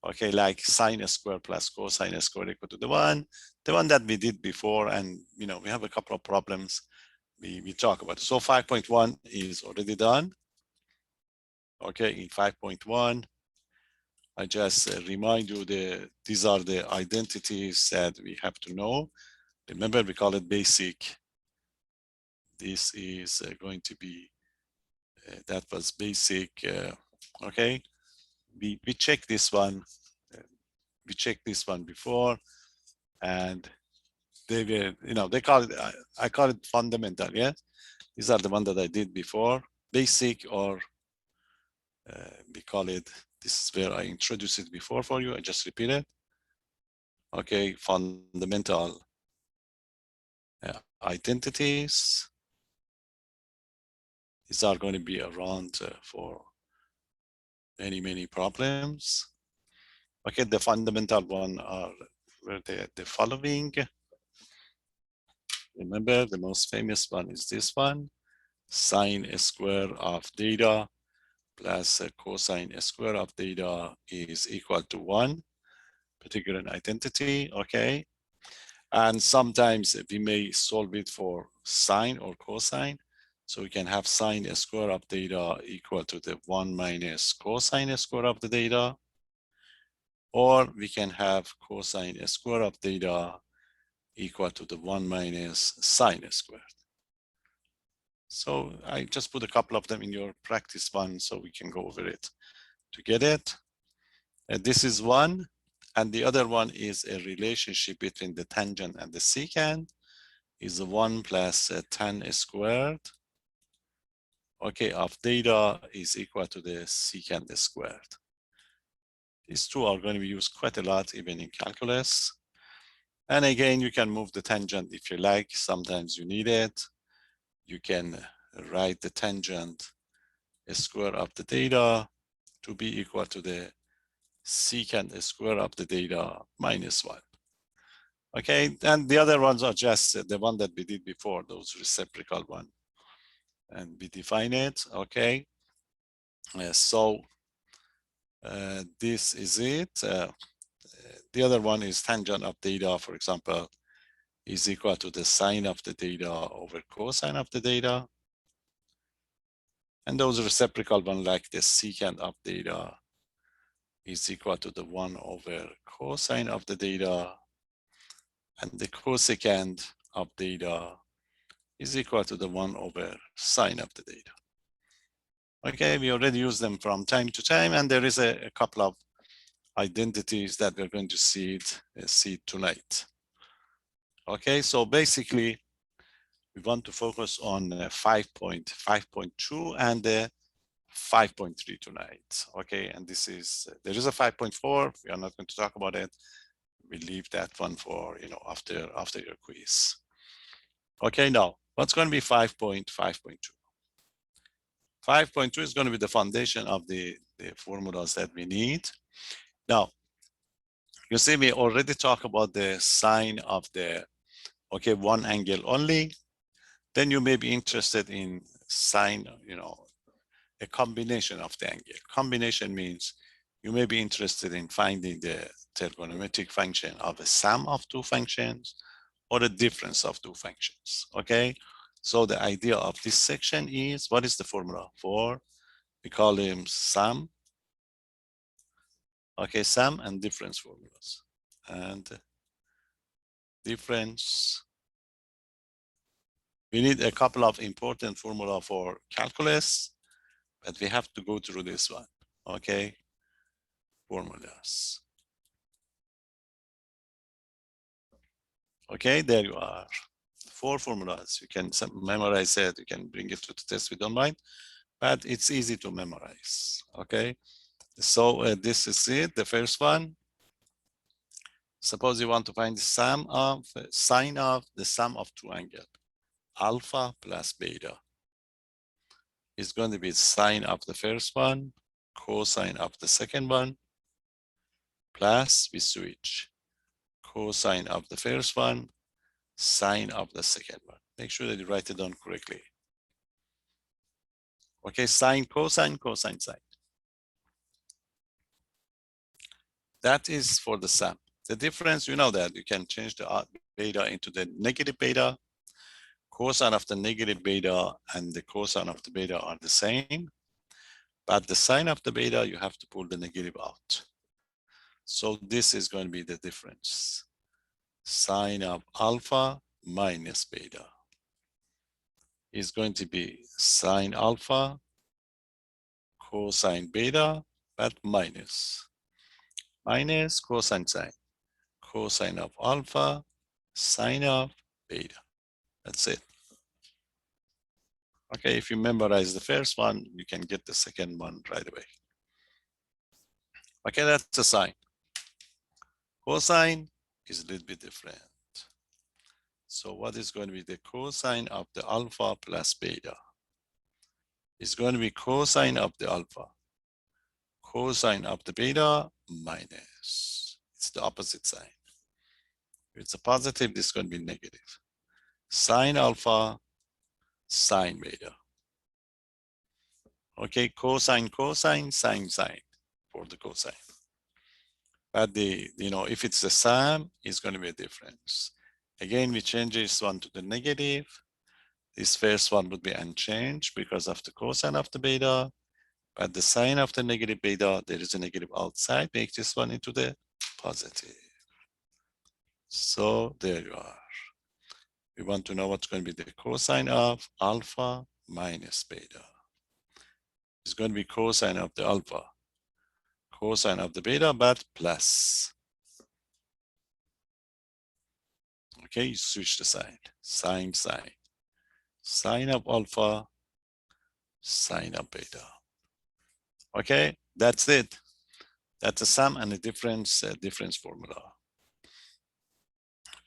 Okay, like sine square plus cosine square equal to the one that we did before, and we have a couple of problems we talk about. So 5.1 is already done. Okay, in 5.1, I just remind you these are the identities that we have to know. Remember, we call it basic. This is going to be, that was basic. Okay, we checked this one. We checked this one before, and they were, they call it, I call it fundamental, yeah? These are the one that I did before, basic, or we call it, this is where I introduced it before for you, I just repeat it. Okay, fundamental identities. These are going to be around for many problems. Okay, the fundamental one are the following. Remember, the most famous one is this one, sine square of theta plus cosine square of theta is equal to 1, particular identity, okay? And sometimes we may solve it for sine or cosine. So we can have sine square of theta equal to the 1 minus cosine square of the theta. Or we can have cosine square of theta equal to the 1 minus sine squared. So I just put a couple of them in your practice one so we can go over it to get it. This is one, and the other one is a relationship between the tangent and the secant, is 1 plus tan squared, okay, of theta is equal to the secant squared. These two are going to be used quite a lot, even in calculus. And again, you can move the tangent if you like. Sometimes you need it. You can write the tangent square of the theta to be equal to the secant square of the theta minus 1. Okay, and the other ones are just the one that we did before, those reciprocal one. And we define it, okay? So this is it. The other one is tangent of theta, for example, is equal to the sine of the theta over cosine of the theta. And those reciprocal one, like the secant of theta, is equal to the 1 over cosine of the theta. And the cosecant of theta is equal to the 1 over sine of the theta. Okay, we already use them from time to time, and there is a couple of identities that we're going to see tonight. Okay, so basically, we want to focus on 5.2 and 5.3 tonight. Okay, and this is, there is a 5.4, we are not going to talk about it. We leave that one for, after your quiz. Okay, now, what's going to be 5.5.2? 5.2 is going to be the foundation of the formulas that we need. Now, you see, we already talked about the sine of the, okay, one angle only. Then you may be interested in sine, a combination of the angle. Combination means you may be interested in finding the trigonometric function of a sum of two functions or the difference of two functions, okay? So the idea of this section is, what is the formula for? We call them sum, okay, sum and difference formulas. And difference, we need a couple of important formula for calculus, but we have to go through this one, okay? Formulas. Okay, there you are. 4 formulas. You can memorize it. You can bring it to the test if you don't mind, but it's easy to memorize. Okay, so this is it. The first one. Suppose you want to find the sum of sine of the sum of two angles, alpha plus beta. It's going to be sine of the first one, cosine of the second one, plus we switch cosine of the first one, sine of the second one. Make sure that you write it down correctly. Okay, sine, cosine, cosine, sine. That is for the sum. The difference, you know that you can change the beta into the negative beta. Cosine of the negative beta and the cosine of the beta are the same, but the sine of the beta, you have to pull the negative out. So this is going to be the difference. Sine of alpha minus beta is going to be sine alpha cosine beta, but minus cosine sine. Cosine of alpha, sine of beta. That's it. Okay, if you memorize the first one, you can get the second one right away. Okay, that's a sine. Cosine is a little bit different. So what is going to be the cosine of the alpha plus beta? It's going to be cosine of the alpha. Cosine of the beta minus. It's the opposite sign. If it's a positive, this is going to be negative. Sine alpha, sine beta. Okay, cosine, cosine, sine, sine for the cosine. But if it's the sum, it's going to be a difference. Again, we change this one to the negative. This first one would be unchanged because of the cosine of the beta. But the sine of the negative beta, there is a negative outside, make this one into the positive. So there you are. We want to know what's going to be the cosine of alpha minus beta. It's going to be cosine of the alpha, cosine of the beta, but plus. Okay, you switch the sign. Sine, sine. Sine of alpha, sine of beta. Okay, that's it. That's a sum and a difference formula.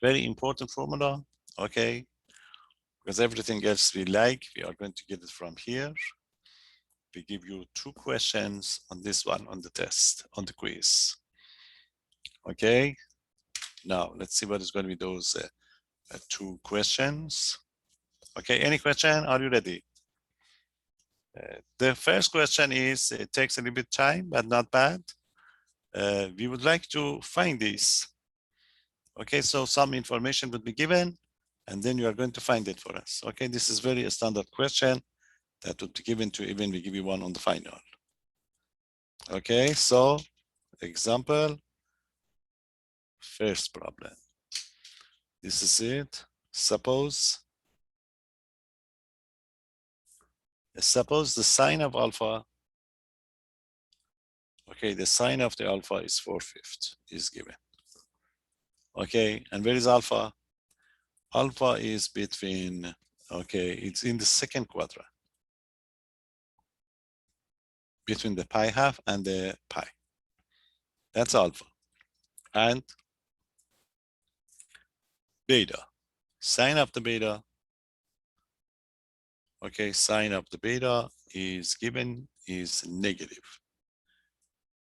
Very important formula, okay? Because everything else we like, we are going to get it from here. We give you 2 questions on this one on the test, on the quiz. Okay, now let's see what is going to be those 2 questions. Okay, any question? Are you ready? The first question is, it takes a little bit time, but not bad. We would like to find this. Okay, so some information would be given, and then you are going to find it for us. Okay, this is very a standard question that would be given to even we give you one on the final. Okay, so example, first problem. This is it. Suppose the sine of alpha, okay, the sine of the alpha is 4/5 is given. Okay, and where is alpha? Alpha is between, okay, it's in the second quadrant, between the pi half and the pi. That's alpha. And beta, sine of the beta, okay, sine of the beta is given is negative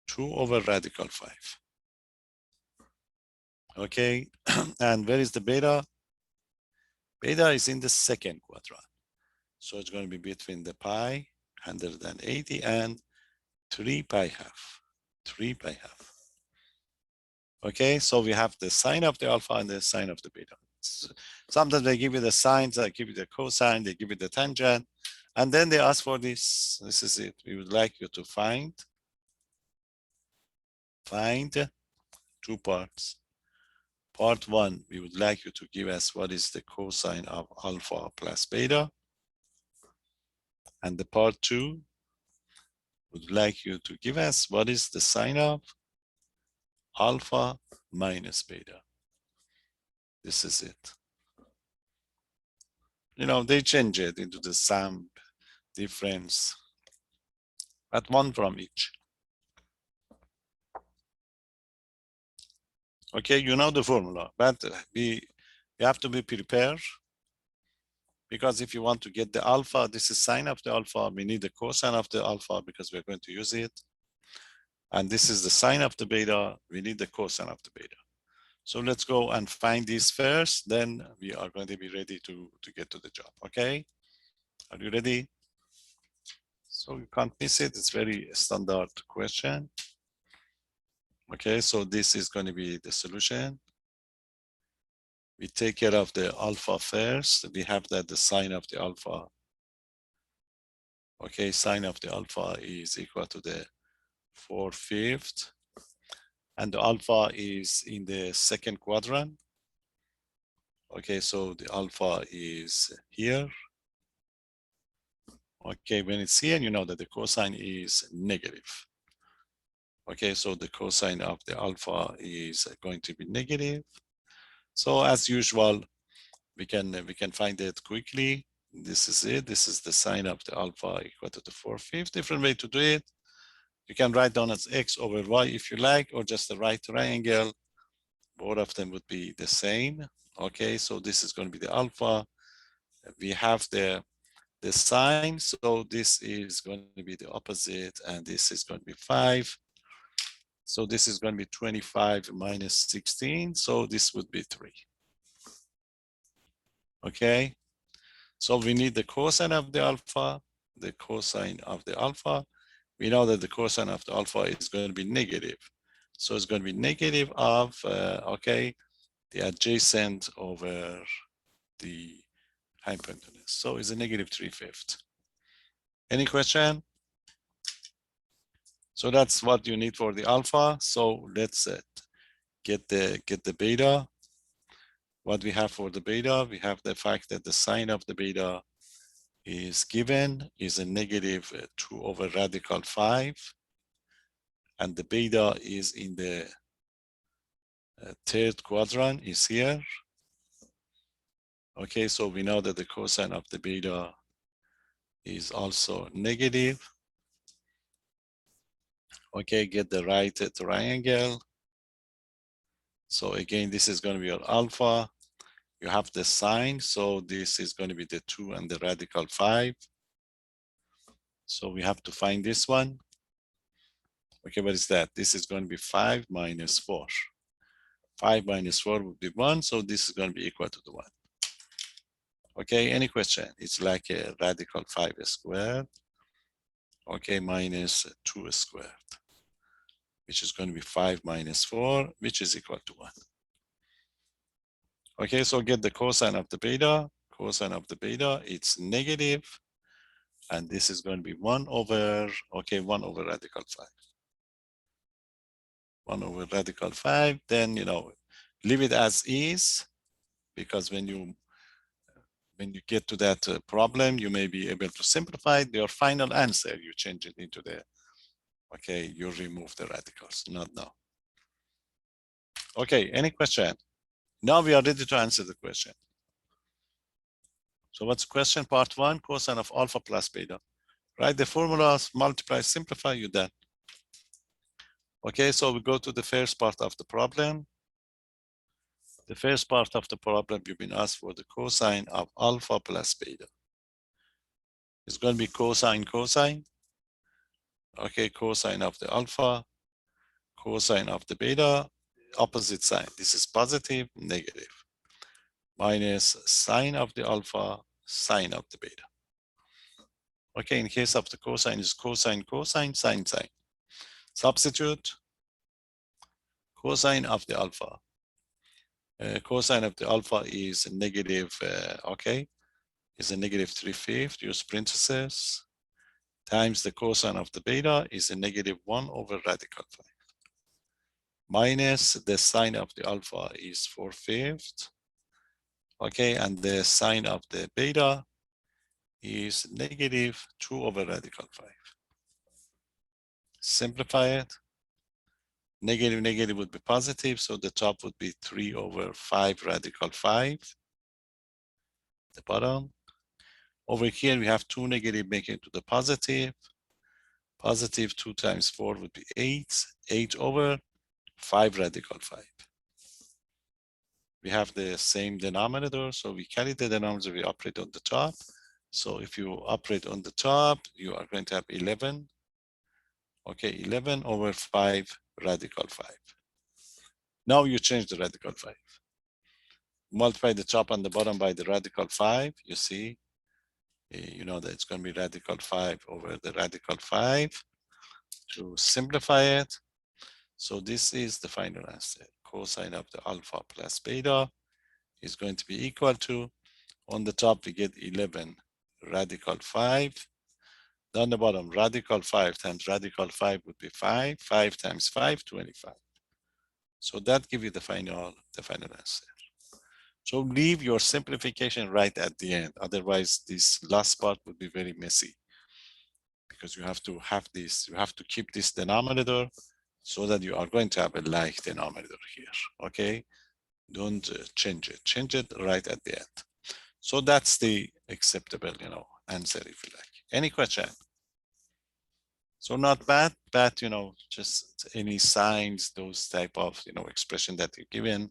2 over radical 5. Okay, and where is the beta? Beta is in the second quadrant. So it's going to be between the pi 180 and 3 pi half. 3 pi half. Okay, so we have the sine of the alpha and the sine of the beta. Sometimes they give you the sines, they give you the cosine, they give you the tangent, and then they ask for this. This is it. We would like you to find 2 parts. Part 1, we would like you to give us what is the cosine of alpha plus beta. And the part 2 would like you to give us what is the sine of alpha minus beta. This is it. They change it into the sum, difference, but one from each. Okay, you know the formula, but you have to be prepared, because if you want to get the alpha, this is sine of the alpha, we need the cosine of the alpha because we're going to use it. And this is the sine of the beta, we need the cosine of the beta. So let's go and find this first, then we are going to be ready to get to the job, okay? Are you ready? So you can't miss it, it's very standard question. Okay, so this is going to be the solution. We take care of the alpha first. We have that the sine of the alpha. Okay, sine of the alpha is equal to the 4/5. And the alpha is in the second quadrant. Okay, so the alpha is here. Okay, when it's here, you know that the cosine is negative. Okay, so the cosine of the alpha is going to be negative. So as usual, we can find it quickly. This is it. This is the sine of the alpha equal to the 4/5. Different way to do it. You can write down as x over y if you like, or just the right triangle. Both of them would be the same. Okay, so this is going to be the alpha. We have the sine, so this is going to be the opposite, and this is going to be 5. So this is going to be 25 minus 16, so this would be 3. Okay, so we need the cosine of the alpha, the cosine of the alpha. We know that the cosine of the alpha is going to be negative. So it's going to be negative of, okay, the adjacent over the hypotenuse. So it's a negative 3/5. Any question? So that's what you need for the alpha. So let's get the beta. What we have for the beta, we have the fact that the sine of the beta is given is a negative 2 over radical 5. And the beta is in the third quadrant is here. Okay, so we know that the cosine of the beta is also negative. Okay, get the right triangle. So again, this is going to be your alpha. You have the sine, so this is going to be the 2 and the radical 5. So we have to find this one. Okay, what is that? This is going to be 5 minus 4. 5 minus 4 would be 1, so this is going to be equal to the 1. Okay, any question? It's like a radical 5 squared. Okay, minus 2 squared, which is going to be 5 minus 4, which is equal to 1. Okay, so get the cosine of the beta. Cosine of the beta, it's negative. And this is going to be 1 over, okay, 1 over radical 5. 1 over radical 5, then, you know, leave it as is, because when you get to that problem, you may be able to simplify your final answer. You change it into the, okay, you remove the radicals, not now. Okay, any question? Now we are ready to answer the question. So what's question part 1? Cosine of alpha plus beta. Write the formulas, multiply, simplify, you're done. Okay, so we go to the first part of the problem. The first part of the problem, you've been asked for the cosine of alpha plus beta. It's going to be cosine, cosine. Okay, cosine of the alpha, cosine of the beta, opposite sign. This is positive, negative. Minus sine of the alpha, sine of the beta. Okay, in case of the cosine is cosine, cosine, sine, sine. Substitute cosine of the alpha. Cosine of the alpha is negative, okay, is a negative 3/5, use parentheses, times the cosine of the beta is a negative 1 over radical 5. Minus the sine of the alpha is 4/5. Okay, and the sine of the beta is negative 2 over radical 5. Simplify it. Negative, negative would be positive, so the top would be 3 over 5 radical 5. The bottom. Over here, we have 2 negative making to the positive. Positive 2 times 4 would be 8. 8 over 5 radical 5. We have the same denominator, so we carry the denominator, we operate on the top. So if you operate on the top, you are going to have 11. Okay, 11 over 5 radical 5. Now you change the radical 5. Multiply the top and the bottom by the radical 5, you see, you know that it's going to be radical 5 over the radical 5. To simplify it, So this is the final answer. Cosine of the alpha plus beta is going to be equal to, on the top we get 11 radical 5. Down the bottom, radical 5 times radical 5 would be 5. 5 times 5, 25. So that gives you the final answer. So leave your simplification right at the end. Otherwise, this last part would be very messy because you have to have this, you have to keep this denominator so that you are going to have a like denominator here, okay? Don't change it. Change it right at the end. So that's the acceptable, answer if you like. Any question? So not bad, but just any signs, those type of expression that you're given,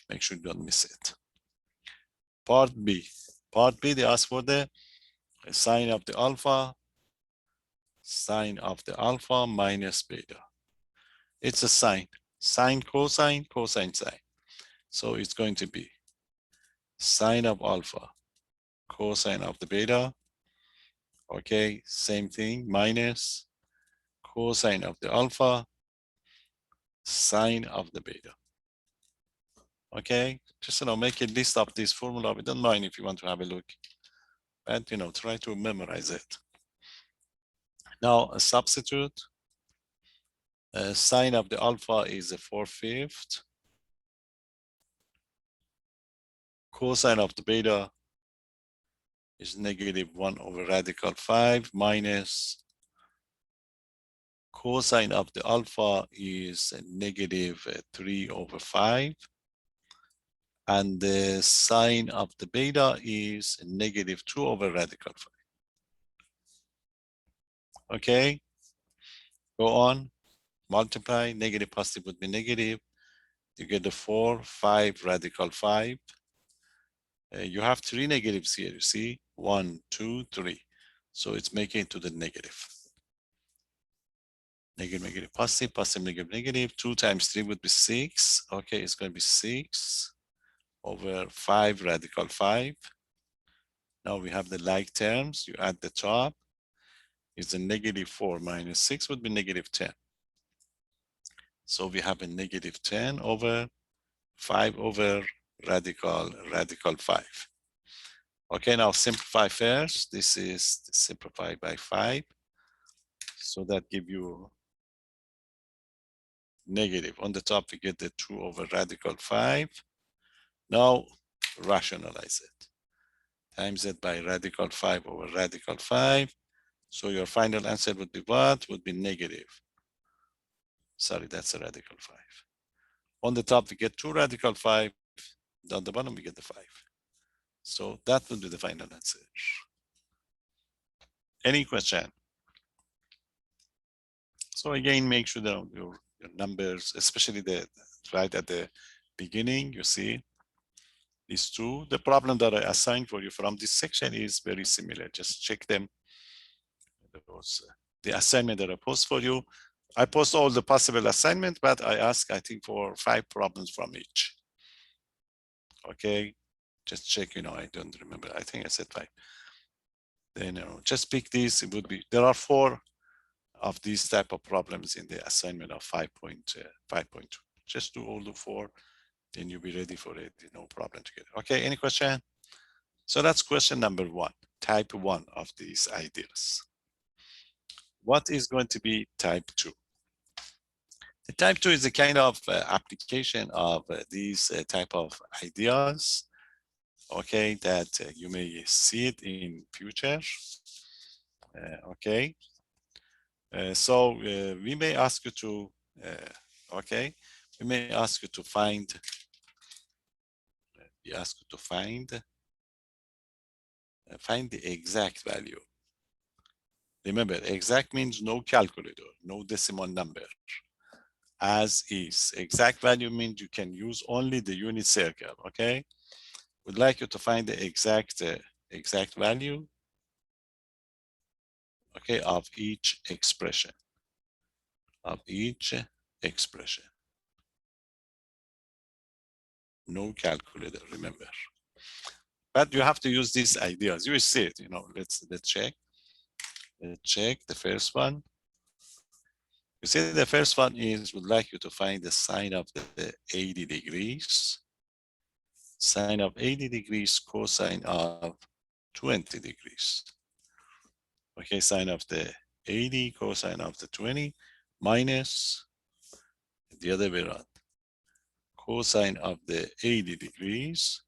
make sure you don't miss it. Part B. Part B, they ask for the sine of the alpha, sine of the alpha minus beta. It's a sine. Sine, cosine, cosine, sine. So it's going to be sine of alpha, cosine of the beta. Okay, same thing, minus cosine of the alpha, sine of the beta. Okay, just make a list of this formula. We don't mind if you want to have a look, but try to memorize it. Now a substitute. Sine of the alpha is a 4/5. Cosine of the beta is -1 over radical 5 minus cosine of the alpha is -3 over 5. And the sine of the beta is -2 over radical 5. Okay, go on, multiply, negative positive would be negative. You get the 4, 5 radical 5. You have 3 negatives here, you see, 1, 2, 3. So it's making it to the negative. Negative, negative, positive, positive, negative, negative. 2 times 3 would be 6. Okay, it's going to be 6 over 5 radical 5. Now we have the like terms. You add the top. It's a -4 minus 6 would be -10. So we have a -10 over 5 over radical 5. Okay, now simplify first. This is simplified by 5. So that give you negative. On the top, we get the 2 over radical 5. Now rationalize it. Times it by radical 5 over radical 5. So your final answer would be what? Would be negative. Sorry, that's a radical 5. On the top, we get 2 radical 5. Down the bottom, we get the 5. So that would be the final answer. Any question? So again, make sure that your numbers, especially the right at the beginning, you see these two. The problem that I assigned for you from this section is very similar. Just check them. The assignment that I post for you. I post all the possible assignment, but I ask, I think, for 5 problems from each. Okay, just check, I don't remember. I think I said 5. Then, just pick these. It would be, there are 4 of these type of problems in the assignment of 5.2. Just do all the 4, then you'll be ready for it, no problem to get it. Okay, any question? So that's question number 1, type 1 of these ideas. What is going to be type 2? The type 2 is a kind of application of these type of ideas, okay, that you may see it in future, okay. So we may ask you to, okay, we may ask you to find, find the exact value. Remember, exact means no calculator, no decimal number. As is. Exact value means you can use only the unit circle, okay? We'd like you to find the exact value, okay, of each expression. No calculator, remember. But you have to use these ideas. You will see it, let's check. Let's check the first one. You see, the first one is would like you to find the sine of the 80 degrees. Sine of 80 degrees, cosine of 20 degrees. Okay, sine of the 80, cosine of the 20, minus the other way around. Cosine of the 80 degrees.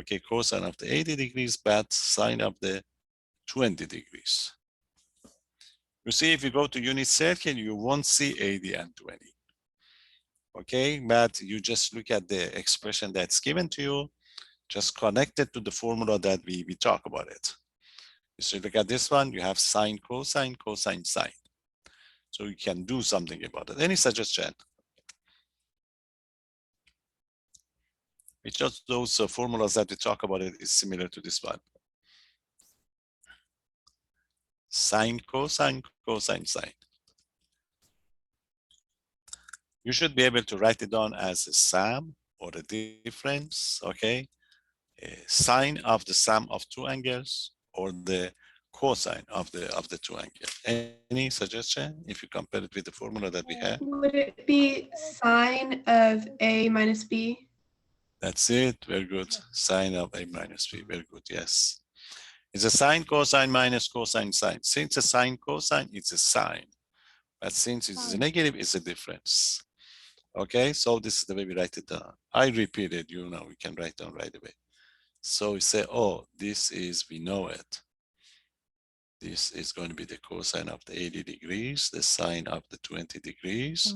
Okay, cosine of the 80 degrees, but sine of the 20 degrees. You see, if you go to unit circle, you won't see 80 and 20. Okay, but you just look at the expression that's given to you, just connect it to the formula that we talk about it. So look at this one, you have sine, cosine, cosine, sine. So you can do something about it. Any suggestion? It's just those formulas that we talk about it is similar to this one. Sine, cosine, cosine, sine. You should be able to write it down as a sum or a difference, okay? A sine of the sum of two angles or the cosine of the two angles. Any suggestion if you compare it with the formula that we had? Would it be sine of A minus B? That's it. Very good. Sine of A minus B. Very good. Yes. It's a sine, cosine, minus cosine, sine. Since a sine, cosine, it's a sine. But since it's a negative, it's a difference. Okay, so this is the way we write it down. I repeated, you know, we can write down right away. So we say, oh, this is, we know it. This is going to be the cosine of the 80 degrees, the sine of the 20 degrees.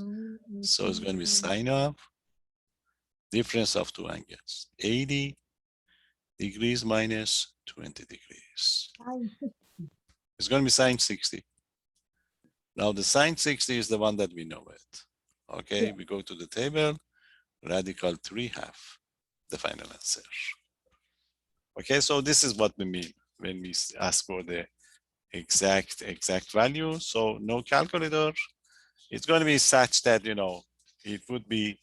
So it's going to be sine of difference of two angles, 80 degrees minus 20 degrees. It's going to be sine 60. Now the sine 60 is the one that we know it. Okay, we go to the table, radical 3/2, the final answer. Okay, so this is what we mean when we ask for the exact value. So no calculator. It's going to be such that, you know, it would be,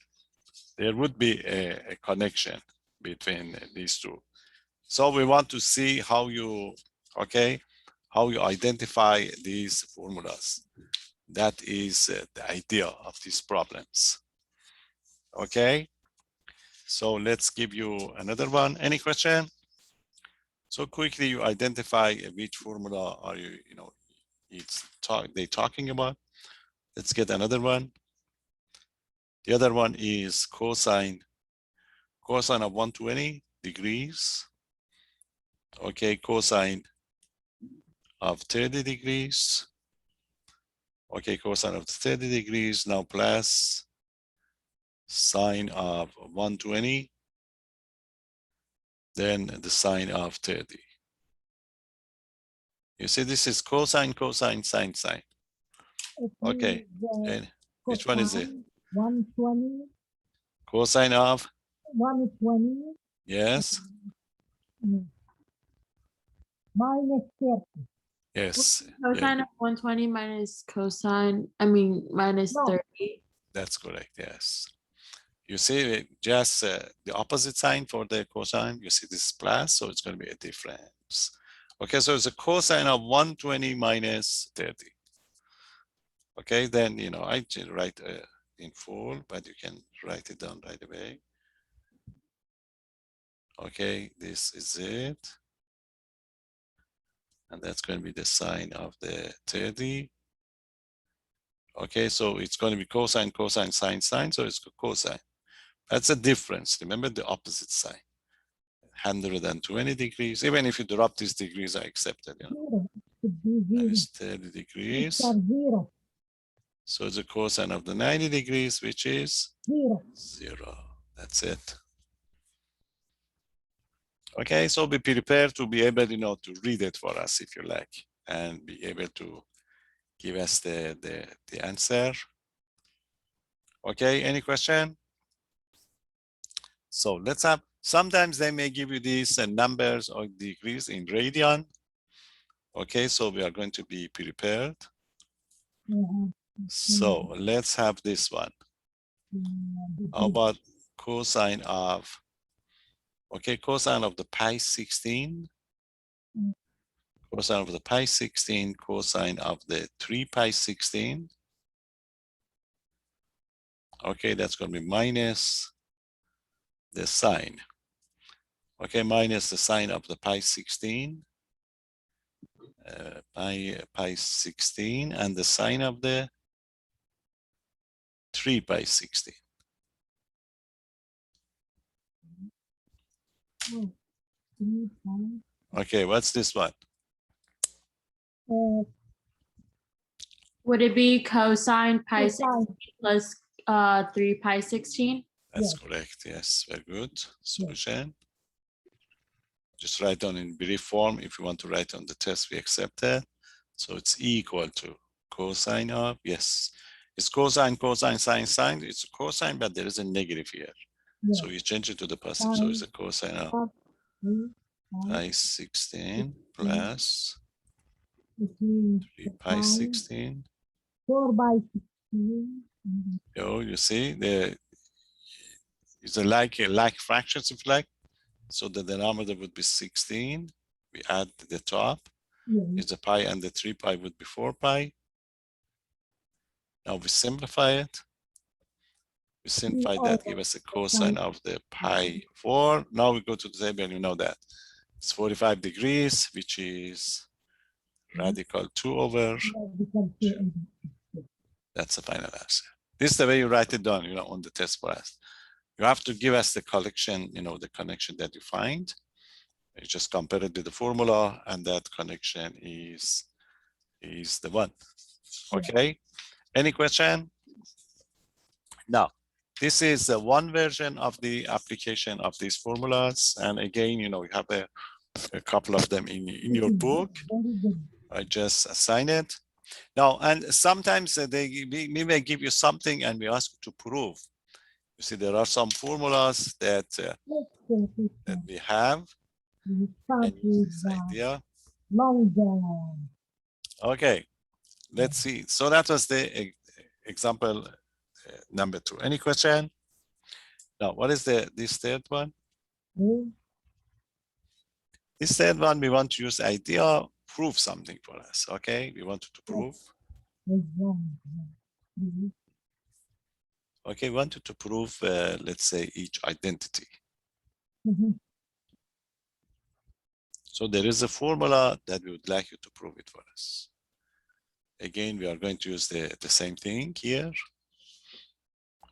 there would be a connection between these two. So we want to see how you, okay, how you identify these formulas. That is the idea of these problems. Okay, so let's give you another one. Any question? So quickly you identify which formula are you know, they talking about. Let's get another one. The other one is cosine of 120 degrees. Okay, cosine of 30 degrees. Okay, cosine of 30 degrees, now plus sine of 120, then the sine of 30. You see, this is cosine, cosine, sine, sine. Okay, and which one is it? 120. Cosine of? 120. Yes. Minus 30. Yes. Cosine of 120 minus minus 30. That's correct, yes. You see just the opposite sign for the cosine. You see this plus, so it's going to be a difference. Okay, so it's a cosine of 120 minus 30. Okay, then, you know, I did write in full, but you can write it down right away. Okay, this is it. And that's going to be the sine of the 30. Okay, so it's going to be cosine, cosine, sine, sine, so it's cosine. That's a difference. Remember the opposite sign. 120 degrees. Even if you drop these degrees, I accept it. You know. That is 30 degrees. Zero. So it's a cosine of the 90 degrees, which is 0. That's it. Okay, so be prepared to be able, you know, to read it for us if you like, and be able to give us the answer. Okay, any question? So let's have, sometimes they may give you these numbers or degrees in radian. Okay, so we are going to be prepared. So let's have this one. How about cosine of, okay, cosine of the pi 16, cosine of the pi 16, cosine of the 3 pi 16. Okay, that's going to be minus the sine. Okay, minus the sine of the pi 16. Pi 16 and the sine of the 3 pi 16. Oh, 3 times. Okay, what's this one? Would it be cosine pi Cosine. 16 plus 3 pi 16? That's Yes. correct. Yes, very good. Solution. Just write down in brief form. If you want to write on the test, we accept that. So it's equal to cosine of, yes. It's cosine, cosine, sine, sine. It's a cosine, but there is a negative here. Yes. So you change it to the positive. So it's a cosine of 3 pi 16 plus It means 3 pi 16. 4 by 16. You see, it's a like fractions, if you like. So the denominator would be 16. We add the top. Yes. Is a pi, and the 3 pi would be 4 pi. Now we simplify it. We simplify that, give us a cosine of the pi 4. Now we go to the table, and you know that. It's 45 degrees, which is radical 2 over. That's the final answer. This is the way you write it down, on the test for us. You have to give us the collection, the connection that you find. You just compare it to the formula, and that connection is the one. Okay. Any question? Now, this is one version of the application of these formulas. And again, you have a couple of them in your book. I just assign it. Now, and sometimes we may give you something and we ask you to prove. You see, there are some formulas that we have. And use this idea. Okay, let's see. So that was the example number 2. Any question? Now, what is this third one? This third one, we want to use idea, prove something for us. Okay, we wanted to prove. Okay, we wanted to prove, let's say, each identity. So there is a formula that we would like you to prove it for us. Again, we are going to use the same thing here.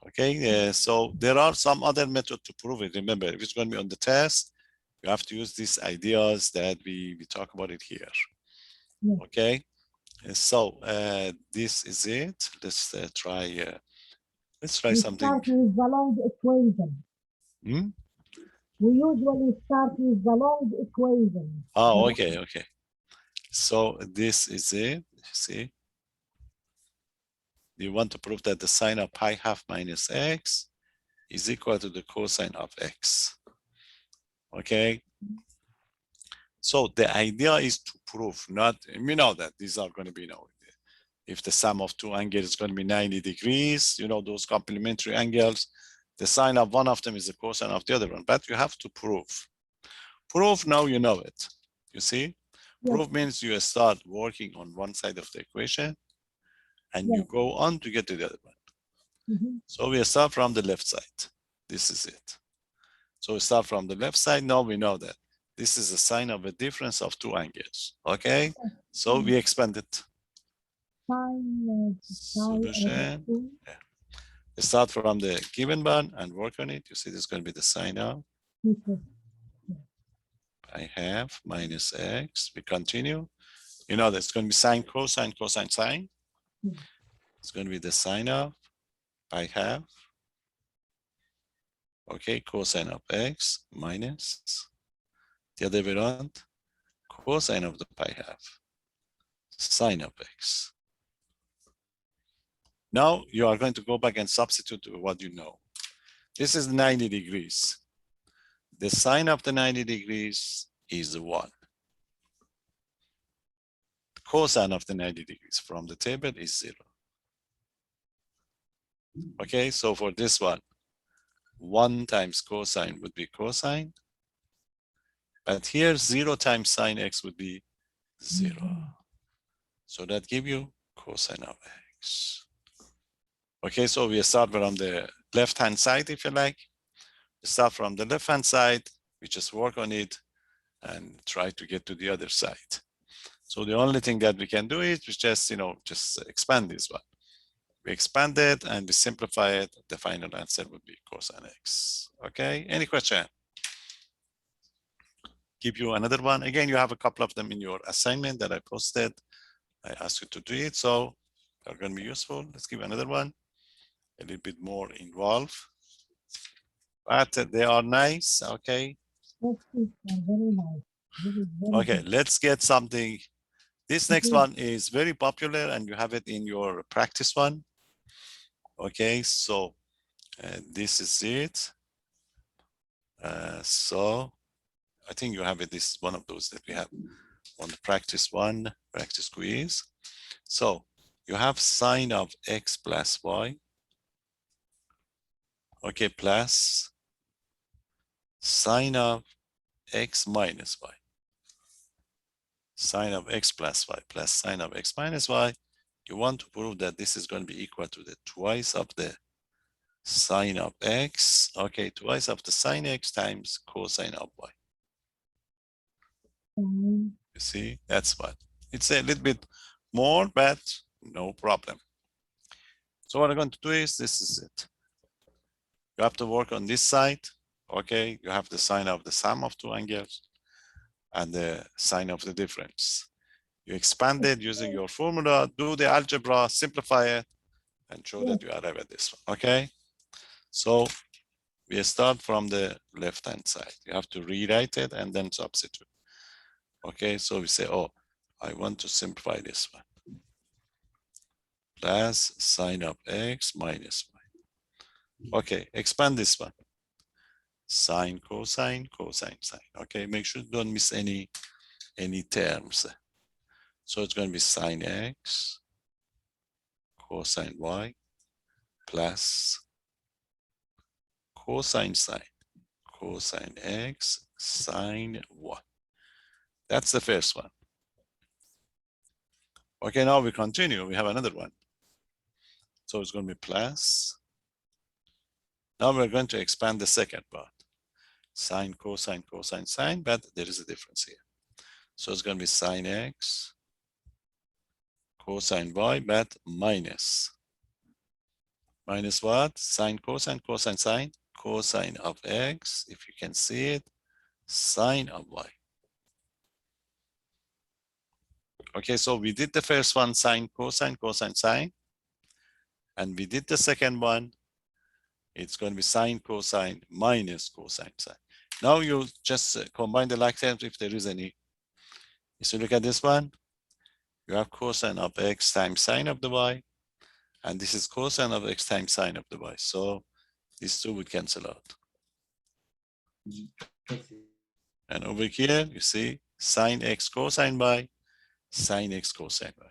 Okay, so there are some other methods to prove it. Remember, if it's going to be on the test, you have to use these ideas that we talk about it here. Okay, so this is it. Let's try. Let's try something. Start with the long equation. We usually start with the long equation. Oh, okay, okay. So this is it. See, you want to prove that the sine of pi half minus x is equal to the cosine of x. Okay. So the idea is to prove, not, we know that these are going to be, if the sum of two angles is going to be 90 degrees, those complementary angles, the sine of one of them is the cosine of the other one, but you have to prove. Prove, now you know it. You see? Yes. Prove means you start working on one side of the equation and you go on to get to the other one. So we start from the left side. This is it. So we start from the left side. Now we know that this is a sign of a difference of two angles. Okay? So we expand it. Solution. Yeah. Start from the given one and work on it. You see, this is going to be the sine of I have minus x. We continue. That's going to be sine, cosine, cosine, sine. It's going to be the sine of I have. Okay, cosine of x minus the other way around, cosine of the pi half, sine of x. Now you are going to go back and substitute what you know. This is 90 degrees. The sine of the 90 degrees is 1. The cosine of the 90 degrees from the table is 0. Okay, so for this one, 1 times cosine would be cosine. But here 0 times sine x would be 0. So that gives you cosine of x. Okay, so we start from the left-hand side, if you like. Start from the left-hand side, we just work on it and try to get to the other side. So the only thing that we can do is we just, just expand this one. We expand it and we simplify it. The final answer would be cosine x. Okay, any question? Give you another one. Again, you have a couple of them in your assignment that I posted. I asked you to do it, so they're going to be useful. Let's give another one, a little bit more involved. But they are nice, okay? Yes, it's very nice. This is very Okay, good. let's get something. This next Okay. one is very popular and you have it in your practice one. Okay, so this is it. So I think you have it. This is one of those that we have on the practice one, practice quiz. So you have sine of x plus y. Okay, plus sine of x minus y. Sine of x plus y plus sine of x minus y. You want to prove that this is going to be equal to the twice of the sine of x. Okay, twice of the sine x times cosine of y. Um, You see, that's what. It's a little bit more, but no problem. So what I'm going to do is, this is it. You have to work on this side. Okay, you have the sine of the sum of two angles and the sine of the difference. You expand it using your formula, do the algebra, simplify it, and show that you arrive at this one. Okay, so we start from the left-hand side. You have to rewrite it and then substitute. Okay, so we say, oh, I want to simplify this one. Plus sine of x minus y. Okay, expand this one. Sine, cosine, cosine, sine. Okay, make sure you don't miss any terms. So it's going to be sine x, cosine y, plus cosine sine, cosine x, sine y. That's the first one. Okay, now we continue. We have another one. So it's going to be plus. Now we're going to expand the second part. Sine, cosine, cosine, sine, but there is a difference here. So it's going to be sine x, cosine y, but minus. Minus what? Sine, cosine, cosine, sine, cosine of x, if you can see it, sine of y. Okay, so we did the first one, sine, cosine, cosine, sine. And we did the second one. It's going to be sine, cosine, minus cosine, sine. Now you just combine the like terms if there is any. So look at this one. You have cosine of x times sine of the y. And this is cosine of x times sine of the y. So these two would cancel out. And over here, you see sine x cosine y, sine x cosine y.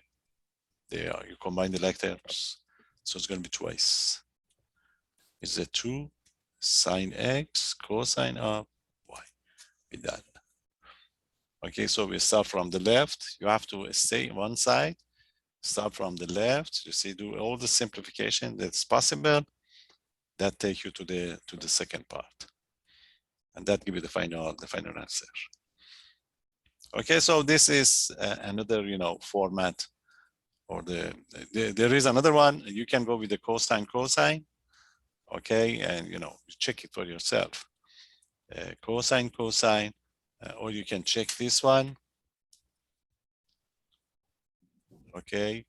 There you combine the like terms. So it's going to be twice. It's a 2 sine x cosine of y. Be done. Okay, so we start from the left. You have to stay one side. Start from the left. You see, do all the simplification that's possible. That take you to the second part, and that give you the final answer. Okay, so this is another format, or there is another one. You can go with the cosine cosine. Okay, and you check it for yourself. Cosine cosine, or you can check this one. Okay,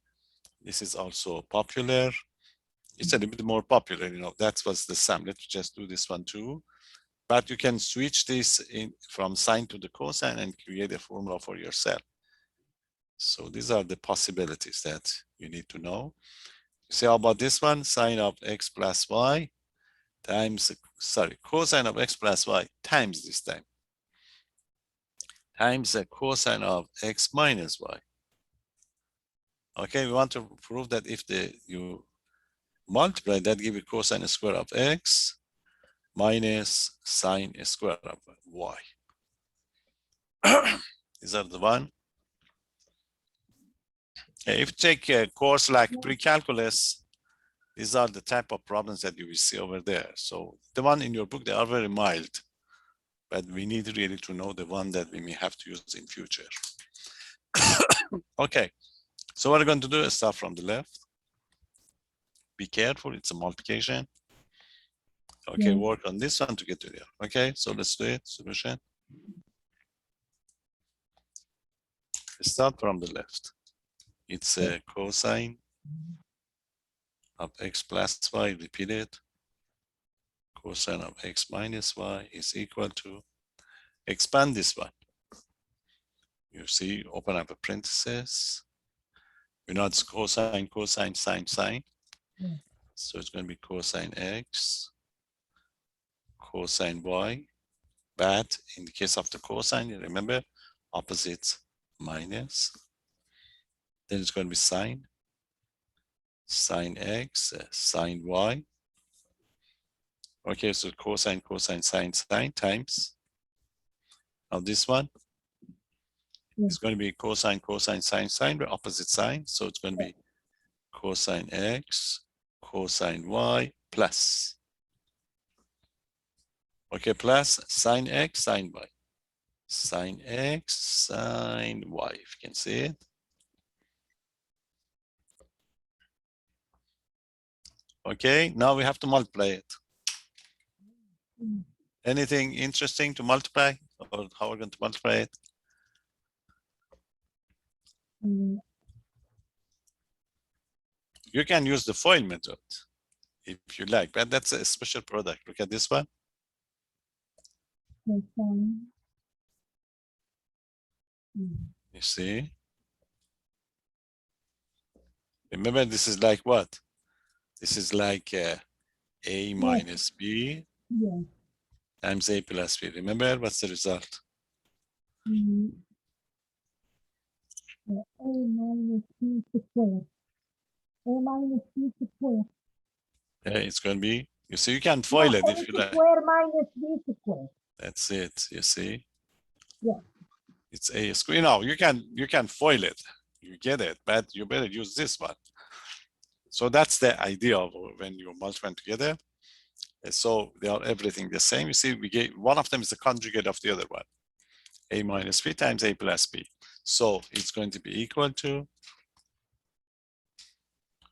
this is also popular. It's a little bit more popular, that was the sum. Let's just do this one too. But you can switch this from sine to the cosine and create a formula for yourself. So these are the possibilities that you need to know. See how about this one? Sine of x plus y times, cosine of x plus y times this time. Times the cosine of x minus y. Okay, we want to prove that if you multiply, that give you cosine square of x minus sine square of y. These are the one. If you take a course like pre-calculus, These are the type of problems that you will see over there. So the one in your book, they are very mild, but we need really to know the one that we may have to use in future. Okay, so what we're going to do is start from the left. Be careful, it's a multiplication. Okay, Yeah. work on this one to get to there. Okay, so let's do it, solution. Start from the left. It's a cosine of x plus y, repeat it. Cosine of x minus y is equal to, expand this one. You see, open up a parenthesis. We know it's cosine, cosine, sine, sine. Yeah. So it's going to be cosine x, cosine y. But in the case of the cosine, you remember, opposites minus. Then it's going to be sine, sine x, sine y. Okay, so cosine, cosine, sine, sine times. Now this one is going to be cosine, cosine, sine, sine, but opposite sign. So it's going to be cosine x, cosine y plus. Okay, plus sine x, sine y. Sine x, sine y, if you can see it. Okay, now we have to multiply it. Anything interesting to multiply, or how we're going to multiply it? You can use the FOIL method if you like, but that's a special product. Look at this one. You see? Remember, this is like what? This is like a minus b Yeah. times a plus b. Remember, what's the result? A minus b squared. A minus b squared. It's going to be, you see, you can FOIL it if you like. Square minus b squared. That's it, you see? Yeah. It's a square. Now you can FOIL it. You get it, but you better use this one. So that's the idea of when you multiply together. So they are everything the same. You see, we get one of them is the conjugate of the other one. A minus b times a plus b. So it's going to be equal to,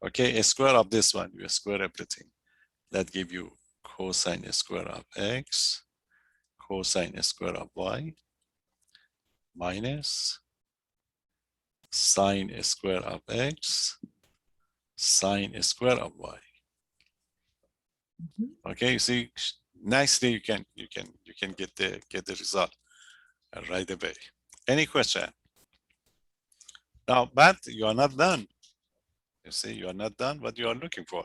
okay, a square of this one, you square everything. That give you cosine square of x, cosine square of y, minus sine square of x, sine square of y. Okay, you see, nicely you can get the result right away. Any question? Now, but you are not done. You see, you are not done what you are looking for.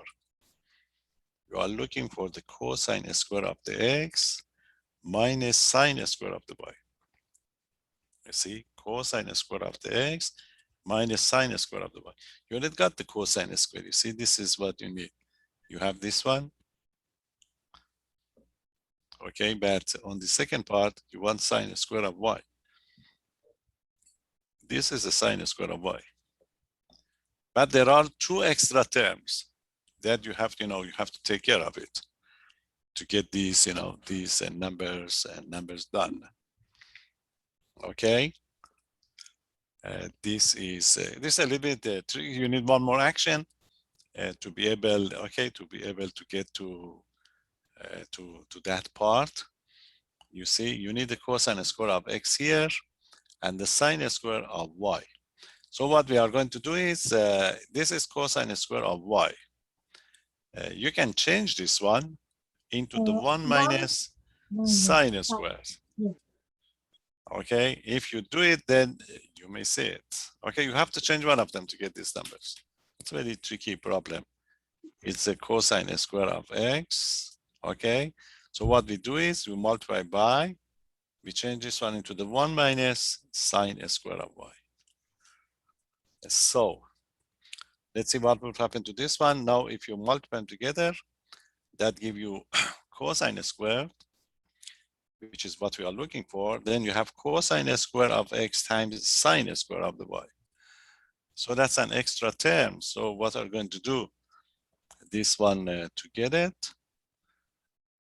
You are looking for the cosine square of the x minus sine square of the y. You see, cosine square of the x minus sine square of the y. You already got the cosine square. You see, this is what you need. You have this one. Okay, but on the second part, you want sine square of y. This is the sine square of y. But there are two extra terms that you have to take care of it to get these, these numbers done. Okay. This is a little bit tricky. You need one more action to be able, to get to that part. You see, you need the cosine square of x here and the sine square of y. So what we are going to do is, this is cosine square of y. You can change this one into the 1 minus sine square. Yeah. Okay, if you do it, then you may see it. Okay, you have to change one of them to get these numbers. It's a very tricky problem. It's a cosine square of x. Okay, so what we do is we multiply by, we change this one into the 1 minus sine square of y. So let's see what will happen to this one. Now, if you multiply them together, that give you cosine squared, which is what we are looking for. Then you have cosine square of x times sine square of the y. So that's an extra term. So what are we going to do? this one to get it.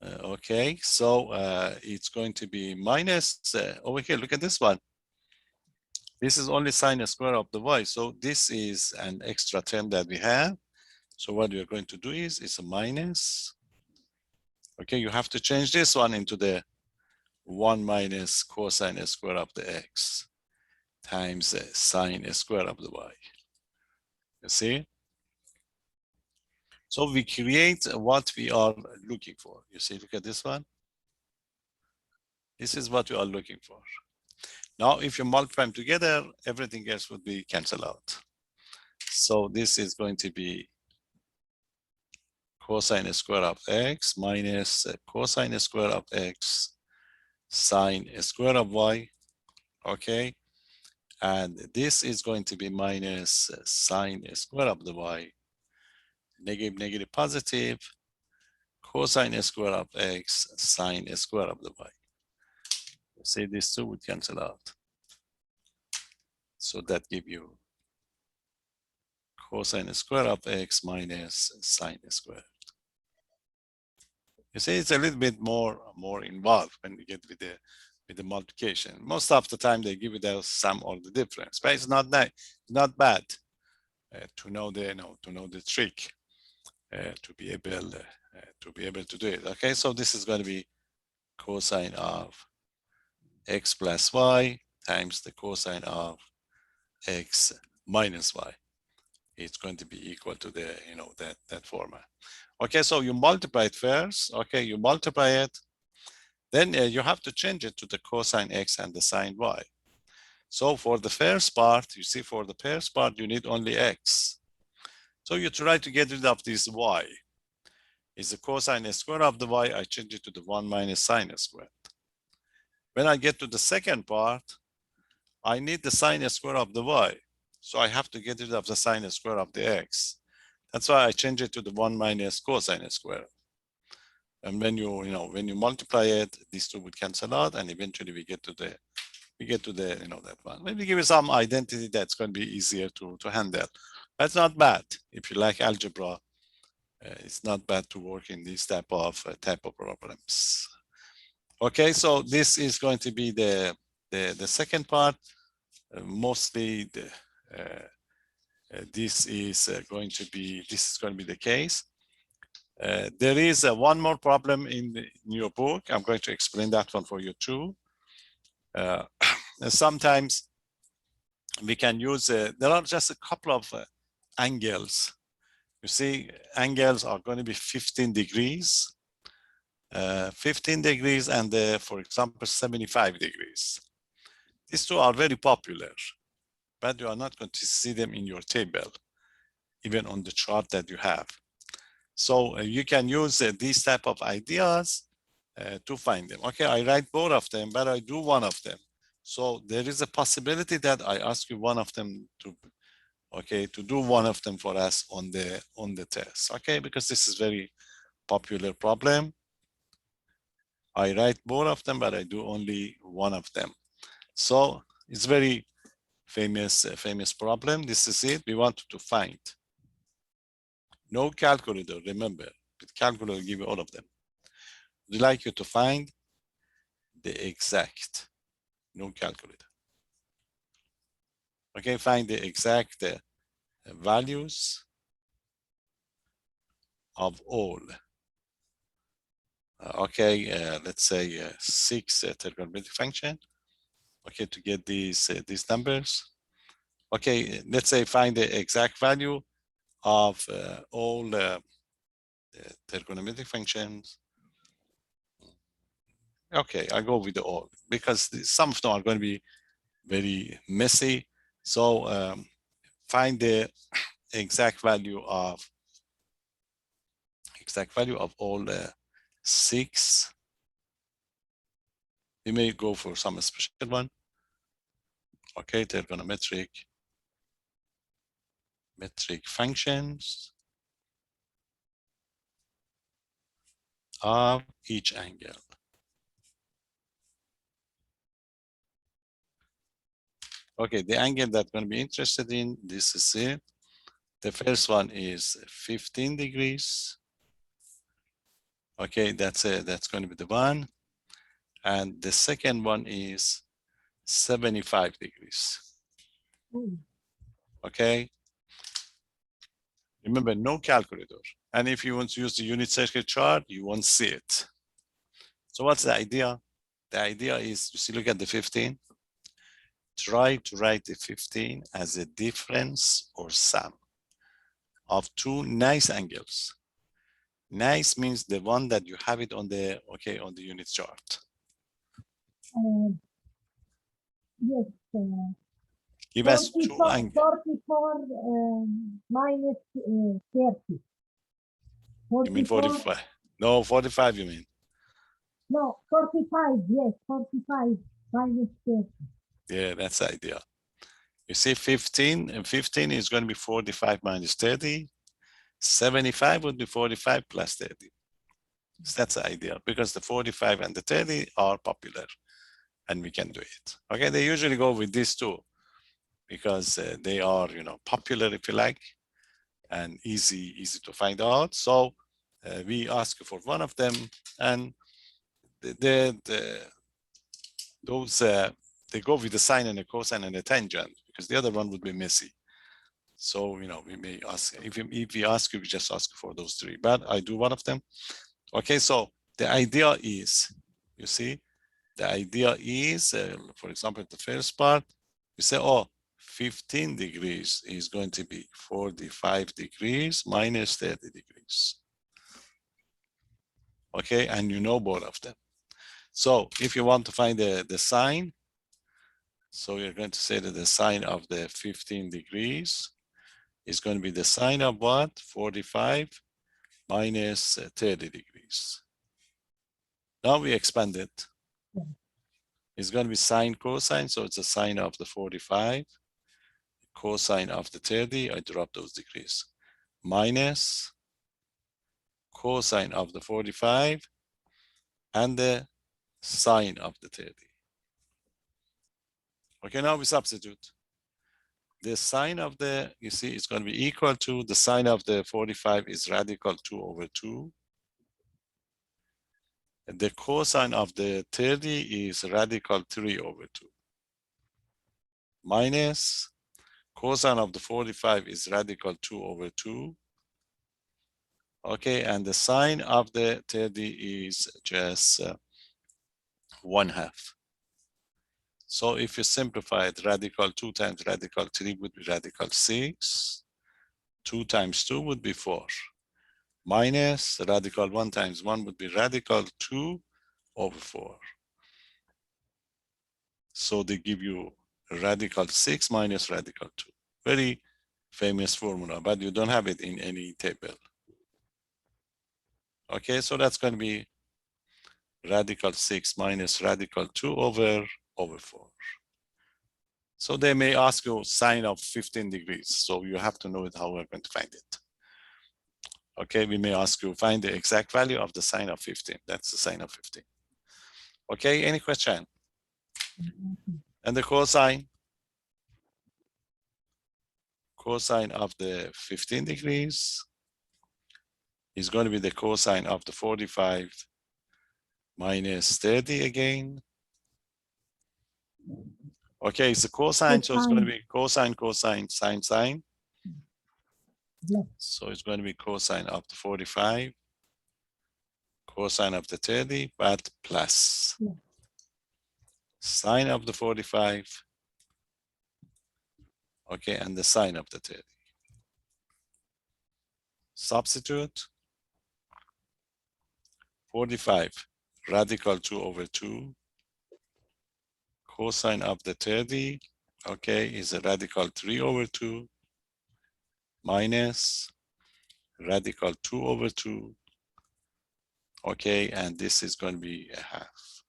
Okay, so it's going to be minus over here. Look at this one. This is only sine square of the y. So this is an extra term that we have. So what we are going to do is it's a minus. Okay, you have to change this one into the 1 minus cosine square of the x times sine square of the y. You see? So we create what we are looking for. You see, look at this one. This is what we are looking for. Now, if you multiply them together, everything else would be canceled out. So this is going to be cosine square of x minus cosine square of x sine square of y, okay? And this is going to be minus sine square of the y, negative, negative, positive, cosine square of x sine square of the y. See, these two would cancel out. So that give you cosine square of x minus sine square. You see, it's a little bit more involved when you get with the multiplication. Most of the time they give you the sum or the difference, but it's not that, not bad to know the trick to be able to do it. Okay, so this is going to be cosine of x plus y times the cosine of x minus y. It's going to be equal to the that formula. Okay, so you multiply it first. Okay, you multiply it. Then you have to change it to the cosine x and the sine y. So for the first part, you see, for the first part, you need only x. So you try to get rid of this y. Is the cosine square of the y, I change it to the 1 minus sine squared. When I get to the second part, I need the sine square of the y. So I have to get rid of the sine square of the x. That's why I change it to the 1 minus cosine square. And when you multiply it, these two would cancel out, and eventually we get to the that one. Maybe give you some identity that's going to be easier to handle. That's not bad. If you like algebra, it's not bad to work in these type of problems. Okay, so this is going to be the second part. Mostly this is going to be the case. There is one more problem in your book. I'm going to explain that one for you too. Sometimes we can use, there are just a couple of angles. You see, angles are going to be 15 degrees, 15 degrees, and for example, 75 degrees. These two are very popular, but you are not going to see them in your table, even on the chart that you have. So you can use these type of ideas to find them. Okay, I write both of them, but I do one of them. So there is a possibility that I ask you one of them to do one of them for us on the test. Okay, because this is very popular problem. I write both of them, but I do only one of them. So it's very famous problem. This is it. We want to find. No calculator, remember, but calculator will give you all of them. We'd like you to find the exact, no calculator. Okay, find the exact values of all. Let's say 6 trigonometric function. Okay, to get these numbers. Okay, let's say find the exact value of all trigonometric functions. Okay, I go with the all because some of them are going to be very messy. So find the exact value of all 6. We may go for some special one. Okay, trigonometric functions of each angle. Okay, the angle that we're going to be interested in, this is it. The first one is 15 degrees. Okay, that's going to be the one. And the second one is 75 degrees. Okay. Remember, no calculator. And if you want to use the unit circle chart, you won't see it. So what's the idea? The idea is, you see, look at the 15. Try to write the 15 as a difference or sum of two nice angles. Nice means the one that you have it on the, okay, on the unit chart. Yes. Give us two 44, angles. 44 minus 30. You mean 44? 45? No, 45 you mean. No, 45, yes, 45 minus 30. Yeah, that's the idea. You see 15, and 15 is going to be 45 minus 30. 75 would be 45 plus 30. So that's the idea, because the 45 and the 30 are popular and we can do it. Okay, they usually go with these two because they are, you know, popular if you like, and easy to find out. So we ask you for one of them, and those they go with the sine and the cosine and the tangent, because the other one would be messy. So, you know, we may ask, if we ask you, we just ask for those three, but I do one of them. Okay, so the idea is, you see, the idea is, for example, the first part, you say, oh, 15 degrees is going to be 45 degrees minus 30 degrees. Okay, and you know both of them. So if you want to find the sine, so you're going to say that the sine of the 15 degrees is going to be the sine of what? 45 minus 30 degrees. Now we expand it. It's going to be sine cosine, so it's a sine of the 45, cosine of the 30, I drop those degrees, minus cosine of the 45 and the sine of the 30. Okay, now we substitute. The sine of the, you see, it's going to be equal to the sine of the 45 is radical 2 over 2. And the cosine of the 30 is radical 3 over 2. Minus cosine of the 45 is radical 2 over 2. Okay, and the sine of the 30 is just 1/2. So if you simplify it, radical 2 times radical 3 would be radical 6. 2 times 2 would be 4. Minus radical 1 times 1 would be radical 2 over 4. So they give you radical 6 minus radical 2. Very famous formula, but you don't have it in any table. Okay, so that's going to be radical 6 minus radical 2 over 4. So they may ask you sine of 15 degrees. So you have to know it, how we're going to find it. Okay, we may ask you find the exact value of the sine of 15. That's the sine of 15. Okay, any question? And the cosine? Cosine of the 15 degrees is going to be the cosine of the 45 minus 30 again. Okay, it's a cosine, so it's going to be cosine, cosine, sine, sine. Yes. So it's going to be cosine of the 45, cosine of the 30, but plus Yes. sine of the 45, okay, and the sine of the 30. Substitute 45, radical 2 over 2, cosine of the 30, okay, is a radical 3 over 2, minus radical 2 over 2, okay, and this is going to be a half.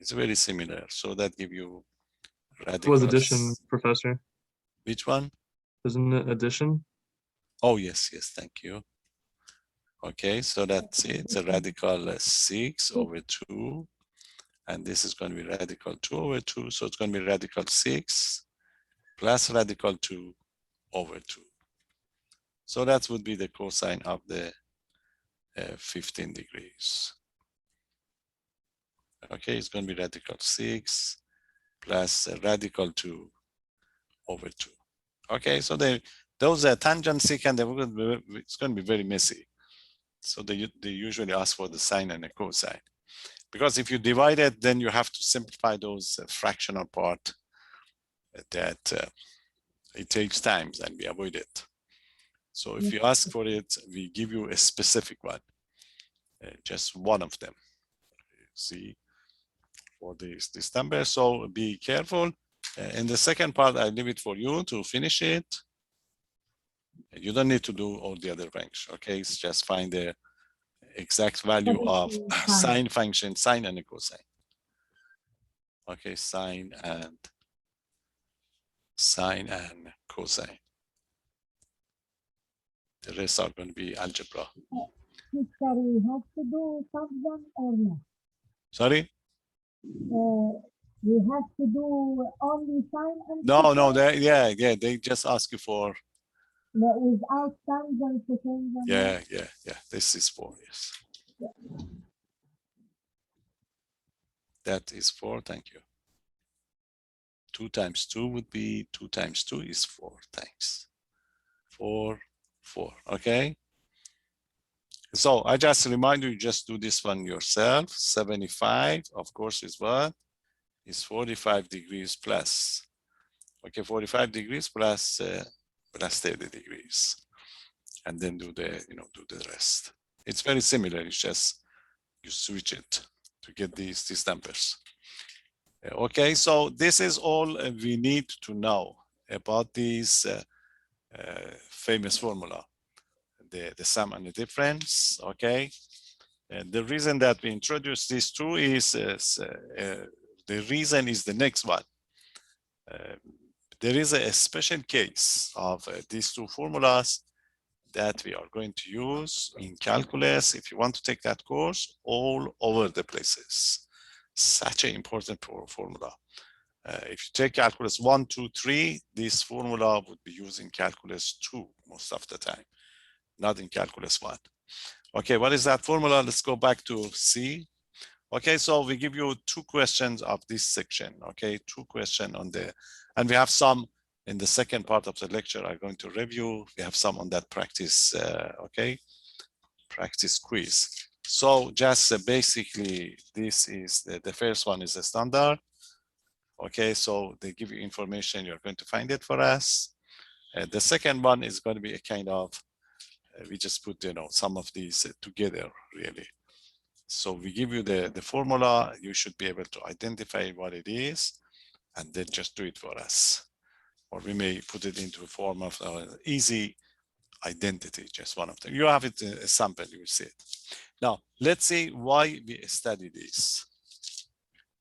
It's very similar, so that give you radical. Was addition, Professor? Which one? Isn't it addition? Oh, yes, yes, thank you. Okay, so that's it. It's a radical 6 over 2. And this is going to be radical 2 over 2. So it's going to be radical 6 plus radical 2 over 2. So that would be the cosine of the 15 degrees. Okay, it's going to be radical 6 plus radical 2 over 2. Okay, so those are tangent secant, it's going to be very messy. So they usually ask for the sine and the cosine. Because if you divide it, then you have to simplify those fractional part that it takes time and we avoid it. So if you ask for it, we give you a specific one, just one of them. See, for this number, so be careful. In the second part, I leave it for you to finish it. You don't need to do all the other range, okay? It's just find the exact value of sine function, sine and cosine. Okay, sine and cosine. The rest are going to be algebra. Teacher, we have to do something or no? Sorry? We have to do only sine and No, cosine? they just ask you for, No, without tangent, secant, yeah. This is 4, yes. That is 4, thank you. 2 times 2 would be 2 times 2 is 4, thanks. 4, okay? So I just remind you, just do this one yourself. 75, of course, is what? Is 45 degrees plus. Okay, 45 degrees plus 30 degrees. And then do the rest. It's very similar, it's just you switch it to get these numbers. Okay, so this is all we need to know about this famous formula, the sum and the difference. Okay, and the reason that we introduced these two is the reason is the next one. There is a special case of these two formulas that we are going to use in calculus if you want to take that course all over the places. Such an important formula. If you take calculus 1, 2, 3, this formula would be used in calculus 2 most of the time, not in calculus 1. Okay, what is that formula? Let's go back to C. Okay, so we give you 2 questions of this section. Okay, 2 questions on the, and we have some in the second part of the lecture I'm going to review. We have some on that practice, okay, practice quiz. So just basically, this is the first one is a standard. Okay, so they give you information, you're going to find it for us. The second one is going to be a kind of, we just put, some of these together, really. So we give you the formula, you should be able to identify what it is, and then just do it for us. Or we may put it into a form of easy identity, just one of them. You have it a sample, you will see it. Now, let's see why we study this.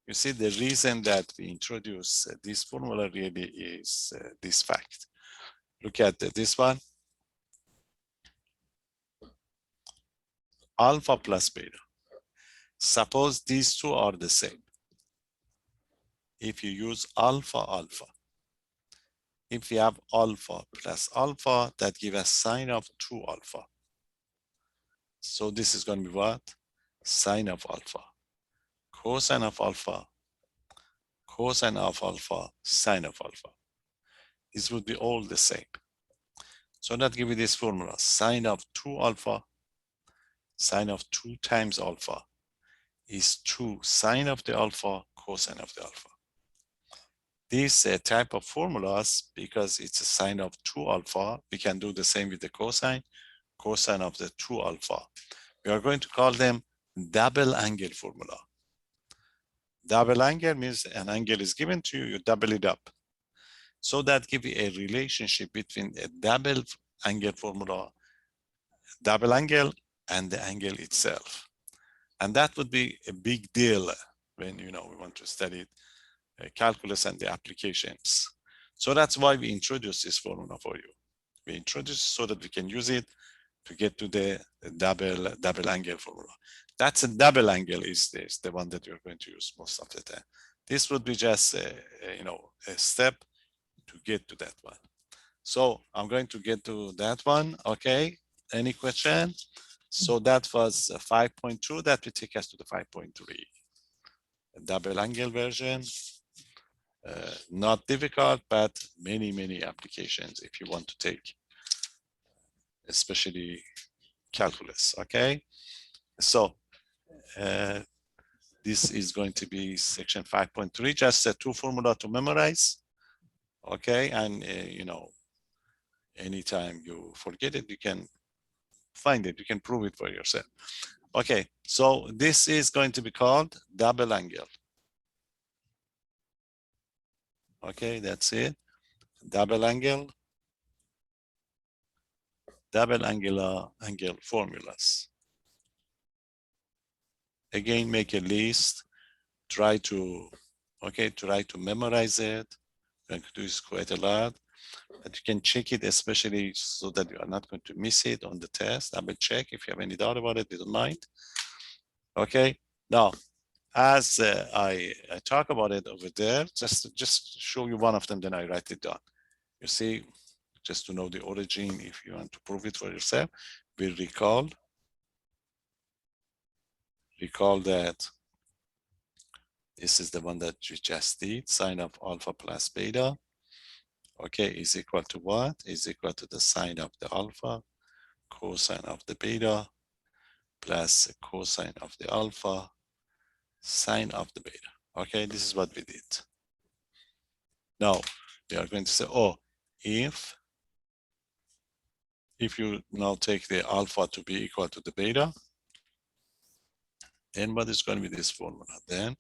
You see, the reason that we introduce this formula really is this fact. Look at this one. Alpha plus beta. Suppose these two are the same. If you use alpha, alpha. If you have alpha plus alpha, that gives us sine of 2 alpha. So this is going to be what? Sine of alpha. Cosine of alpha. Cosine of alpha, sine of alpha. This would be all the same. So that gives you this formula. Sine of 2 alpha, sine of 2 times alpha is 2 sine of the alpha, cosine of the alpha. This type of formulas, because it's a sine of 2 alpha, we can do the same with the cosine of the 2 alpha. We are going to call them double angle formula. Double angle means an angle is given to you, you double it up. So that gives you a relationship between a double angle formula, double angle, and the angle itself. And that would be a big deal when we want to study calculus and the applications. So that's why we introduce this formula for you. We introduce so that we can use it to get to the double angle formula. That's a double angle is the one that you're going to use most of the time. This would be just a step to get to that one. So I'm going to get to that one. Okay. Any question? So that was 5.2. That will take us to the 5.3. Double angle version. Not difficult, but many applications if you want to take, especially calculus. Okay. So this is going to be section 5.3, just two formula to memorize. Okay. And you know, anytime you forget it, you can find it, you can prove it for yourself. Okay, so this is going to be called double angle. Okay, that's it. Double angle, double angular angle formulas. Again, make a list, try to memorize it. I'm going to do this quite a lot, but you can check it, especially so that you are not going to miss it on the test. Double check if you have any doubt about it, you don't mind. Okay, now, as I talk about it over there, just show you one of them, then I write it down. You see, just to know the origin, if you want to prove it for yourself, we recall that this is the one that you just did, sine of alpha plus beta, okay, is equal to what? Is equal to the sine of the alpha, cosine of the beta, plus cosine of the alpha, sine of the beta. Okay, this is what we did. Now, we are going to say, oh, if you now take the alpha to be equal to the beta, then what is going to be this formula? Then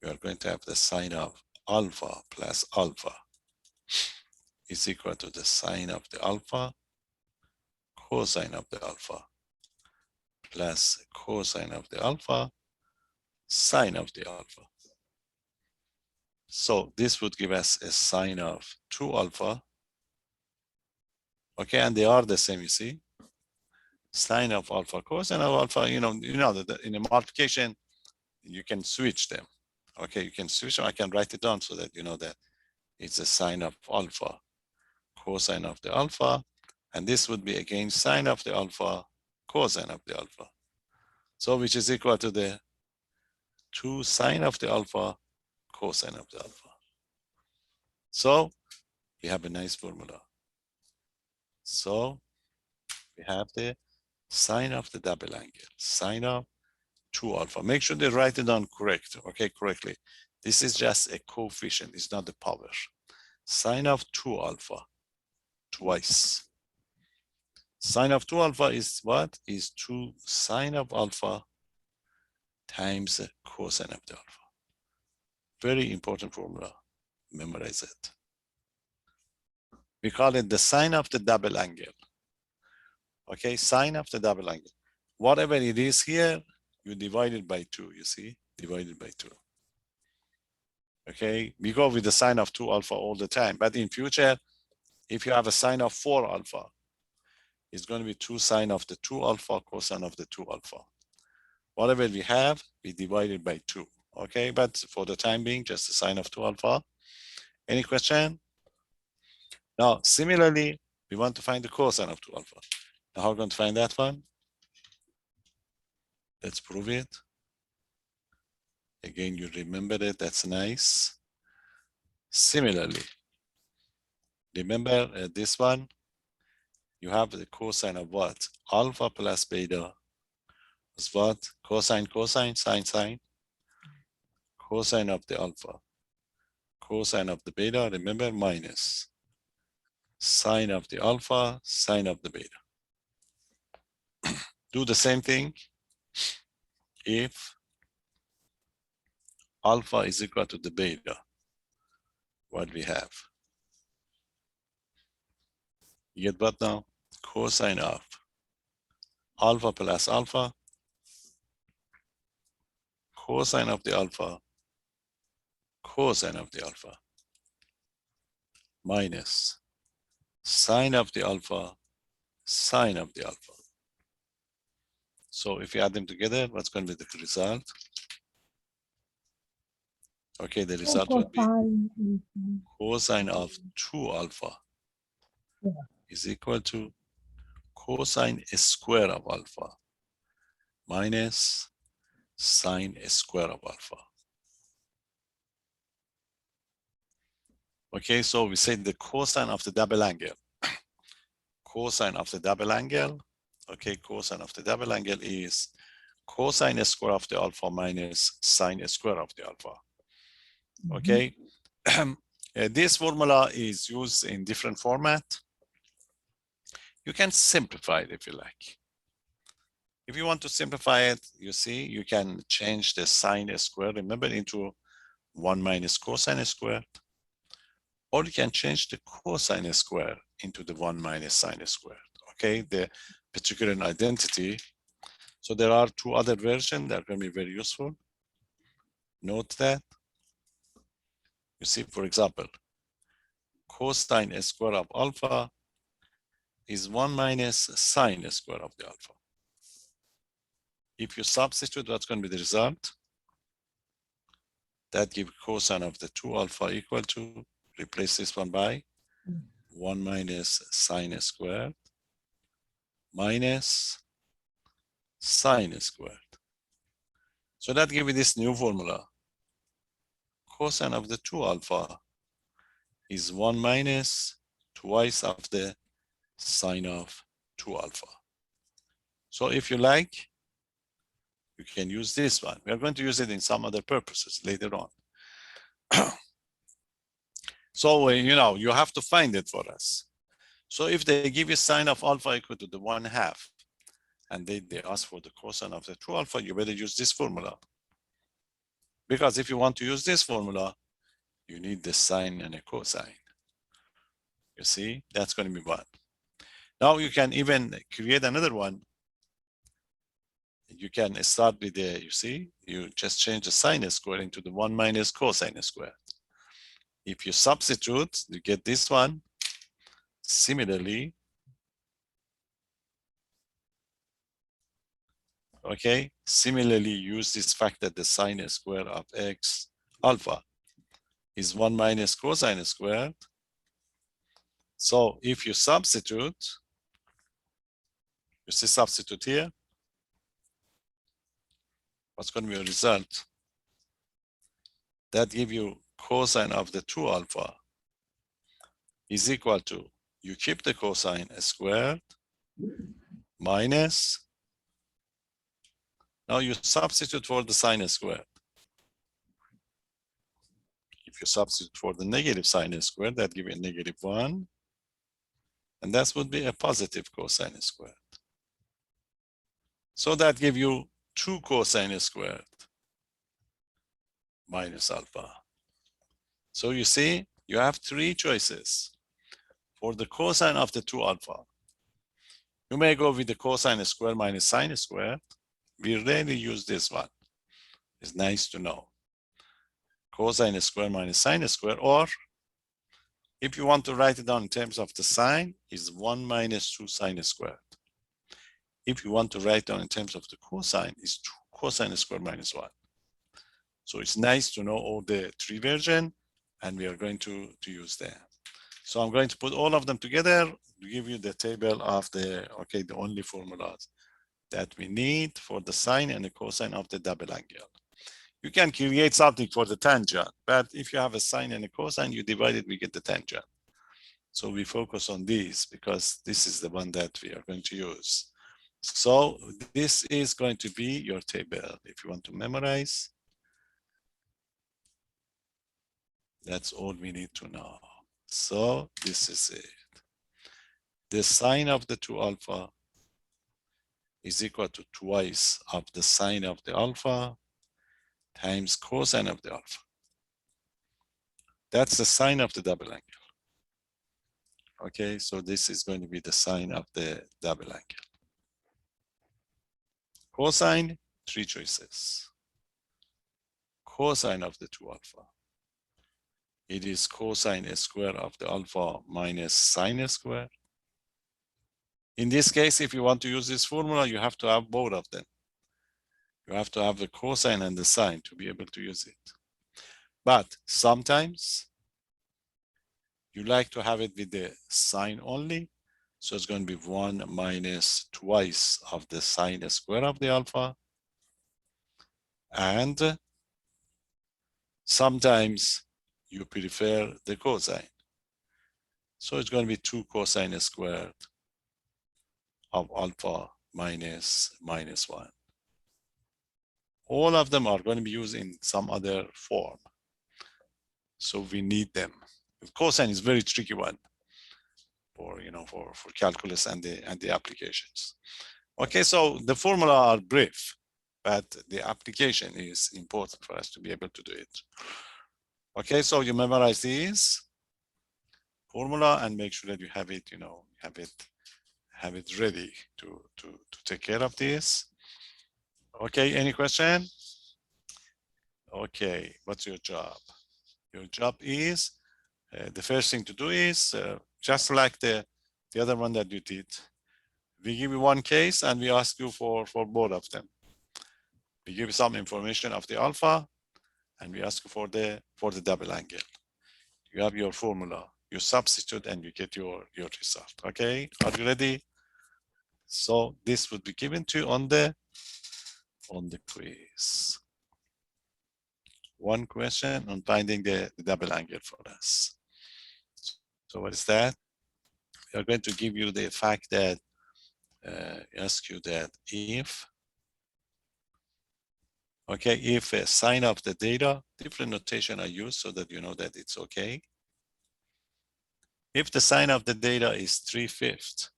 we are going to have the sine of alpha plus alpha is equal to the sine of the alpha, cosine of the alpha, plus cosine of the alpha, sine of the alpha. So this would give us a sine of 2 alpha. Okay, and they are the same, you see. Sine of alpha, cosine of alpha, you know that in a multiplication, you can switch them. Okay, you can switch them. I can write it down so that you know that it's a sine of alpha, cosine of the alpha, and this would be again sine of the alpha, cosine of the alpha. So which is equal to the 2 sine of the alpha, cosine of the alpha. So we have a nice formula. So we have the sine of the double angle, sine of 2 alpha. Make sure they write it down correctly. This is just a coefficient, it's not the power. Sine of 2 alpha, twice. Sine of 2 alpha is what? Is 2 sine of alpha times cosine of the alpha. Very important formula, memorize it. We call it the sine of the double angle. Okay, sine of the double angle. Whatever it is here, you divide it by 2, you see, divided by 2. Okay, we go with the sine of 2 alpha all the time, but in future, if you have a sine of 4 alpha, it's going to be 2 sine of the 2 alpha, cosine of the 2 alpha. Whatever we have, we divide it by 2. Okay, but for the time being, just the sine of 2 alpha. Any question? Now, similarly, we want to find the cosine of 2 alpha. Now, how are we going to find that one? Let's prove it. Again, you remember it, that's nice. Similarly, remember this one, you have the cosine of what? Alpha plus beta is what? Cosine, sine. Cosine of the alpha, cosine of the beta, remember, minus sine of the alpha, sine of the beta. Do the same thing if alpha is equal to the beta. What we have? You get what now? Cosine of alpha plus alpha, cosine of the alpha, cosine of the alpha, minus sine of the alpha, sine of the alpha. So if you add them together, what's going to be the result? Okay, the result would be cosine of 2 alpha is equal to cosine square of alpha minus sine square of alpha. Okay, so we say the cosine of the double angle. Cosine of the double angle, okay, cosine of the double angle is cosine square of the alpha minus sine square of the alpha. Okay, this formula is used in different format. You can simplify it if you like. If you want to simplify it, you see, you can change the sine square, remember, into 1 minus cosine squared, or you can change the cosine square into the 1 minus sine squared. Okay, the particular identity. So there are two other versions that are going to be very useful. Note that. You see, for example, cosine square of alpha is 1 minus sine square of the alpha. If you substitute, what's going to be the result? That gives cosine of the 2 alpha equal to, replace this one by 1 minus sine squared minus sine squared. So that gives you this new formula. Cosine of the 2 alpha is 1 minus twice of the sine of 2 alpha. So if you like, you can use this one. We are going to use it in some other purposes later on. So, you know, you have to find it for us. So if they give you sine of alpha equal to the 1/2, and they ask for the cosine of the 2 alpha, you better use this formula. Because if you want to use this formula, you need the sine and a cosine. You see, that's going to be 1. Now you can even create another one. You can start with the, you see, you just change the sine square into the 1 minus cosine square. If you substitute, you get this one. Similarly, okay, similarly use this fact that the sine square of x alpha is 1 minus cosine squared. So if you substitute, you see substitute here, what's going to be a result? That give you cosine of the 2 alpha is equal to, you keep the cosine squared minus, now you substitute for the sine squared. If you substitute for the negative sine squared, that give you a negative 1. And that would be a positive cosine squared. So that give you 2 cosine squared minus alpha. So you see, you have 3 choices. For the cosine of the 2 alpha, you may go with the cosine square minus sine squared. We rarely use this one. It's nice to know. Cosine square minus sine square, or if you want to write it down in terms of the sine, is 1 minus 2 sine squared. If you want to write down in terms of the cosine, is 2 cosine square minus 1. So it's nice to know all the 3 versions, and we are going to use them. So I'm going to put all of them together to give you the table of the, okay, the only formulas that we need for the sine and the cosine of the double angle. You can create something for the tangent, but if you have a sine and a cosine, you divide it, we get the tangent. So we focus on these because this is the one that we are going to use. So this is going to be your table if you want to memorize. That's all we need to know. So this is it. The sine of the 2 alpha is equal to twice of the sine of the alpha times cosine of the alpha. That's the sine of the double angle. Okay, so this is going to be the sine of the double angle. Cosine, 3 choices. Cosine of the 2 alpha. It is cosine square of the alpha minus sine square. In this case, if you want to use this formula, you have to have both of them. You have to have the cosine and the sine to be able to use it. But sometimes You like to have it with the sine only. So it's going to be 1 minus twice of the sine square of the alpha. And sometimes you prefer the cosine. So it's going to be 2 cosine squared of alpha minus 1. All of them are going to be used in some other form. So we need them. Cosine is very tricky one for, for calculus and the applications. Okay, so the formula are brief, but the application is important for us to be able to do it. Okay, so you memorize these formula and make sure that you have it, have it ready to take care of this. Okay, any question? Okay, what's your job? Your job is, the first thing to do is, just like the other one that you did, we give you one case and we ask you for both of them. We give you some information of the alpha and we ask you for the double angle. You have your formula, you substitute and you get your result. Okay, are you ready? So this would be given to you on the quiz. One question on finding the double angle for us. So what is that? We are going to give you the fact that ask you that if sine of the data, different notation are used so that you know that it's okay. If the sine of the data is 3/5,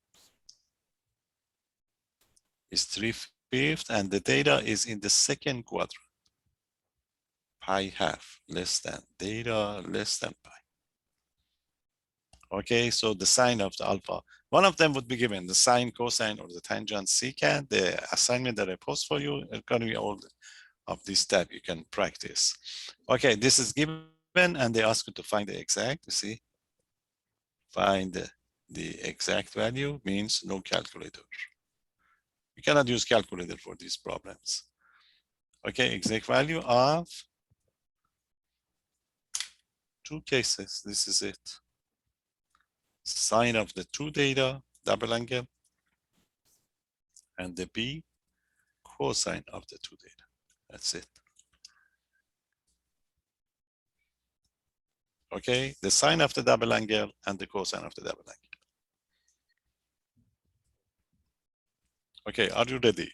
and the data is in the second quadrant, pi half less than data less than pi. Okay, so the sine of the alpha, one of them would be given, the sine, cosine, or the tangent, secant. The assignment that I post for you is going to be all of this step you can practice. Okay, this is given and they ask you to find the exact, you see. Find the exact value means no calculator. You cannot use calculator for these problems. Okay, exact value of 2 cases, this is it. Sine of the 2 data, double angle, and the B, cosine of the 2 data. That's it. Okay, the sine of the double angle and the cosine of the double angle. Okay, are you ready?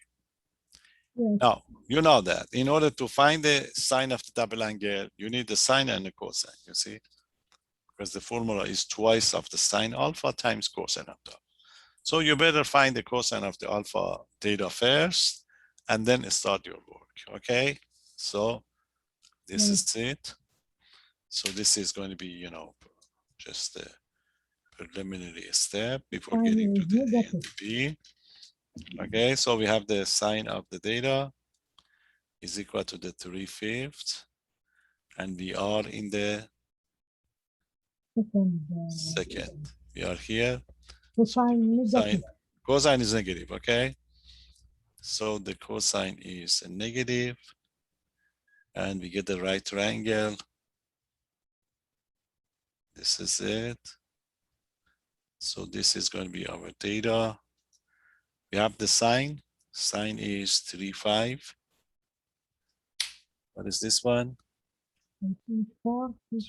Yes. Now, you know that in order to find the sine of the double angle, you need the sine and the cosine, you see? Because the formula is twice of the sine alpha times cosine of the alpha. So you better find the cosine of the alpha data first and then start your work, okay? So this is it. So this is going to be, just a preliminary step before getting to the B. Okay, so we have the sine of the data is equal to the 3/5, and we are in the second. We are here. Cosine is negative, okay? So the cosine is a negative, and we get the right triangle. This is it. So this is going to be our data. We have the sine. Sine is 3/5. What is this one?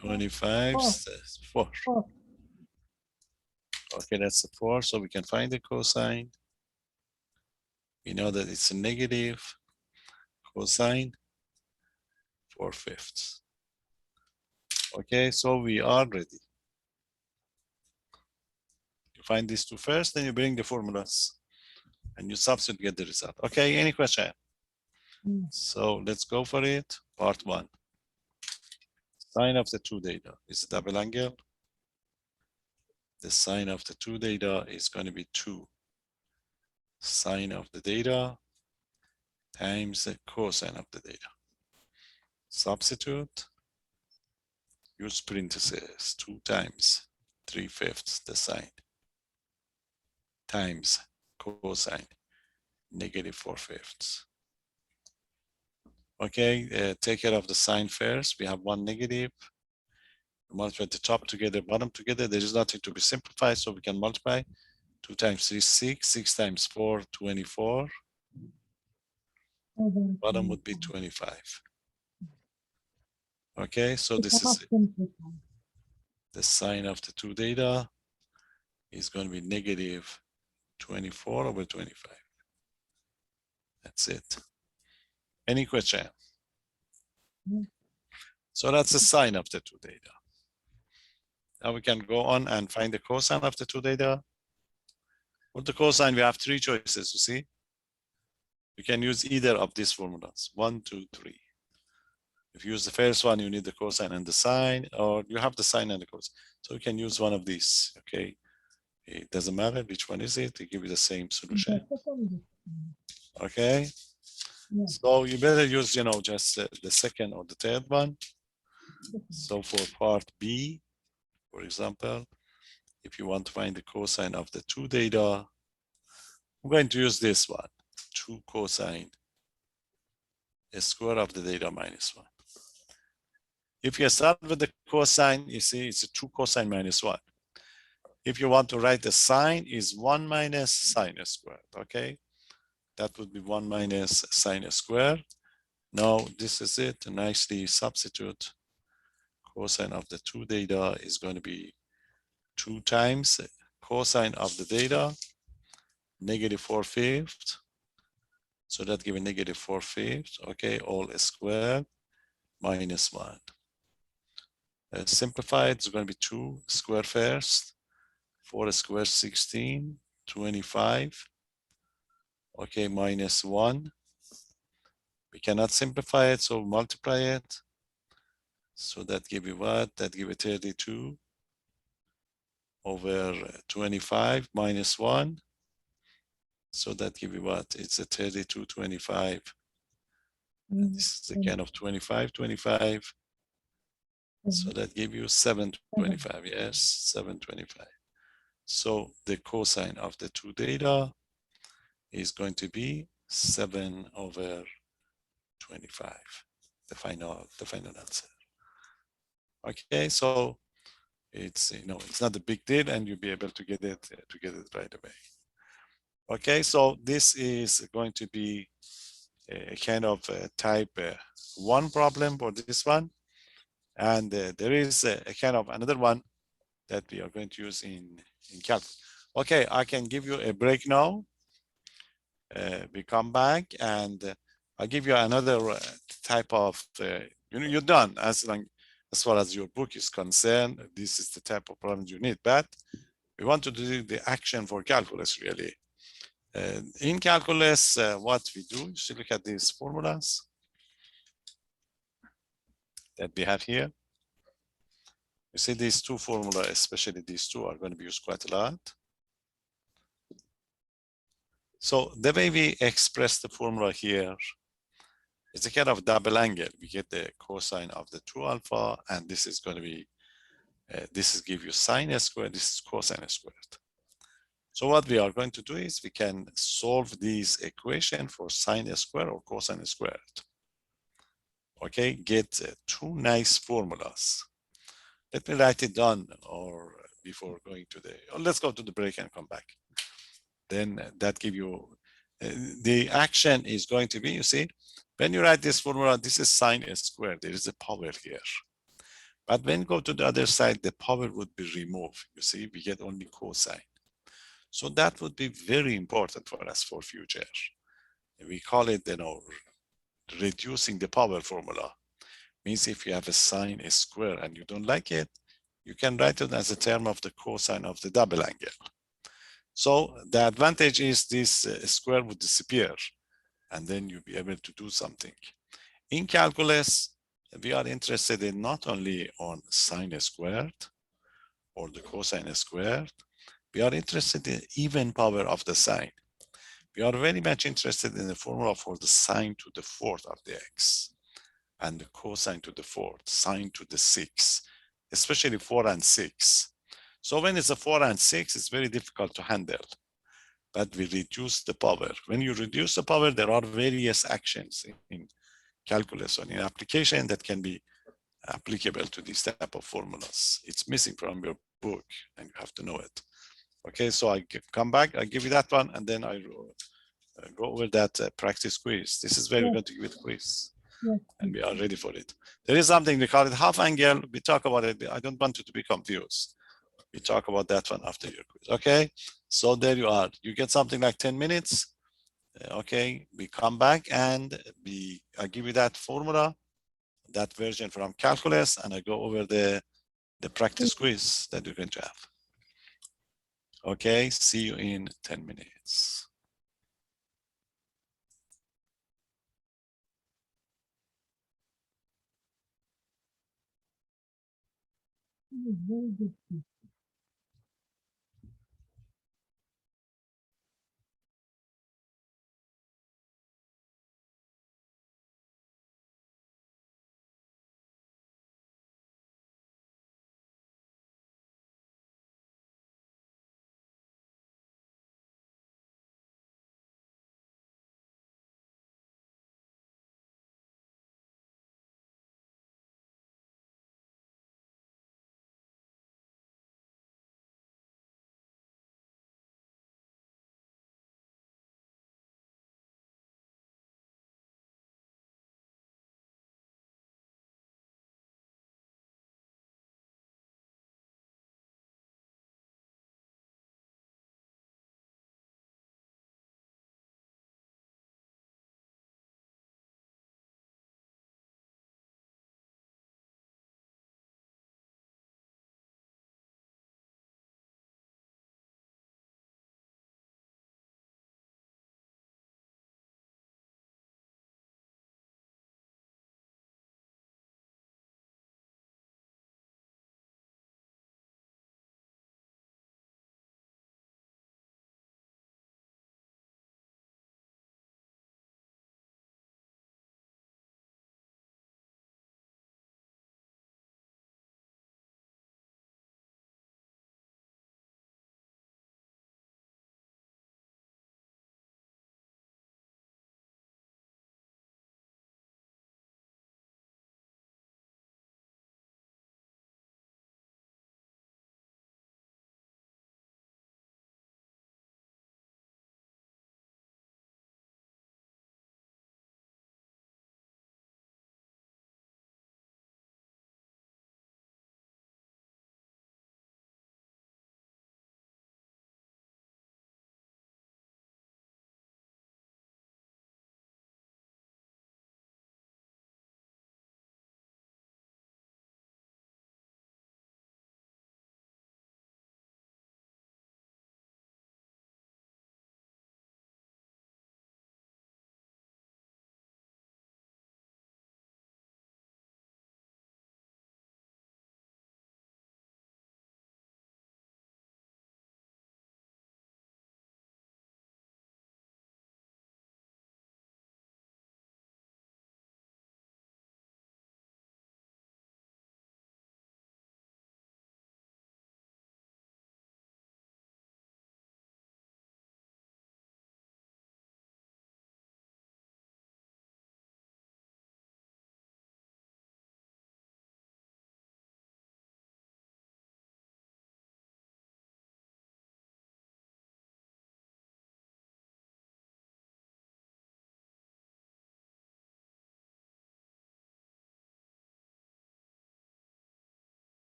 25, 4. Okay, that's a 4. So we can find the cosine. We know that it's a negative cosine 4/5. Okay, so we are ready. You find these two first, then you bring the formulas and you substitute, get the result. Okay, any question? So let's go for it. Part 1. Sine of the 2 data is a double angle. The sine of the 2 data is going to be 2 sine of the data times the cosine of the data. Substitute, use parentheses, 2 times 3/5 the sine times cosine negative 4/5. Okay, take care of the sign first. We have 1 negative, multiply the top together, bottom together. There is nothing to be simplified, so we can multiply. 2 times 3, 6. 6 times 4, 24. over Bottom would be 25. 25. Okay, so We this cannot is simplify. the sign of the two data is going to be negative 24 over 25. That's it. Any question? No. So that's the sign of the two data. Now we can go on and find the cosine of the two data. For the cosine, we have three choices, you see. You can use either of these formulas, 1, 2, 3. If you use the first one, you need the cosine and the sine, or you have the sine and the cosine. So you can use one of these, okay? It doesn't matter which one is it, they give you the same The solution, second, okay? yes, So you better use, just the second or the third one. second. So for part B, for example, if you want to find the cosine of the two data, I'm going to use this one, 2 cosine a square of the data minus 1. If you start with the cosine, you see it's a 2 cosine minus 1. If you want to write the sine, is 1 minus sine squared, okay? That would be 1 minus sine squared. Now this is it, nicely substitute. Cosine of the two data is going to be 2 times cosine of the data, negative 4/5. So that gives negative 4/5, okay, all squared minus 1. Simplified, it's going to be 2 square first, 4 squared 16, 25, okay, minus 1. We cannot simplify it, so multiply it. So that give you what? That give you 32 over 25 minus 1. So that give you what? It's a 32, 25. And this is again of 25, 25. So that give you 725, yes, 725. So the cosine of the two data is going to be 7 over 25, the final answer. Okay, so it's it's not a big deal, and you'll be able to get it right away. Okay, so this is going to be a kind of type 1 problem for this one, and there is a kind of another one that we are going to use in calculus. Okay, I can give you a break now. We come back and I'll give you another type of, you're done as far as your book is concerned. This is the type of problems you need, but we want to do the action for calculus really. In calculus, what we do is to look at these formulas that we have here. You see these two formulas, especially these two, are going to be used quite a lot. So the way we express the formula here is a kind of double angle. We get the cosine of the 2 alpha, and this is going to be, this is give you sine squared, this is cosine squared. So what we are going to do is we can solve these equation for sine squared or cosine squared. Okay, get 2 nice formulas. Let me write it down or before going to the, let's go to the break and come back. Then that give you, the action is going to be, you see, when you write this formula, this is sine squared, there is a power here. But when you go to the other side, the power would be removed. You see, we get only cosine. So that would be very important for us for future. We call it, reducing the power formula. Means if you have a sine square and you don't like it, you can write it as a term of the cosine of the double angle. So the advantage is this square would disappear, and then you'll be able to do something. In calculus, we are interested in not only on sine squared or the cosine squared, we are interested in even power of the sine. We are very much interested in the formula for the sine to the 4th of the x and the cosine to the 4th, sine to the 6th, especially 4 and 6. So when it's a 4 and 6, it's very difficult to handle, but we reduce the power. When you reduce the power, there are various actions in calculus or in application that can be applicable to these type of formulas. It's missing from your book and you have to know it. Okay, so I come back, I give you that one, and then I go over that practice quiz. This is where we're Yes. going to give it a quiz, Yes. and we are ready for it. There is something we call it half angle. We talk about it. I don't want you to be confused. We talk about that one after your quiz. Okay, so there you are. You get something like 10 minutes. Okay, we come back and I give you that formula, that version from calculus, and I go over the practice quiz that you're going to have. Okay, see you in 10 minutes. Very good.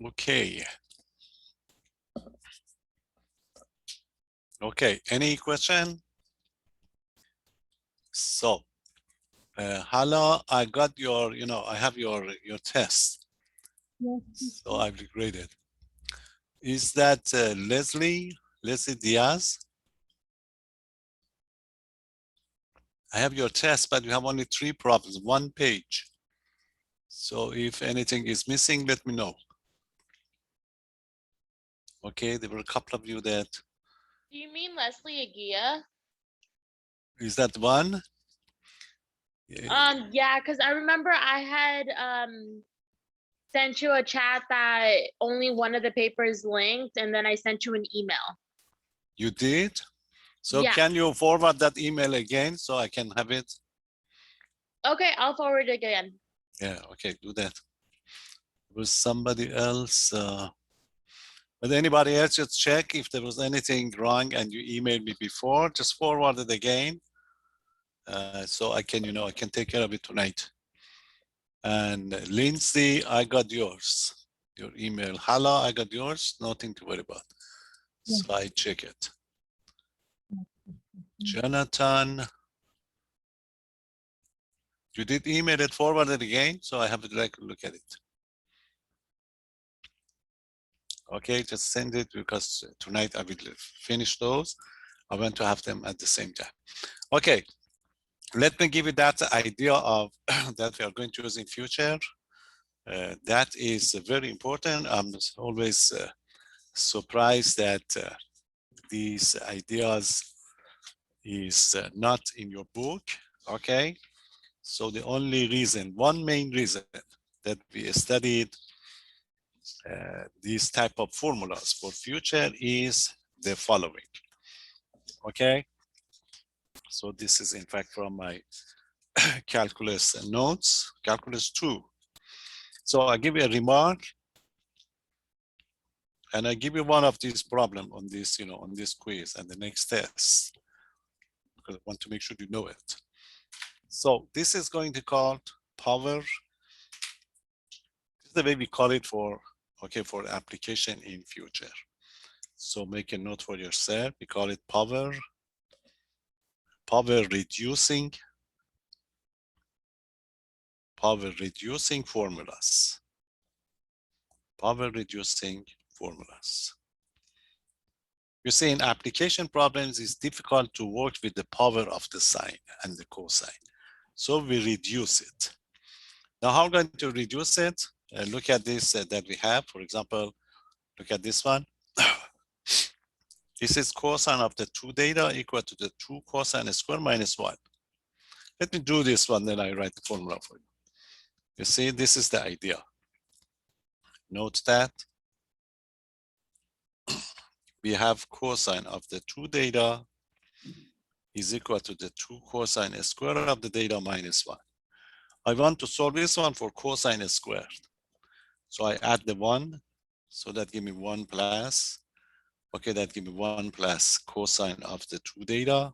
Okay. Okay, any question? So, Hala, I got your, I have your test. Yes, So I've graded. Is that Leslie Diaz? I have your test, but you have only 3 problems, 1 page. So if anything is missing, let me know. Okay, there were a couple of you that, Do you mean Leslie Agia? is that one? Yeah, because I remember I had sent you a chat that only one of the papers linked, and then I sent you an email. You did? So Yeah. can you forward that email again so I can have it? Okay, I'll forward it again. Yeah, okay, do that. Was somebody else, but anybody else just check if there was anything wrong and you emailed me before, just forward it again. So I can, I can take care of it tonight. And Lindsay, I got yours, your email. Hala, I got yours, nothing to worry about. Yes. So I check it. Jonathan, you did email it, forward it again, so I have to like look at it. Okay, just send it because tonight I will finish those. I want to have them at the same time. Okay, let me give you that idea of that we are going to use in future. That is very important. I'm always surprised that these ideas is not in your book. Okay, so the only reason, one main reason that we studied these type of formulas for future is the following. Okay, so this is in fact from my calculus notes, calculus 2. So I give you a remark and I give you one of these problems on this, on this quiz and the next test, because I want to make sure you know it. So this is going to call power. This is the way we call it for, okay, for application in future. So make a note for yourself. We call it power reducing formulas. Power reducing formulas. You see, in application problems, it's difficult to work with the power of the sine and the cosine. So we reduce it. Now, how are we going to reduce it? Look at this that we have. For example, look at this one. This is cosine of the 2 theta equal to the 2 cosine square minus 1. Let me do this one, then I write the formula for you. You see, this is the idea. Note that we have cosine of the 2 theta is equal to the 2 cosine square of the theta minus 1. I want to solve this one for cosine squared. So I add the 1, so that give me 1 plus, okay, that give me 1 plus cosine of the 2 theta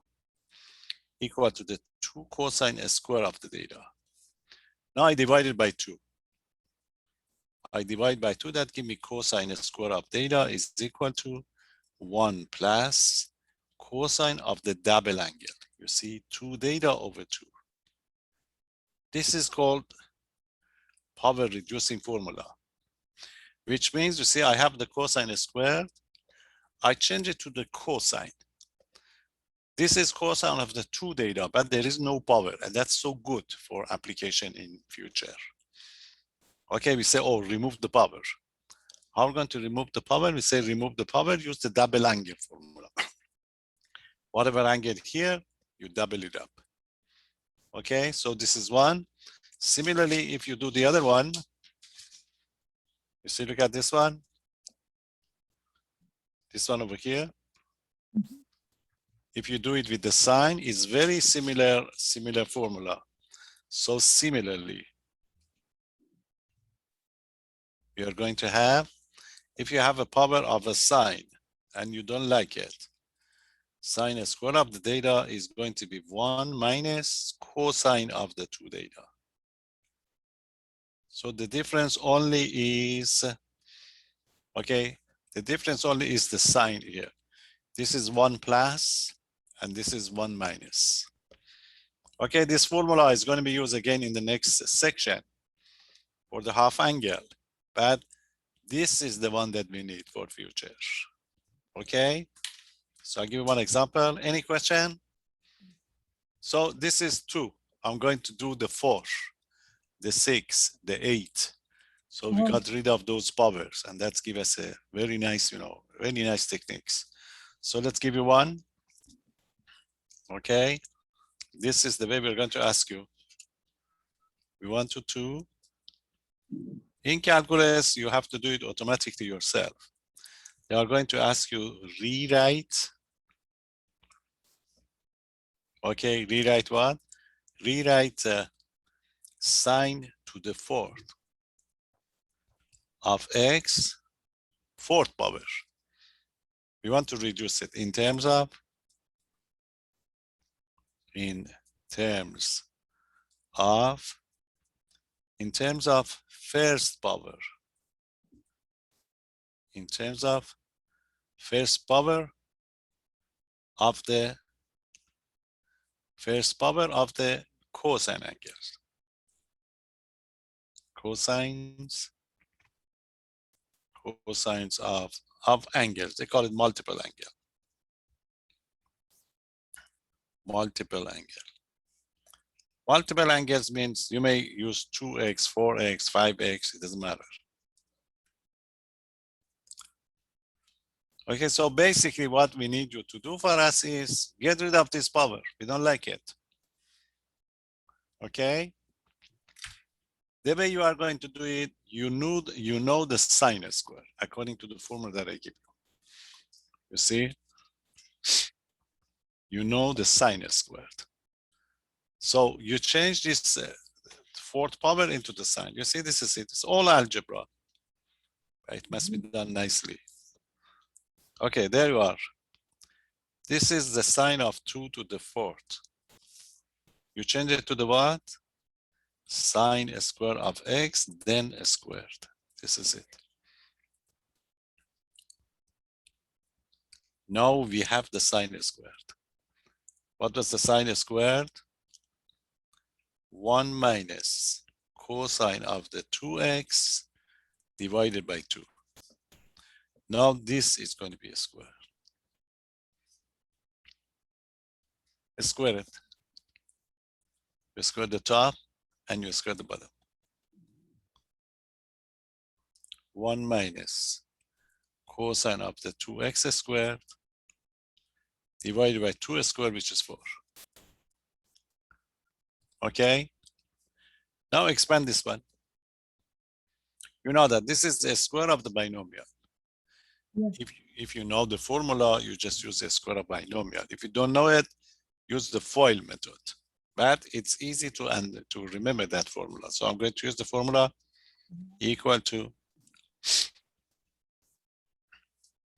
equal to the 2 cosine square of the theta. Now I divide it by 2. I divide by 2, that give me cosine square of theta is equal to 1 plus cosine of the double angle. You see, 2 theta over 2. This is called power reducing formula, which means, you see, I have the cosine squared. I change it to the cosine. This is cosine of the 2 theta, but there is no power, and that's so good for application in future. Okay, we say, oh, remove the power. How are we going to remove the power? We say remove the power, use the double angle formula. Whatever angle here, you double it up. Okay, so this is one. Similarly, if you do the other one, you see, look at this one. This one over here. If you do it with the sine, it's very similar formula. So similarly, you're going to have, if you have a power of a sine and you don't like it, sine square of the theta is going to be 1 minus cosine of the 2 theta. So the difference only is Okay, the difference only is the sign here. This is 1 plus and this is 1 minus. Okay, this formula is going to be used again in the next section for the half angle, but this is the one that we need for future. Okay, so I'll give you one example. Any question? So this is 2. I'm going to do the 4, the 6, the 8. So we got rid of those powers, and that's give us a very nice, really nice techniques. So let's give you one. Okay, this is the way we're going to ask you. We want you to, in calculus, you have to do it automatically yourself. They are going to ask you rewrite. Okay, rewrite what? Rewrite sine to the 4th of x, 4th power. We want to reduce it in terms of first power. In terms of first power of the cosine angles. Cosines of angles. They call it multiple angle. Multiple angle. Multiple angles means you may use 2x, 4x, 5x, it doesn't matter. Okay, so basically what we need you to do for us is get rid of this power. We don't like it. Okay? The way you are going to do it, you know the sine square according to the formula that I give you. You see? You know the sine squared. So you change this 4th power into the sine. You see, this is it. It's all algebra. It must be done nicely. Okay, there you are. This is the sine of 2 to the 4th. You change it to the what? Sine square of x, then squared. This is it. Now we have the sine squared. What was the sine squared? 1 minus cosine of the 2x divided by 2. Now this is going to be a square. Square it. You square the top and you square the bottom. 1 minus cosine of the 2x squared divided by 2 squared, which is 4. Okay? Now expand this one. You know that this is the square of the binomial. Yes. If you know the formula, you just use the square of binomial. If you don't know it, use the FOIL method. But it's easy to remember that formula. So I'm going to use the formula equal to.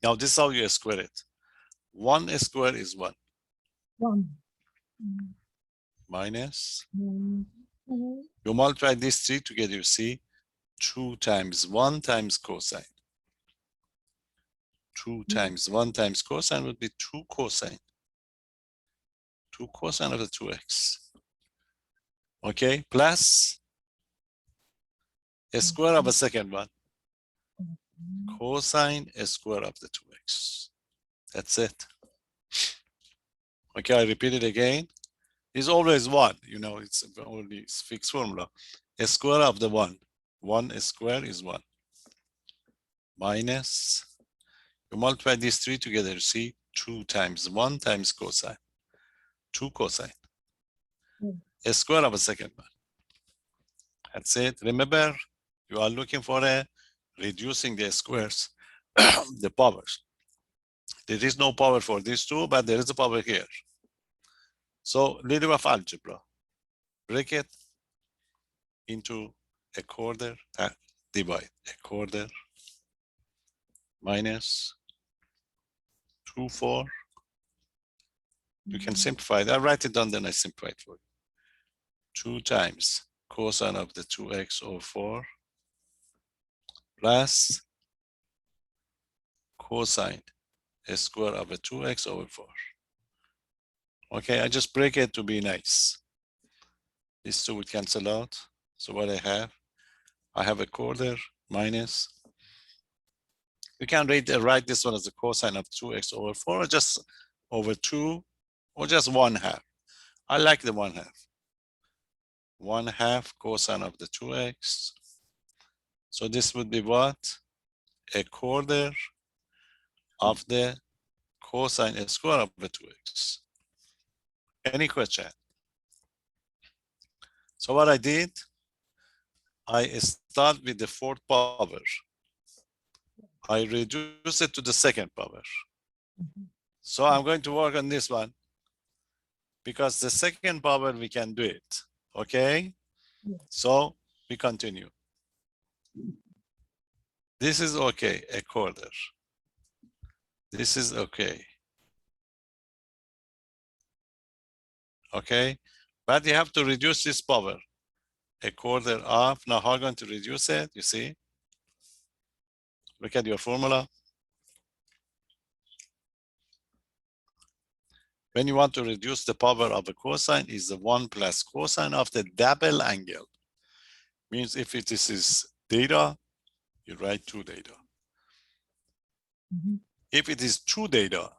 Now this is how you square it. 1 square is 1. 1. Minus. Mm. You multiply these 3 together, you see 2 times 1 times cosine. 2 times 1 times cosine would be 2 cosine. 2 cosine of the 2x. Okay, plus a square of a second one. Cosine a square of the 2x. That's it. Okay, I repeat it again. It's always 1, it's only fixed formula. A square of the 1. 1 square is 1. Minus, you multiply these 3 together, you see 2 times 1 times cosine. 2 cosine. A square of a second one. That's it. Remember, you are looking for reducing the squares, the powers. There is no power for these two, but there is a power here. So little of algebra. Break it into a quarter, divide. A quarter minus 2, 4. You can simplify it. I write it down, then I simplify it for you. 2 times cosine of the 2x over 4 plus cosine square of a 2x over 4. Okay, I just break it to be nice. These two would cancel out. So what I have a quarter minus. You can write this one as the cosine of 2x over 4, or just over 2, or just 1/2. I like the 1/2. 1/2 cosine of the 2x. So this would be what? A quarter of the cosine square of the 2x. Any question? So what I did, I start with the 4th power. I reduce it to the 2nd power. So I'm going to work on this one, because the 2nd power we can do it. Okay? So we continue. This is okay, a quarter. This is okay. Okay? But you have to reduce this power. A quarter of, now how are you going to reduce it? You see? Look at your formula. When you want to reduce the power of a cosine, is the 1 plus cosine of the double angle. Means if it is theta, you write 2 theta. Mhm. If it is 2 theta,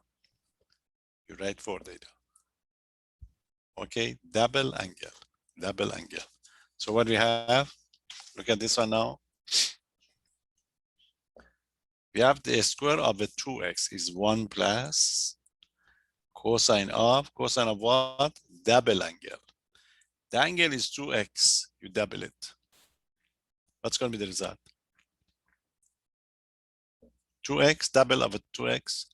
you write 4 theta. Okay, double angle, double angle. So what we have, look at this one now. We have the square of the 2x is 1 plus cosine of what? Double angle. The angle is 2x, you double it. What's going to be the result? 2x, double of a 2x.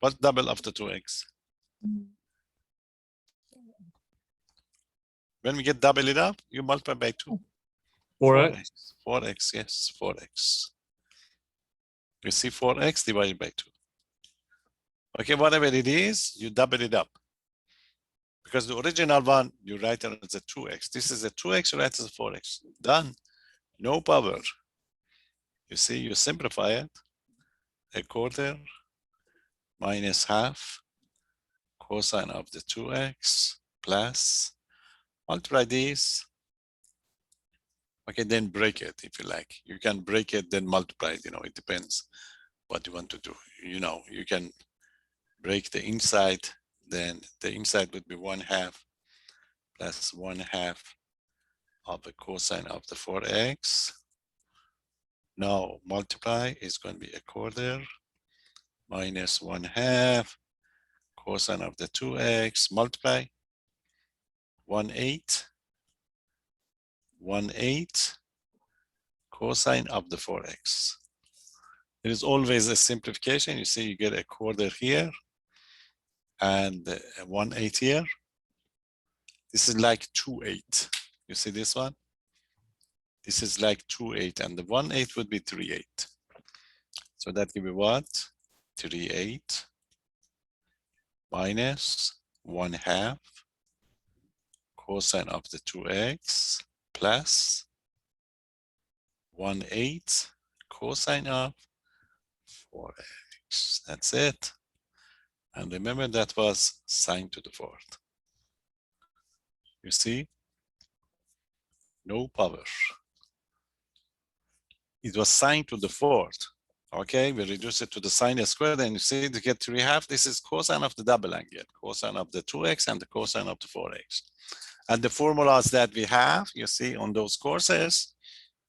What's double of the 2x? When we get double it up, you multiply by 2. 4x. 4x, yes, 4x. You see 4x divided by 2. Okay, whatever it is, you double it up. Because the original one, you write it as a 2x. This is a 2x, you write it as a 4x. Done. No power. You see, you simplify it. A quarter minus half cosine of the 2x plus, multiply this. Okay, then break it if you like. You can break it, then multiply it, it depends what you want to do. You can break the inside, then the inside would be 1/2 plus 1/2 of the cosine of the 4x. Now multiply is going to be a quarter minus 1/2 cosine of the 2x, multiply 1/8 cosine of the 4x. There is always a simplification. You see, you get a quarter here and 1/8 here. This is like 2/8. You see this one? This is like 2/8, and the 1/8 would be 3/8. So that give you what? 3/8 minus 1/2 cosine of the 2x plus 1/8 cosine of 4x. That's it. And remember, that was sine to the 4th. You see? No power. It was sine to the 4th. Okay, we reduce it to the sine squared, and you see to get 3/2, this is cosine of the double angle, cosine of the 2x and the cosine of the 4x. And the formulas that we have, you see on those courses,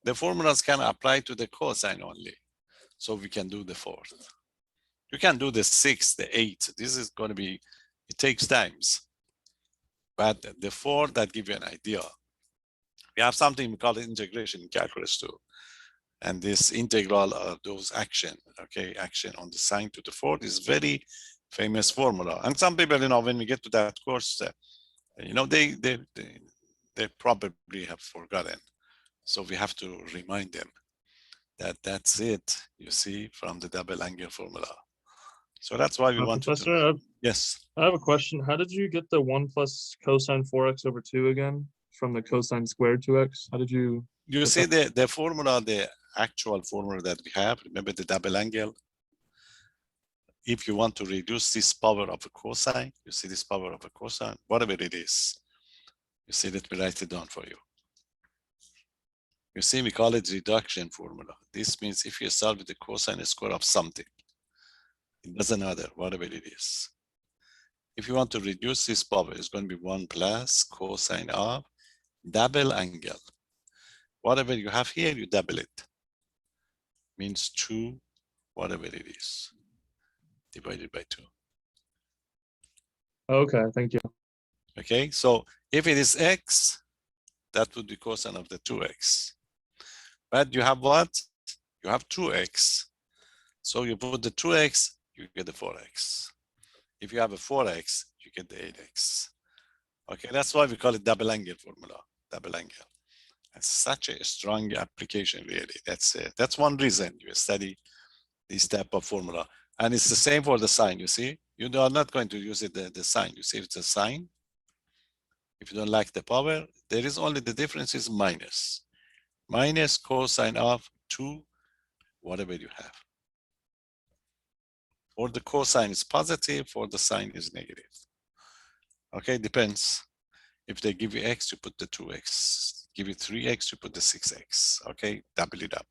the formulas can apply to the cosine only. So we can do the 4th. You can do the 6th, the 8th. This is going to be, it takes times. But the 4th, that gives you an idea. We have something we call integration in calculus too. And this integral of those action on the sine to the 4th is very famous formula. And some people, when we get to that course, they probably have forgotten. So we have to remind them that that's it, you see, from the double angle formula. So that's why we want to Professor, do. Yes. I have a question. How did you get the 1 plus cosine 4x over 2 again from the cosine squared 2x? How did you? You see the formula, the actual formula that we have. Remember the double angle? If you want to reduce this power of a cosine, you see this power of a cosine, whatever it is, you see, let me write it down for you. You see, we call it reduction formula. This means if you start with the cosine square of something, it doesn't matter, whatever it is. If you want to reduce this power, it's going to be 1 plus cosine of double angle. Whatever you have here, you double it. Means 2, whatever it is, divided by 2. Okay, thank you. Okay, so if it is x, that would be cosine of the 2x. But you have what? You have 2x. So you put the 2x, you get the 4x. If you have a 4x, you get the 8x. Okay, that's why we call it double angle formula, double angle. It's such a strong application, really. That's it. That's one reason you study this type of formula. And it's the same for the sine, you see? You are not going to use it, the sine. You see, it's a sine. If you don't like the power, there is only the difference is minus. Minus cosine of 2, whatever you have. Or the cosine is positive, or the sine is negative. Okay, depends. If they give you x, you put the 2x. Give you 3x, you put the 6x. Okay, double it up.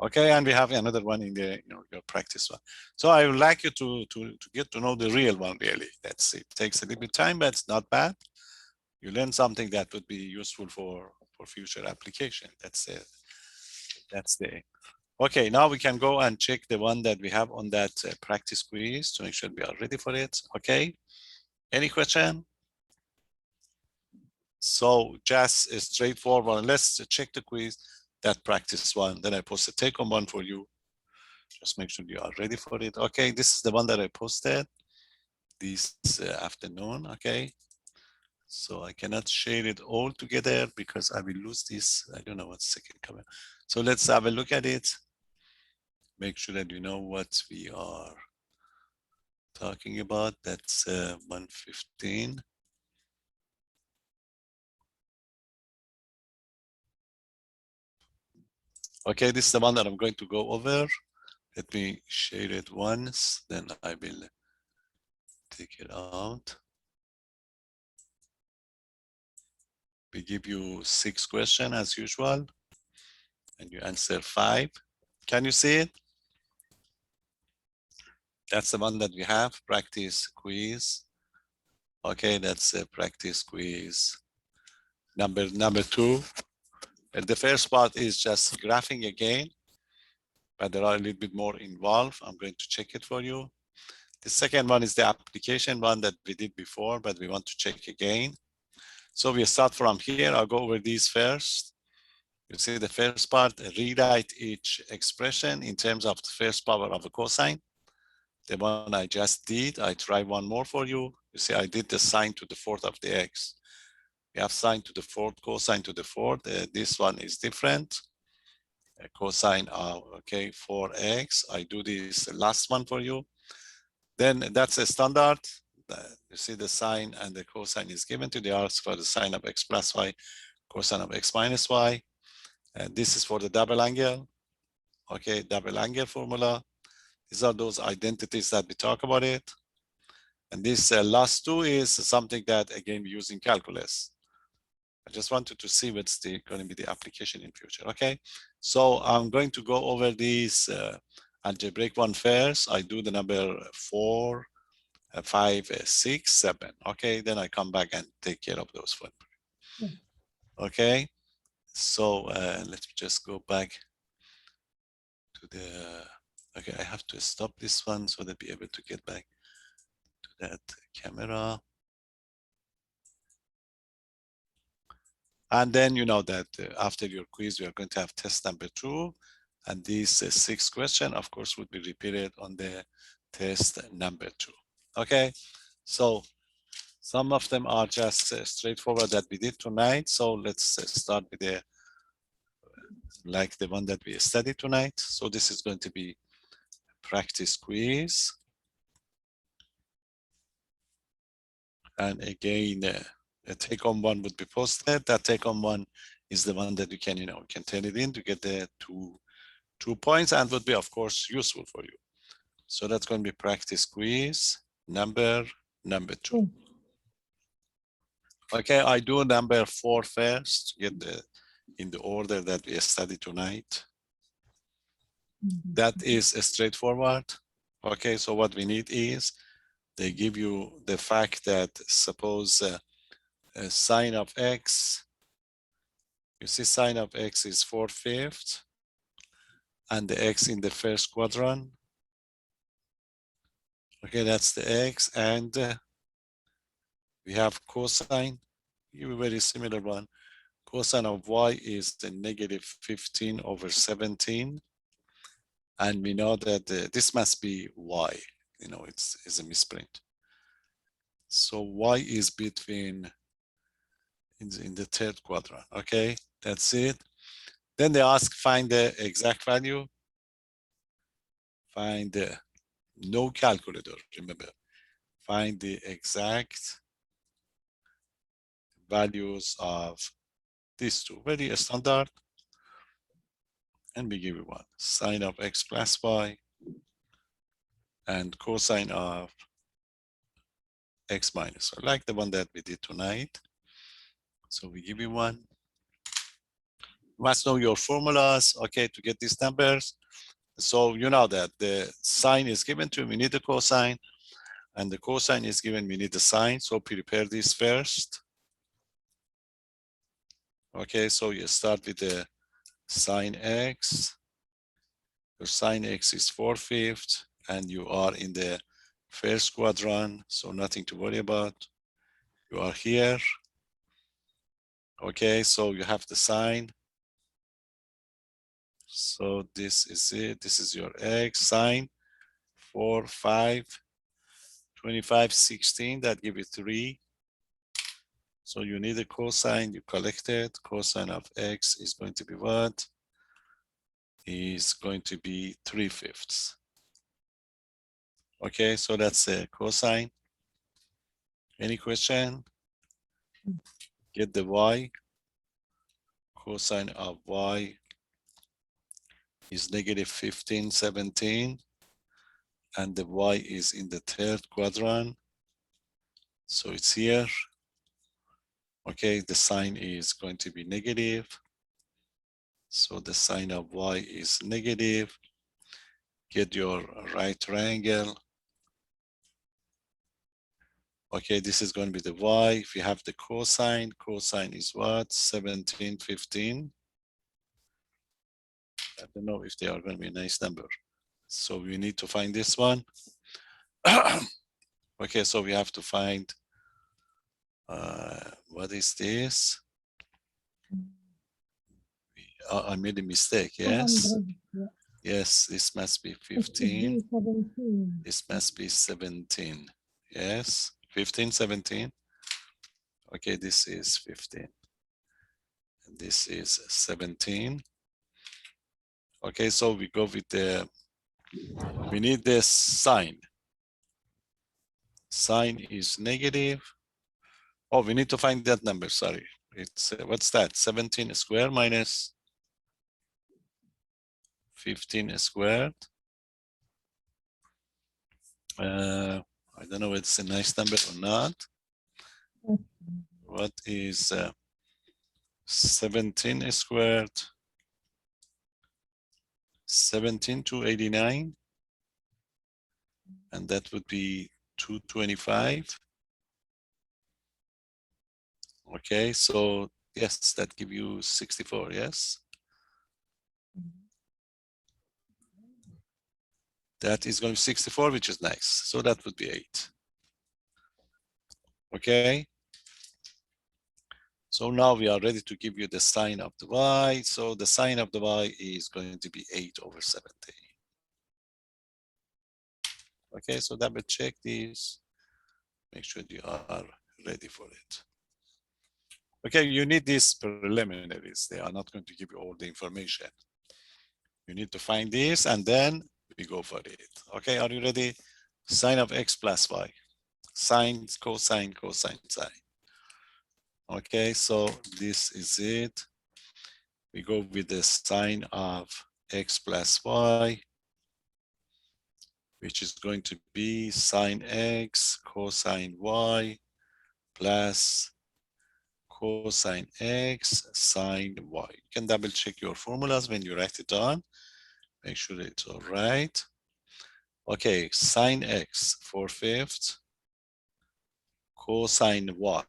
Okay, and we have another one in the your practice one. So I would like you to get to know the real one, really. That's it. Takes a little bit of time, but it's not bad. You learn something that would be useful for future application. That's it. That's the. Okay, now we can go and check the one that we have on that practice quiz to make sure we are ready for it. Okay, any question? So just straightforward. Let's check the quiz, that practice one. Then I post a take-home one for you. Just make sure you are ready for it. Okay, this is the one that I posted this afternoon. Okay, so I cannot share it all together because I will lose this. I don't know what's second coming. So let's have a look at it. Make sure that you know what we are talking about. That's 115. Okay, this is the one that I'm going to go over. Let me share it once, then I will take it out. We give you 6 questions as usual, and you answer 5. Can you see it? That's the one that we have, practice quiz. Okay, that's a practice quiz. Number 2. And the first part is just graphing again, but there are a little bit more involved. I'm going to check it for you. The second one is the application one that we did before, but we want to check again. So we start from here. I'll go over these first. You see the first part, rewrite each expression in terms of the first power of a cosine. The one I just did, I try one more for you. You see, I did the sine to the 4th of the x. We have sine to the 4th, cosine to the 4th. This one is different. Cosine of, okay, 4x. I do this last one for you. Then that's a standard. You see the sine and the cosine is given to the ask for the sine of x plus y, cosine of x minus y. And this is for the double angle. Okay, double angle formula. These are those identities that we talk about it. And this last 2 is something that, again, we use in calculus. I just wanted to see what's going to be the application in future. Okay, so I'm going to go over these algebraic one first. I do the number 4, 5, 6, 7. Okay, then I come back and take care of those one. Okay, so let's just go back to the. Okay, I have to stop this one so that be able to get back to that camera. And then you know that after your quiz, we are going to have test number 2. And these 6 questions, of course, would be repeated on the test number 2. Okay, so some of them are just straightforward that we did tonight. So let's start with the like the one that we studied tonight. So this is going to be practice quiz. And again, a take-home one would be posted. That take-home one is the one that you can, can turn it in to get the two points, and would be, of course, useful for you. So that's going to be practice quiz number 2. Okay, I do number 4 first, get in the order that we studied tonight. That is straightforward. Okay, so what we need is they give you the fact that suppose sine of x, you see sine of x is 4/5, and the x in the first quadrant. Okay, that's the x, and we have cosine, a very similar one. Cosine of y is the -15/17. And we know that this must be y, it's a misprint. So y is between, in the third quadrant, okay? That's it. Then they ask, find the exact value. Find the, no calculator, remember. Find the exact values of these two, very standard. And we give you one, sine of x plus y and cosine of x minus, so like the one that we did tonight. So we give you one. You must know your formulas, okay, to get these numbers. So you know that the sine is given to, we need the cosine, and the cosine is given, we need the sine. So prepare this first. Okay, so you start with the sine x. Your sine x is 4/5, and you are in the first quadrant, so nothing to worry about. You are here. Okay, so you have the sine. So this is it. This is your x, sine 4, 5, 25, 16. That give you 3. So you need a cosine. You collect it. Cosine of x is going to be what? Is going to be 3/5. Okay, so that's a cosine. Any question? Get the y. Cosine of y is -15/17, and the y is in the third quadrant, so it's here. Okay, the sign is going to be negative, so the sine of y is negative. Get your right triangle. Okay, this is going to be the y. If you have the cosine, cosine is what? 17/15. I don't know if they are going to be a nice number. So we need to find this one. Okay, so we have to find, what is this? I made a mistake, yes? 200, yeah. Yes, this must be It should 15. be 17. This must be 17. Yes, 15, 17. Okay, this is 15. And this is 17. Okay, so we go with the, we need the sign. Sign is negative. Oh, we need to find that number, sorry. It's, what's that? 17 squared minus 15 squared. I don't know if it's a nice number or not. What is 17 squared? 17,289. And that would be 225. Okay, so yes, that give you 64, yes? That is going to be 64, which is nice. So that would be 8. Okay. So now we are ready to give you the sign of the y. So the sign of the y is going to be 8/17. Okay, so double check these. Make sure you are ready for it. Okay, you need these preliminaries. They are not going to give you all the information. You need to find this, and then we go for it. Okay, are you ready? Sine of x plus y. Sine, cosine, cosine, sine. Okay, so this is it. we go with the sine of x plus y, which is going to be sine x cosine y plus cosine x sine y. You can double check your formulas when you write it down. Make sure it's all right. Okay, sine x 4/5, cosine y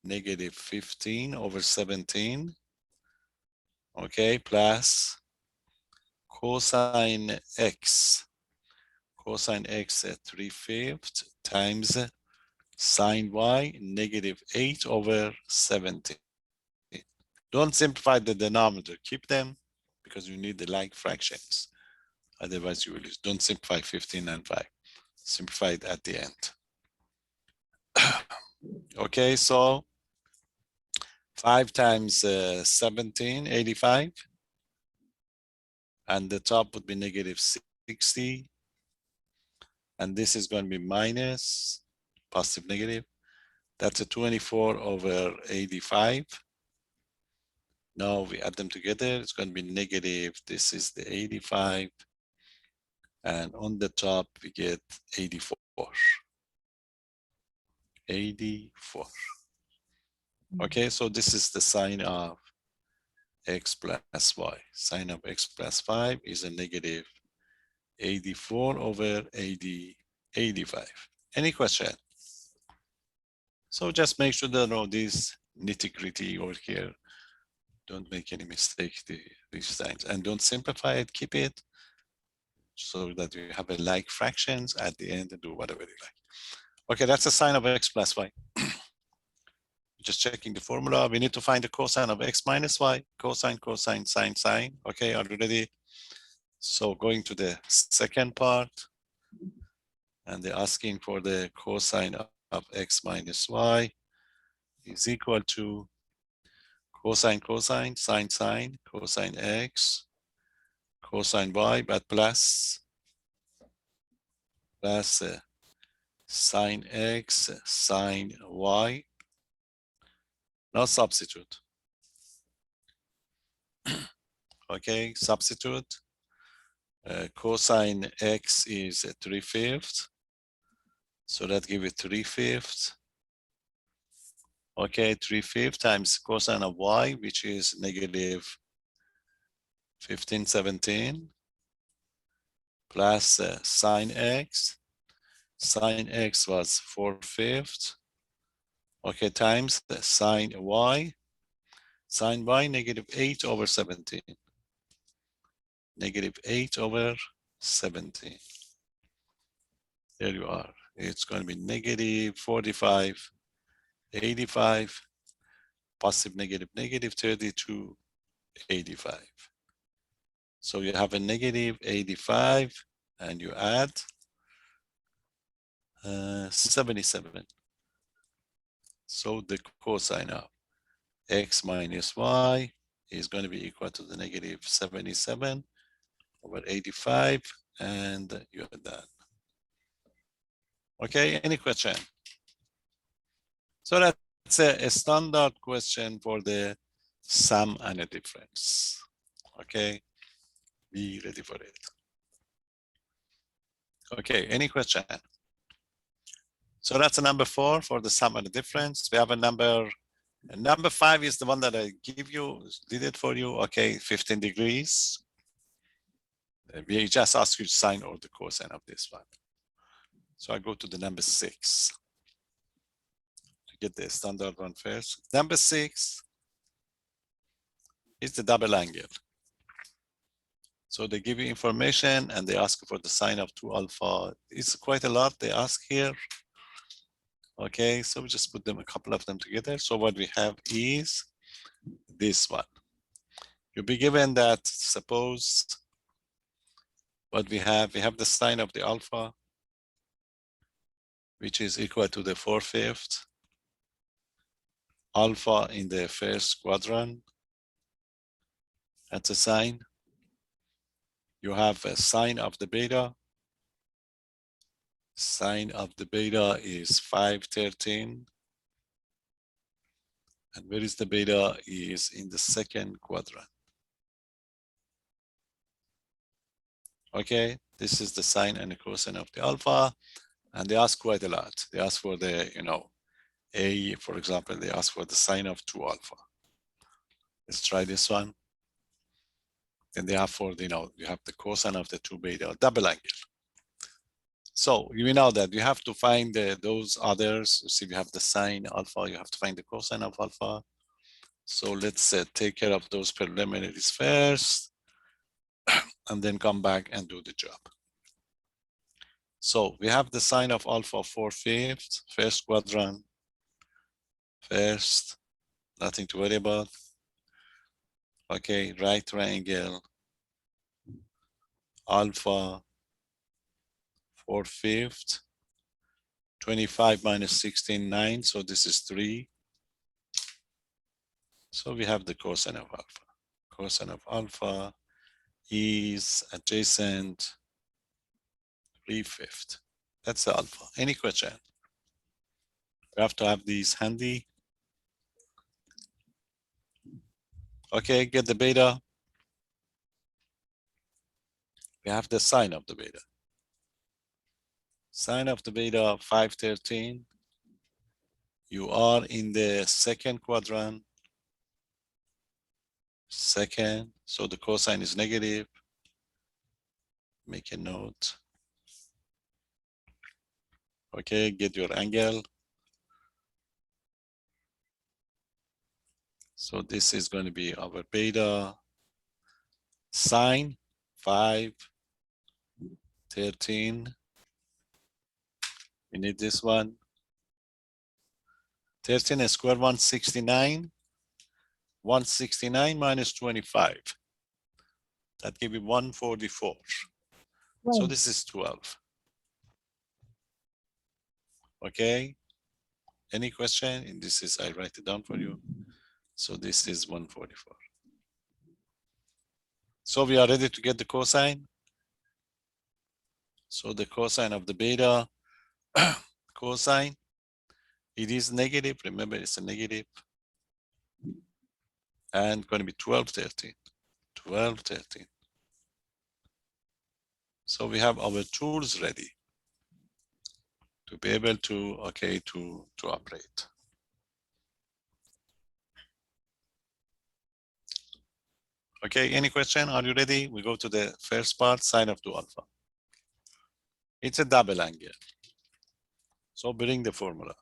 negative 15/17. Okay, plus cosine x at 3/5 times sine y negative 8/17. Don't simplify the denominator, keep them because you need the like fractions. Otherwise you will lose. Don't simplify 15 and 5. Simplify it at the end. Okay, so 5 times 17, 85. And the top would be negative 60. And this is going to be minus, positive negative. That's a 24/85. Now we add them together. It's going to be negative. This is the 85. And on the top, we get 84. 84. Okay, so this is the sine of x plus y. Sine of x plus 5 is a negative 84/85. Any question? So just make sure that all these nitty-gritty over here. Don't make any mistake these times. And don't simplify it, keep it so that you have a like fractions at the end and do whatever you like. Okay, that's the sine of x plus y. Just checking the formula. We need to find the cosine of x minus y. Cosine, cosine, sine, sine. Okay, are you ready? So going to the second part. And they're asking for the cosine of x minus y is equal to cosine, cosine, sine, sine, cosine x, cosine y, but plus sine x, sine y. Now substitute. Okay, substitute. Cosine x is 3/5. So that gives it 3/5. Okay, 3/5 times cosine of y, which is negative 15/17, plus sine x. Sine x was 4/5. Okay, times the sine y. Sine y negative 8/17. Negative 8/17. There you are. It's going to be negative 45/85, positive negative negative 32/85. So you have a negative 85 and you add 77. So the cosine of x minus y is going to be equal to the negative 77/85, and you're done. Okay, any question? So that's a standard question for the sum and a difference. Okay, be ready for it. Okay, any question? So that's a number 4 for the sum and the difference. We have a number 5 is the one that I give you, did it for you. Okay, 15 degrees. We just ask you to sine or the cosine of this one. So I go to the number 6. To get the standard one first. Number 6 is the double angle. So they give you information and they ask for the sine of 2 alpha. It's quite a lot they ask here. Okay, so we just put them, a couple of them together. So what we have is this one. You'll be given that, suppose what we have the sine of the alpha, which is equal to the 4/5 alpha in the first quadrant. That's a sine. You have a sine of the beta. Sine of the beta is 5/13. And where is the beta? Is in the second quadrant. Okay, this is the sine and the cosine of the alpha. And they ask quite a lot. They ask for the, A, for example, they ask for the sine of 2 alpha. Let's try this one. Then they have for, you have the cosine of the 2 beta, double angle. So you know that you have to find those others. See, we have the sine alpha, you have to find the cosine of alpha. So let's take care of those preliminaries first, and then come back and do the job. So we have the sine of alpha 4/5, first quadrant, first, nothing to worry about. Okay, right triangle, alpha 4/5, 25 minus 16, 9, so this is 3. So we have the cosine of alpha. Cosine of alpha is adjacent 3/5. That's the alpha. Any question? We have to have these handy. Okay, get the beta. We have the sine of the beta. Sine of the beta 5/13. You are in the second quadrant. Second, so the cosine is negative. Make a note. Okay, get your angle. So this is going to be our beta sine 5/13. We need this one. 13 square 169. 169 minus 25. That give you 144. So Right. this is 12. Okay. Any question? And this is, I write it down for you. So this is 144. So we are ready to get the cosine. So the cosine of the beta, cosine, it is negative. Remember, it's a negative. And going to be 12/13. 12/13. So we have our tools ready to be able to, okay, to operate. Okay, any question? Are you ready? We go to the first part, sine of 2 alpha. It's a double angle. So bring the formula.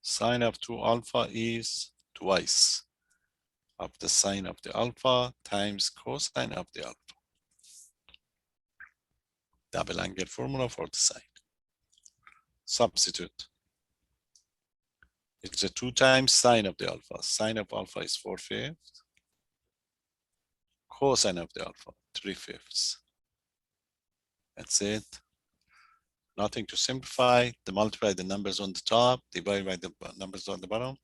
Sine of 2 alpha is twice of the sine of the alpha times cosine of the alpha. Double angle formula for the sine. Substitute. It's a 2 times sine of the alpha. Sine of alpha is 4/5. Cosine of the alpha, 3/5. That's it. Nothing to simplify. They multiply the numbers on the top, divide by the numbers on the bottom.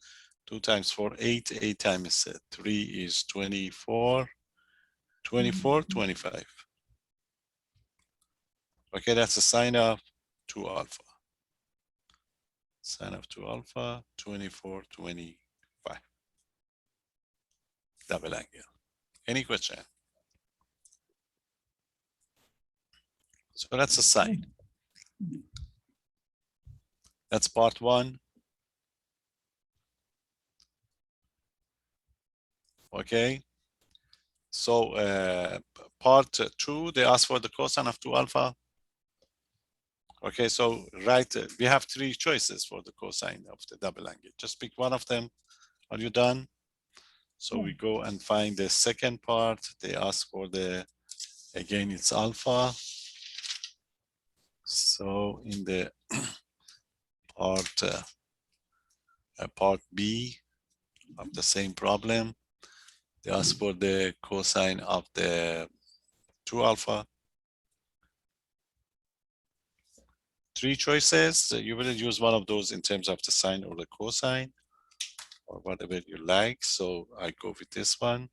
2 times 4, 8. 8 times 3 is 24. 24, 25. Okay, that's the sine of 2 alpha. Sine of 2 alpha, 24, 25. Double angle. Any question? So that's the sine. That's part 1. Okay. So part 2, they ask for the cosine of 2 alpha. Okay, so we have 3 choices for the cosine of the double angle. Just pick one of them. Are you done? So we go and find the second part. They ask for again, it's alpha. So in the part B of the same problem, they ask for the cosine of the 2 alpha. 3 choices. You will use one of those in terms of the sine or the cosine, or whatever you like. So I go with this one.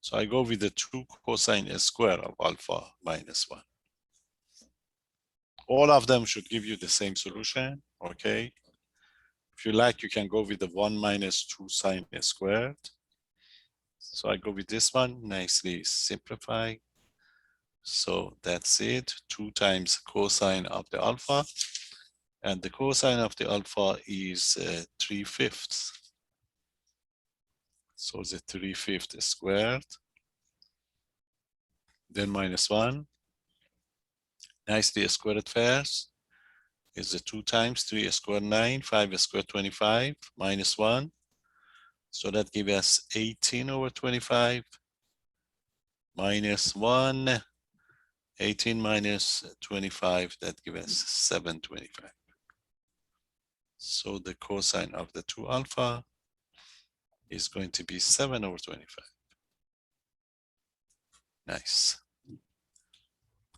So I go with the 2 cosine square of alpha minus 1. All of them should give you the same solution, okay? If you like, you can go with the 1 minus 2 sine squared. So I go with this one, nicely simplify. So that's it, 2 times cosine of the alpha. And the cosine of the alpha is 3/5. So the 3/5 squared, then minus 1. Nicely squared first is the 2 times 3 squared 9, 5 squared 25, minus 1. So that gives us 18 over 25, minus 1, 18 minus 25, that gives us 725. So the cosine of the 2 alpha is going to be 7 over 25. Nice.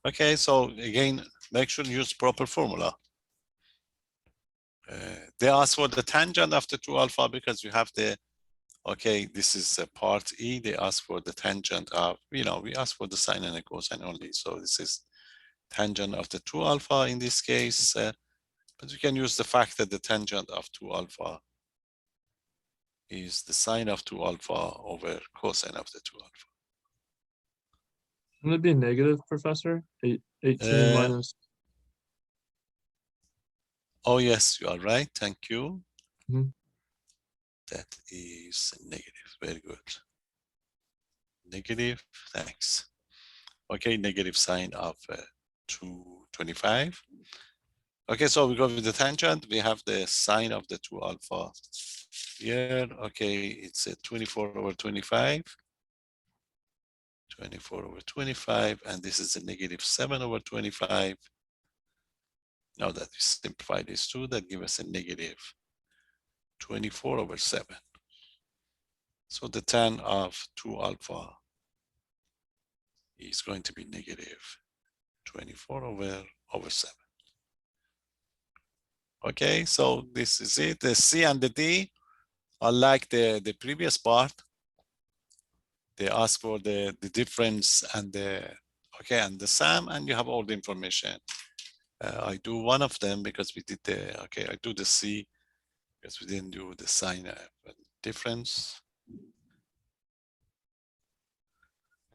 Okay, so again, make sure you use proper formula. They ask for the tangent of the 2 alpha because you have the, okay, this is part E. They ask for the tangent of, we ask for the sine and the cosine only. So this is tangent of the 2 alpha in this case, but you can use the fact that the tangent of 2 alpha is the sine of 2 alpha over cosine of the 2 alpha. Wouldn't it be negative, Professor? 18 Uh, minus. Oh, yes, you are right. Thank you. Mhm. That is negative. Very good. Negative, thanks. Okay, negative sine of 225. Okay, so we go with the tangent. We have the sine of the 2 alpha here. Okay, it's a 24 over 25. 24 over 25, and this is a negative 7 over 25. Now that we simplify these two, that gives us a negative 24 over 7. So the tan of 2 alpha is going to be negative 24 over 7. Okay, so this is it. The C and the D are like the previous part. They ask for the difference and the sum, and you have all the information. I do one of them because we did I do the C because we didn't do the sign difference.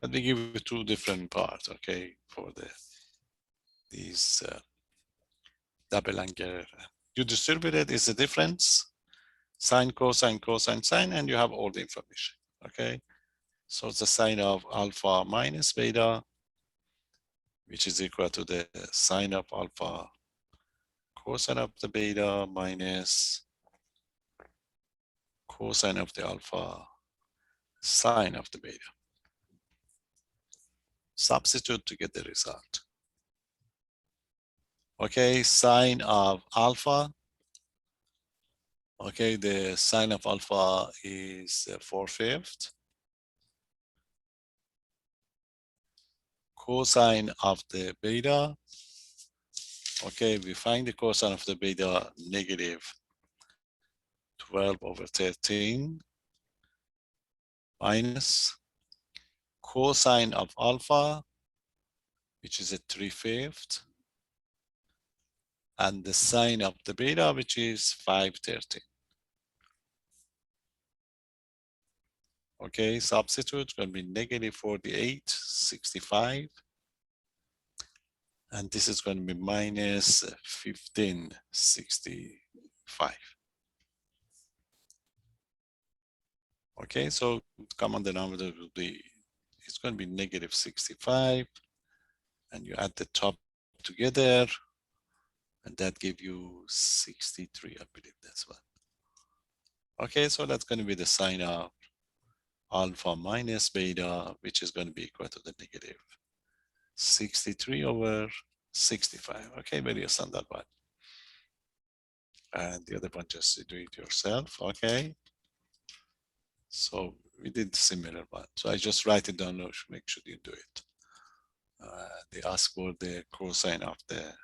But we give you 2 different parts, okay, for these double angle. You distribute it is the difference, sine, cosine, cosine, sine, and you have all the information, okay? So it's the sine of alpha minus beta, which is equal to the sine of alpha cosine of the beta minus cosine of the alpha sine of the beta. Substitute to get the result. Okay, sine of alpha. Okay, the sine of alpha is 4/5. Cosine of the beta. Okay, we find the cosine of the beta negative 12 over 13 minus cosine of alpha, which is a 3/5, and the sine of the beta, which is 5/13. Okay, substitute going to be negative 48/65. And this is going to be minus 15/65. Okay, so common denominator will be, it's going to be negative 65. And you add the top together. And that gives you 63, I believe that's what. Okay, so that's going to be the sine of alpha minus beta, which is going to be equal to the negative 63 over 65. Okay, very standard one. And the other one, just do it yourself. Okay. So we did similar one. So I just write it down to make sure you do it. They ask for the cosine of the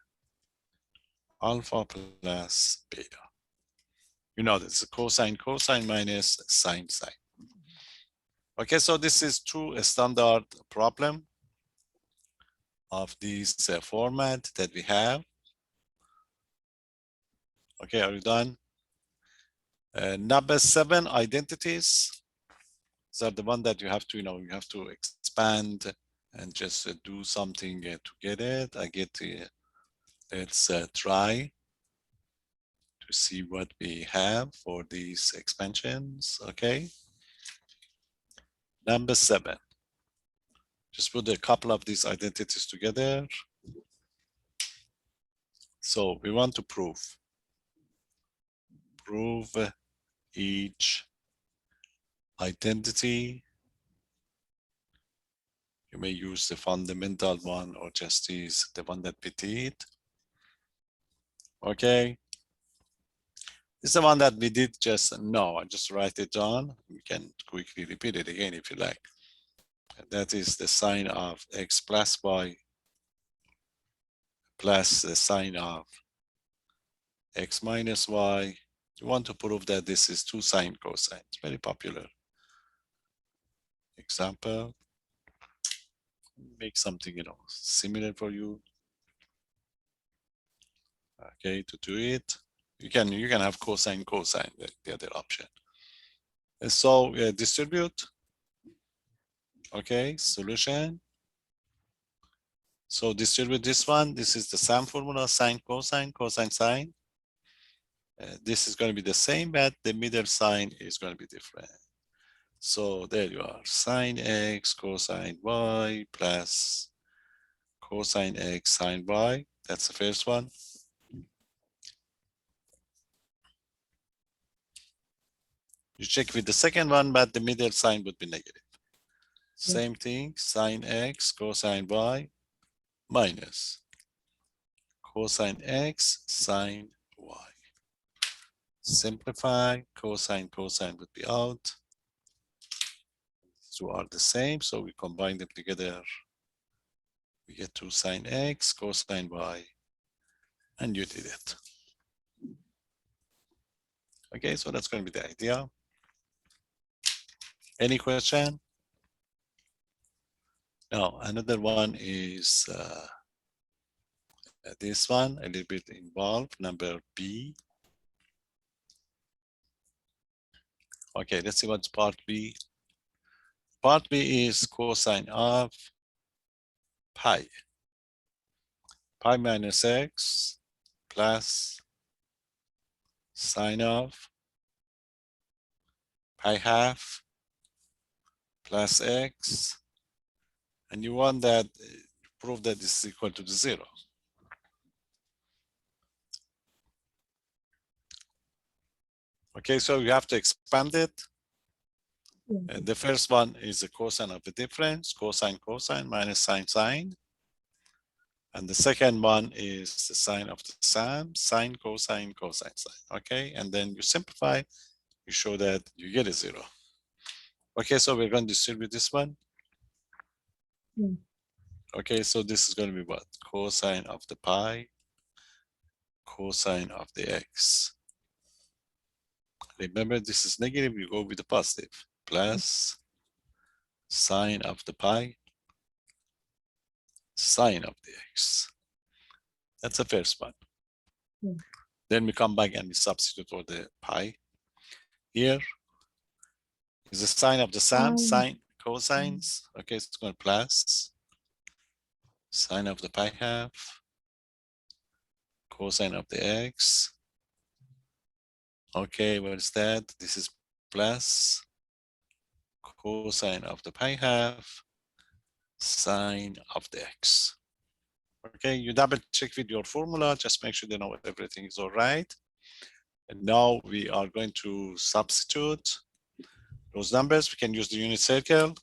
alpha plus beta. You know, that's a cosine minus sine. Okay, so this is 2 standard problem of this format that we have. Okay, are you done? Number 7, identities. These are the one that you have to, you have to expand and just do something to get it. I get let's try to see what we have for these expansions. Okay. Number 7. Just put a couple of these identities together. So we want to prove each identity. You may use the fundamental one or just use the one that we did. Okay. This is the one that we did just now. I just write it down. We can quickly repeat it again if you like. That is the sign of x plus y plus the sign of x minus y. You want to prove that this is 2 sine cosine. It's very popular. Example. Make something, similar for you. Okay, to do it, you can have cosine, the other option. And so distribute. Okay, solution. So distribute this one. This is the sum formula: sine, cosine, cosine, sine. This is going to be the same, but the middle sign is going to be different. So there you are: sine x cosine y plus cosine x sine y. That's the first one. You check with the second one, but the middle sign would be negative. Same thing: sine x cosine y minus cosine x sine y. Simplify: cosine would be out. These two are the same, so we combine them together. We get 2 sine x cosine y, and you did it. Okay, so that's going to be the idea. Any question? Now, another one is this one, a little bit involved, number B. Okay, let's see what's part B. Part B is cosine of pi. Pi minus x plus sine of pi half plus x. And you want that, prove that this is equal to the 0. Okay, so you have to expand it. The first one is the cosine of the difference, cosine minus sine. And the second one is the sine of the sum, sine, cosine, sine. Okay, and then you simplify, you show that you get a 0. Okay, so we're going to distribute this one. Okay, so this is going to be what? Cosine of the pi, cosine of the x. Remember, this is negative, you go with the positive. Plus sine of the pi, sine of the x. That's the first one. Then we come back and we substitute for the pi. Here is the sine of the sum, sine, cosines. Okay, so it's going to plus sine of the pi half, cosine of the x. Okay, what is that? This is plus cosine of the pi half, sine of the x. Okay, you double check with your formula, just make sure you know everything is all right. And now we are going to substitute those numbers. We can use the unit circle.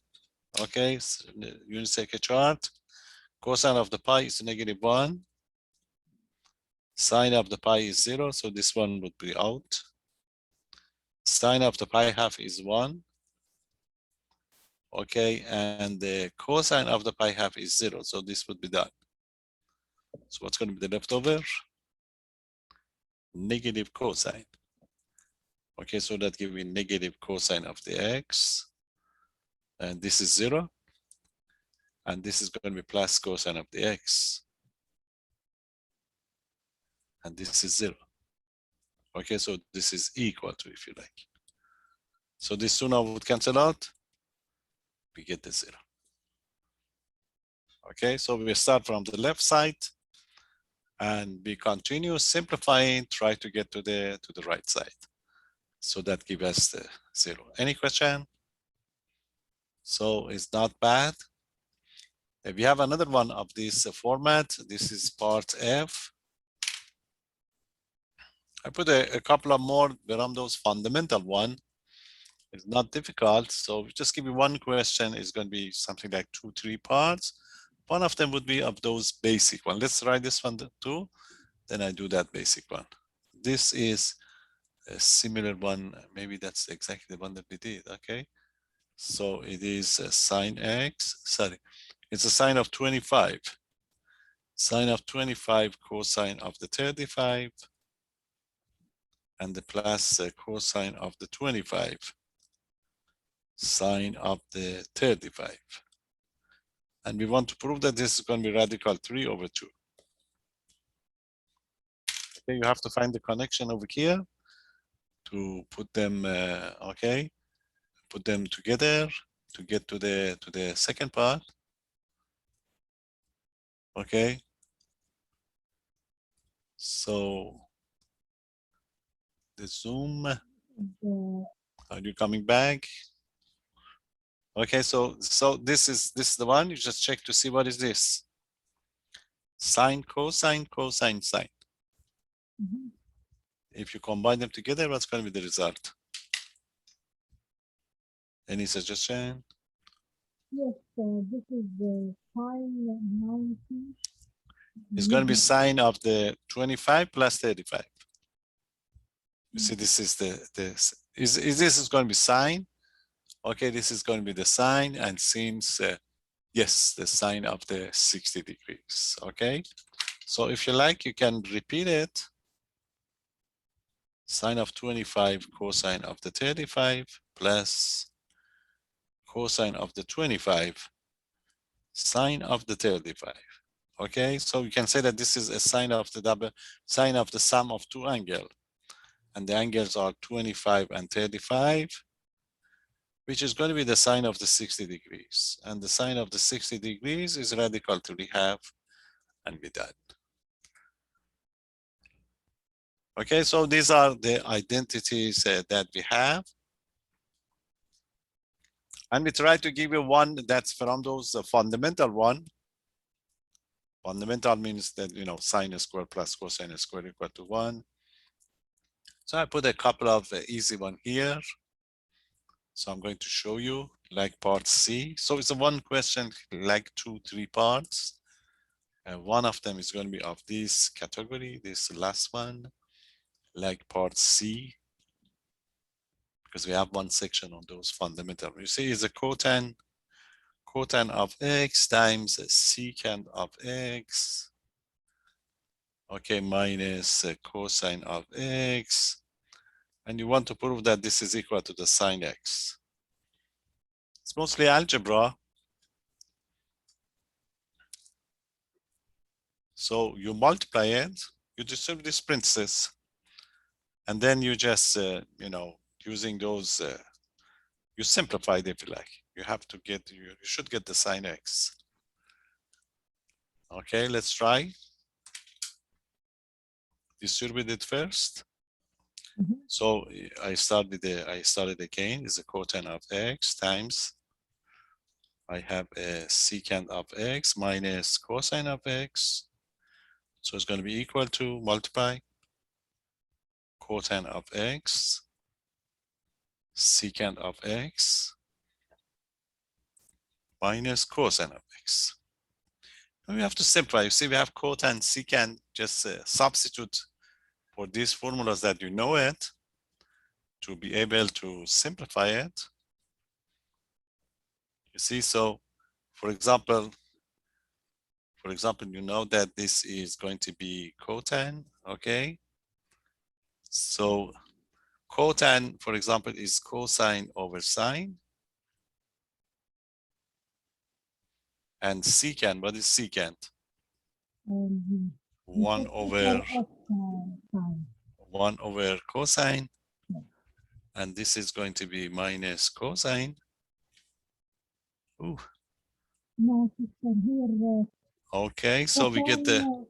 Okay, so the unit circle chart. Cosine of the pi is -1. Sine of the pi is 0, so this one would be out. Sine of the pi half is 1. Okay, and the cosine of the pi half is 0, so this would be done. So what's going to be the leftover? Negative cosine. Okay, so that gives me negative cosine of the x. And this is 0. And this is going to be plus cosine of the x. And this is 0. Okay, so this is equal to, if you like. So this two now would cancel out. We get the 0. Okay, so we start from the left side and we continue simplifying, try to get to the right side. So that gives us the 0. Any question? So it's not bad. If you have another one of this format, this is part F. I put a couple of more around those fundamental one. It's not difficult. So just give me one question. It's going to be something like 2-3 parts. One of them would be of those basic one. Let's try this one too. Then I do that basic one. This is a similar one. Maybe that's exactly the one that we did. Okay. So it is a sine x. Sorry, it's a sine of 25. Sine of 25 cosine of the 35. And the plus cosine of the 25. Sine of the 35. And we want to prove that this is going to be radical 3 over 2. Okay, you have to find the connection over here to put them, okay, put them together to get to the second part. Okay. So the zoom, are you coming back? Okay, so this is the one. You just check to see what is this. Sine, cosine, cosine, sine. If you combine them together, what's going to be the result? Any suggestion? Yes, this is the sine 90. It's going to be sine of the 25 plus 35. You see, this is this is going to be sine. Okay, this is going to be the sine, and since yes, the sine of the 60 degrees. Okay, so if you like, you can repeat it. Sine of 25 cosine of the 35 plus cosine of the 25 sine of the 35. Okay, so you can say that this is a sine of the sum of two angles, and the angles are 25 and 35, which is going to be the sine of the 60 degrees, and the sine of the 60 degrees is radical 3/2, and we're done. Okay, so these are the identities that we have. And we try to give you one that's from those fundamental one. Fundamental means that, you know, sine squared plus cosine squared equal to 1. So I put a couple of easy one here. So I'm going to show you like part C. So it's a one question, like 2-3 parts. One of them is going to be of this category, this last one, like part C, because we have one section on those fundamental. You see, it's a cotan of x times secant of x, okay, minus cosine of x, and you want to prove that this is equal to the sine x. It's mostly algebra. So you multiply it, you distribute this princess, and then you just, you know, using those, you simplify it if you like. You have to get, you should get the sine x. Okay, let's try. Distribute it first. So I started again, is a cotan of x times, I have a secant of x minus cosine of x. So it's going to be equal to multiply cotan of x, secant of x, minus cosine of x. And we have to simplify. You see, we have cotan, secant, just substitute for these formulas that you know it to be able to simplify it. You see, so for example, you know that this is going to be cotan, okay? So cotan, for example, is cosine over sine. And secant, what is secant? 1 over 1 over cosine. And this is going to be minus cosine. Ooh, No, sister, here, okay, so we get the, cosine,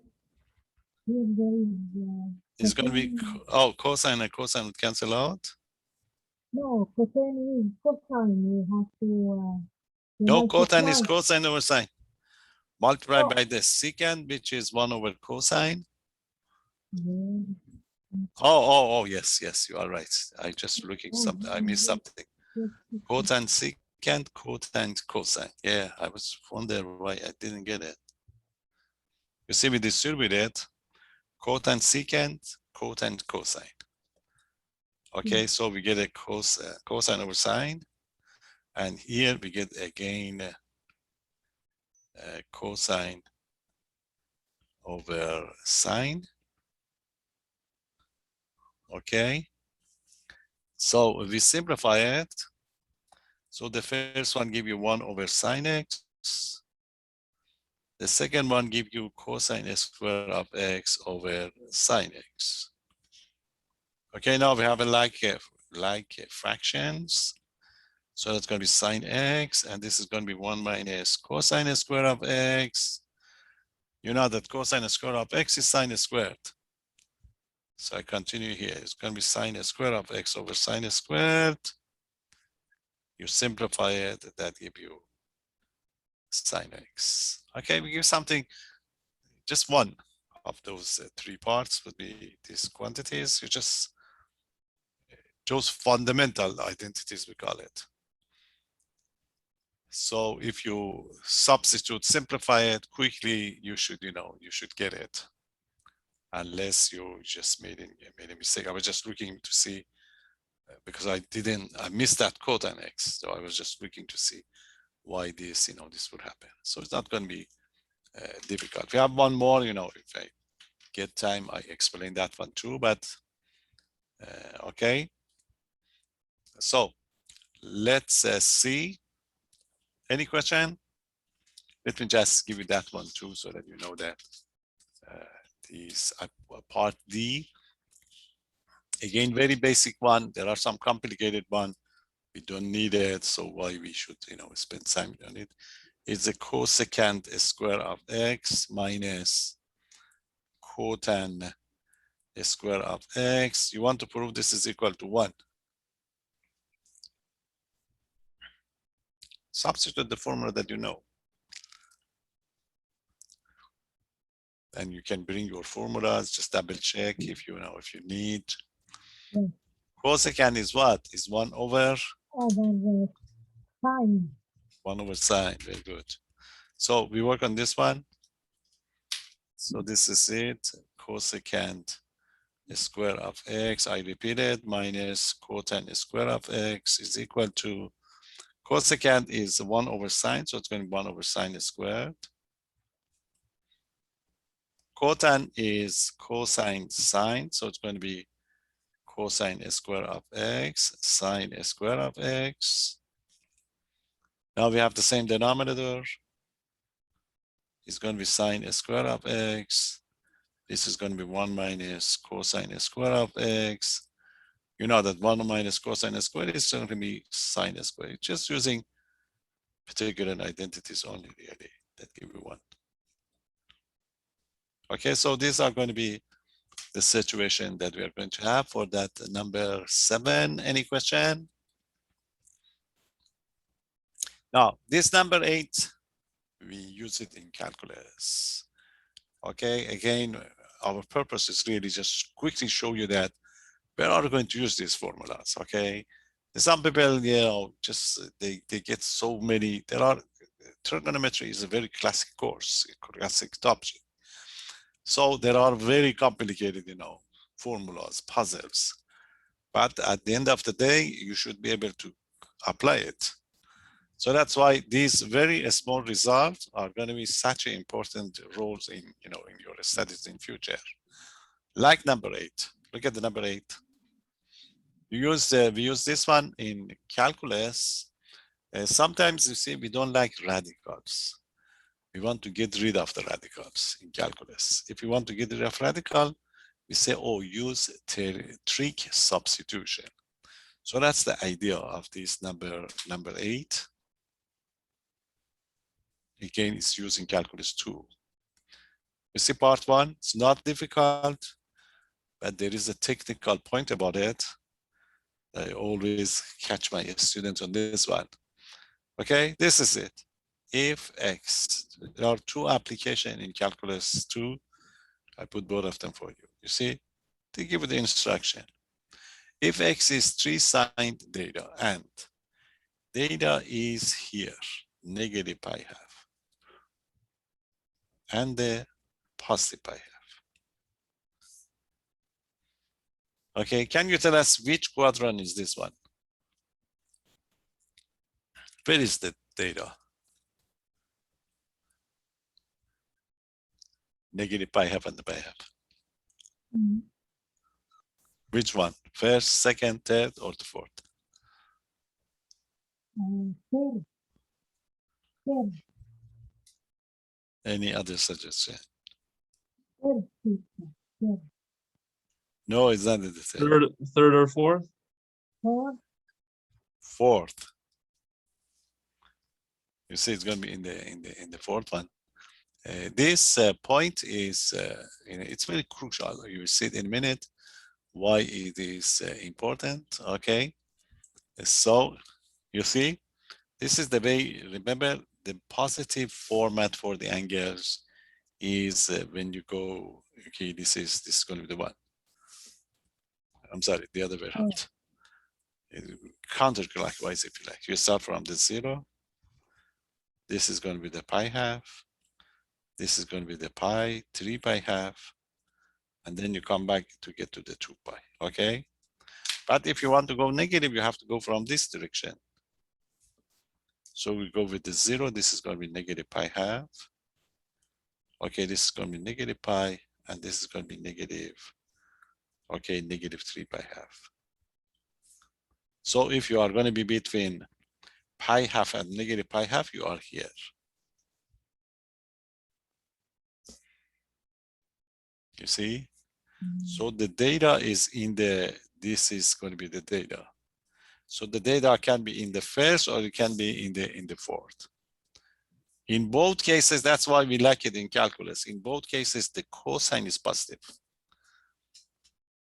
here there is, it's going to be, cosine. oh, cosine and cosine would cancel out. No, cosine is cosine. You No, multiply. cosine is cosine over sine. Multiplied Oh. by the secant, which is 1 over cosine. Yeah. Oh, yes, you are right. I just looking Oh, something, I missed something. yes, yes, Cosine secant, cosine cosine. Yeah, I was wondering why I didn't get it. You see, we distributed cosine secant, cosine cosine. Okay, so we get a cosine over sine. And here we get again cosine over sine. Okay, so if we simplify it, so the first one give you 1 over sine x. The second one give you cosine square of x over sine x. Okay, now we have a like fractions. So it's going to be sine x, and this is going to be 1 minus cosine square of x. You know that cosine square of x is sine squared. So I continue here. It's going to be sine square of x over sine squared. You simplify it, that give you sine x. Okay, we give something, just one of those 3 parts would be these quantities. You just, those fundamental identities, we call it. So if you substitute, simplify it quickly, you should get it. Unless you just made a mistake. I was just looking to see, because I missed that cosine x. So I was just looking to see why this would happen. So it's not going to be difficult. If you have one more, if I get time, I explain that one too, but okay. So let's see. Any question? Let me just give you that one too, so that you know that these part D. Again, very basic one. There are some complicated one. We don't need it, so why we should, spend time on it. It's a cosecant square of x minus cotan square of x. You want to prove this is equal to 1. Substitute the formula that you know. And you can bring your formulas, just double check if you need. Yeah. Cosecant is what? Is 1 over? Over sine. 1 over sine, very good. So we work on this one. So this is it, cosecant square of x, I repeat it, minus cotan square of x is equal to, cosecant is 1 over sine, so it's going to be 1 over sine squared. Cotan is cosine sine, so it's going to be cosine square of x, sine square of x. Now we have the same denominator. It's going to be sine square of x. This is going to be 1 minus cosine square of x. You know that 1 minus cosine square is going to be sine square. Just using particular identities only, really, that give you 1. Okay, so these are going to be the situation that we are going to have for that number 7. Any question? Now, this number 8, we use it in calculus. Okay, again, our purpose is really just quickly show you that we are going to use these formulas. Okay, some people, just they get so many. Trigonometry is a very classic course, classic topic. So there are very complicated, formulas, puzzles. But at the end of the day, you should be able to apply it. So that's why these very small results are going to be such important roles in, in your studies in future. Like number 8. Look at the number 8. We use this one in calculus. Sometimes you see we don't like radicals. We want to get rid of the radicals in calculus. If you want to get rid of radical, we say, oh, use trig substitution. So that's the idea of this number 8. Again, it's using calculus 2. You see part 1, it's not difficult, but there is a technical point about it. I always catch my students on this one. Okay, this is it. If x, there are 2 applications in calculus 2. I put both of them for you. You see, they give you the instruction. If x is 3 sine theta and theta is here, negative pi half, and the positive pi half. Okay, can you tell us which quadrant is this one? Where is the theta? Negative pi half and the pi half. Mm, Which one? First, second, third, or the fourth? third. Third. Any other suggestion? Third, teacher. Third. No, it's not the third. Third or fourth? Fourth. Fourth. You see, it's going to be in the fourth one. This point is, it's very crucial. You will see it in a minute why it is important. Okay, so you see, this is the way. Remember, the positive format for the angles is when you go. Okay, this is going to be the one. I'm sorry, the other way around. Counterclockwise, if you like. You start from the 0. This is going to be the pi half. This is going to be the pi, 3 pi half. And then you come back to get to the 2 pi, okay? But if you want to go negative, you have to go from this direction. So we go with the 0. This is going to be negative pi half. Okay, this is going to be negative pi. And this is going to be negative, okay, negative 3 pi half. So if you are going to be between pi half and negative pi half, you are here. You see? So the data is in this is going to be the data. So the data can be in the first or it can be in the fourth. In both cases, that's why we like it in calculus. In both cases, the cosine is positive.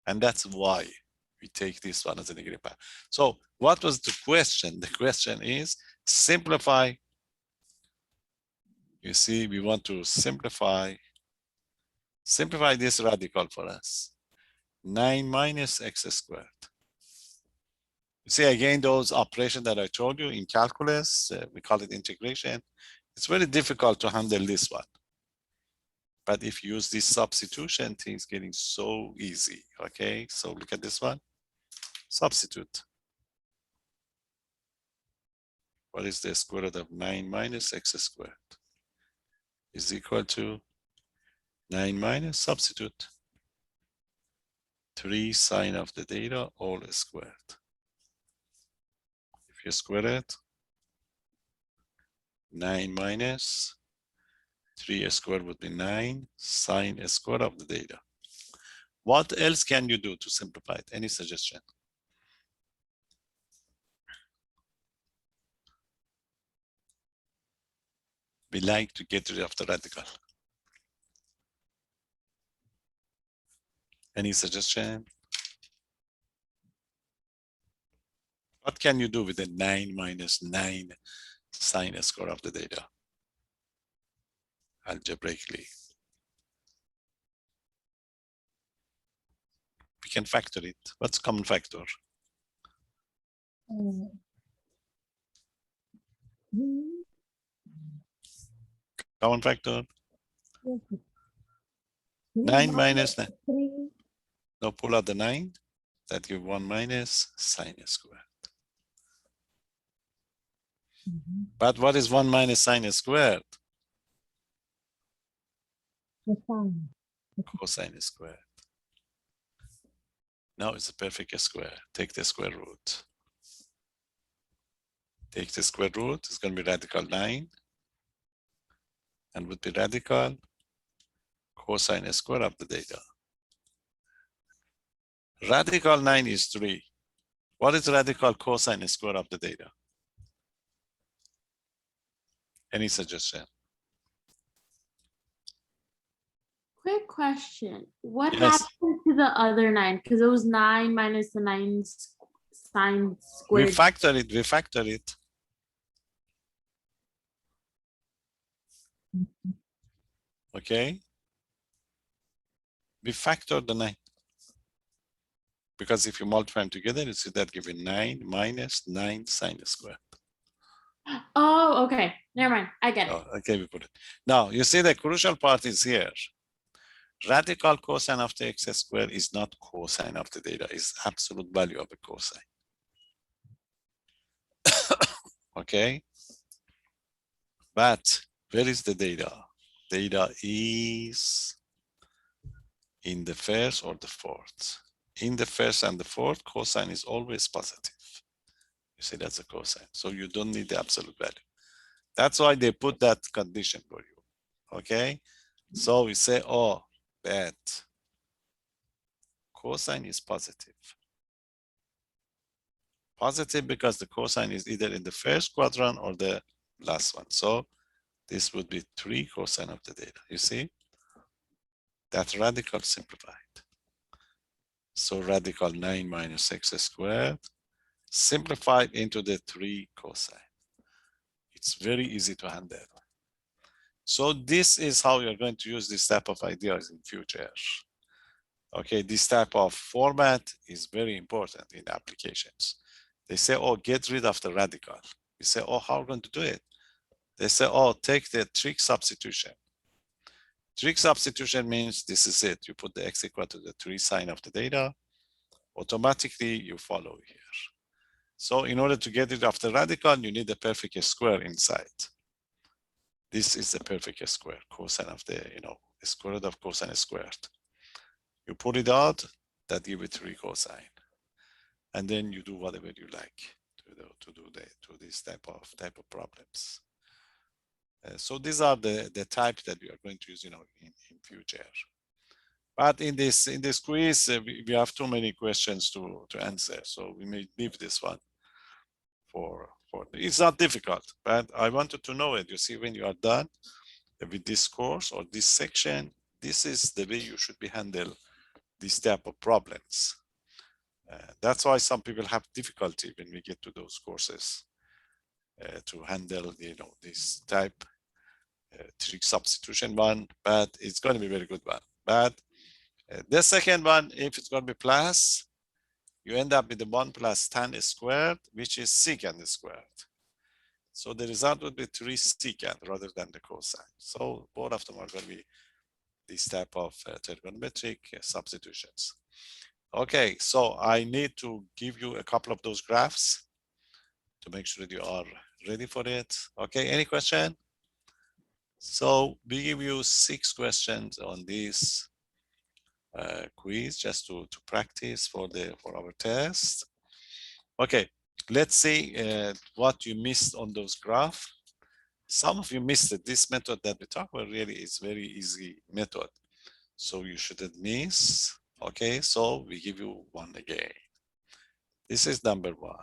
And that's why we take this one as a negative pi. So what was the question? The question is simplify. You see, we want to simplify this radical for us. 9 minus x squared. You see, again, those operations that I told you in calculus, we call it integration. It's very difficult to handle this one. But if you use this substitution, things getting so easy, okay? So look at this one, substitute. What is the square root of 9 minus x squared? Is equal to 9 minus, substitute. 3 sine of the theta all squared. If you square it, 9 minus 3 squared would be 9 sine square of the theta. What else can you do to simplify it? Any suggestion? We like to get rid of the radical. Any suggestion? What can you do with the 9 minus 9 sine square of the theta? Algebraically. We can factor it. What's common factor? 3. Common factor? Yes. 9 minus 9. 3. No, pull out the 9. That give 1 minus sine squared. But what is 1 minus sine squared? Cosine. Cosine squared. Now it's a perfect square. Take the square root. Take the square root. It's going to be radical 9. And would be radical cosine square of the theta. Radical 9 is 3. What is radical cosine square of the data? Any suggestion? Quick question. What Yes. happened to the other 9? Because it was 9 minus the 9 sine We squared. factor it, we factor it. Okay. We factor the 9. Because if you multiply them together, you see that giving 9 minus 9 sine squared. Oh, okay. Never mind. I get it. Oh, okay, we put it. Now, you see the crucial part is here. Radical cosine of the x squared is not cosine of the data, it's absolute value of the cosine. Okay. But where is the data? Data is in the first or the fourth. In the first and the fourth, cosine is always positive. You see, that's a cosine. So you don't need the absolute value. That's why they put that condition for you. Okay. So we say, oh, that cosine is positive. Positive because the cosine is either in the first quadrant or the last one. So this would be 3 cosine of the data. You see? That's radical simplified. So radical 9 minus x squared simplified into the 3 cosine. It's very easy to handle. So this is how you're going to use this type of ideas in future. Okay, this type of format is very important in applications. They say, oh, get rid of the radical. We say, oh, how are we going to do it? They say, oh, take the trig substitution. Trig substitution means this is it. You put the x equal to the 3 sine of the data. Automatically, you follow here. So in order to get rid of the radical, you need a perfect square inside. This is the perfect square, cosine of the, the square root of cosine squared. You put it out, that give it 3 cosine. And then you do whatever you like to this type of problems. So these are the types that we are going to use, in future. But in this quiz, we have too many questions to answer, so we may leave this one for. It's not difficult, but I wanted to know it. You see, when you are done with this course or this section, this is the way you should be handle this type of problems. That's why some people have difficulty when we get to those courses to handle, this type trig substitution one, but it's going to be a very good one. But the second one, if it's going to be plus, you end up with the 1 plus tan squared, which is secant squared. So the result would be 3 secant rather than the cosine. So both of them are going to be this type of trigonometric substitutions. Okay, so I need to give you a couple of those graphs to make sure that you are ready for it. Okay, any question? So we give you 6 questions on this quiz just to practice for our test. Okay, let's see what you missed on those graphs. Some of you missed it. This method that we talk about really is very easy method. So you shouldn't miss. Okay, so we give you one again. This is number 1.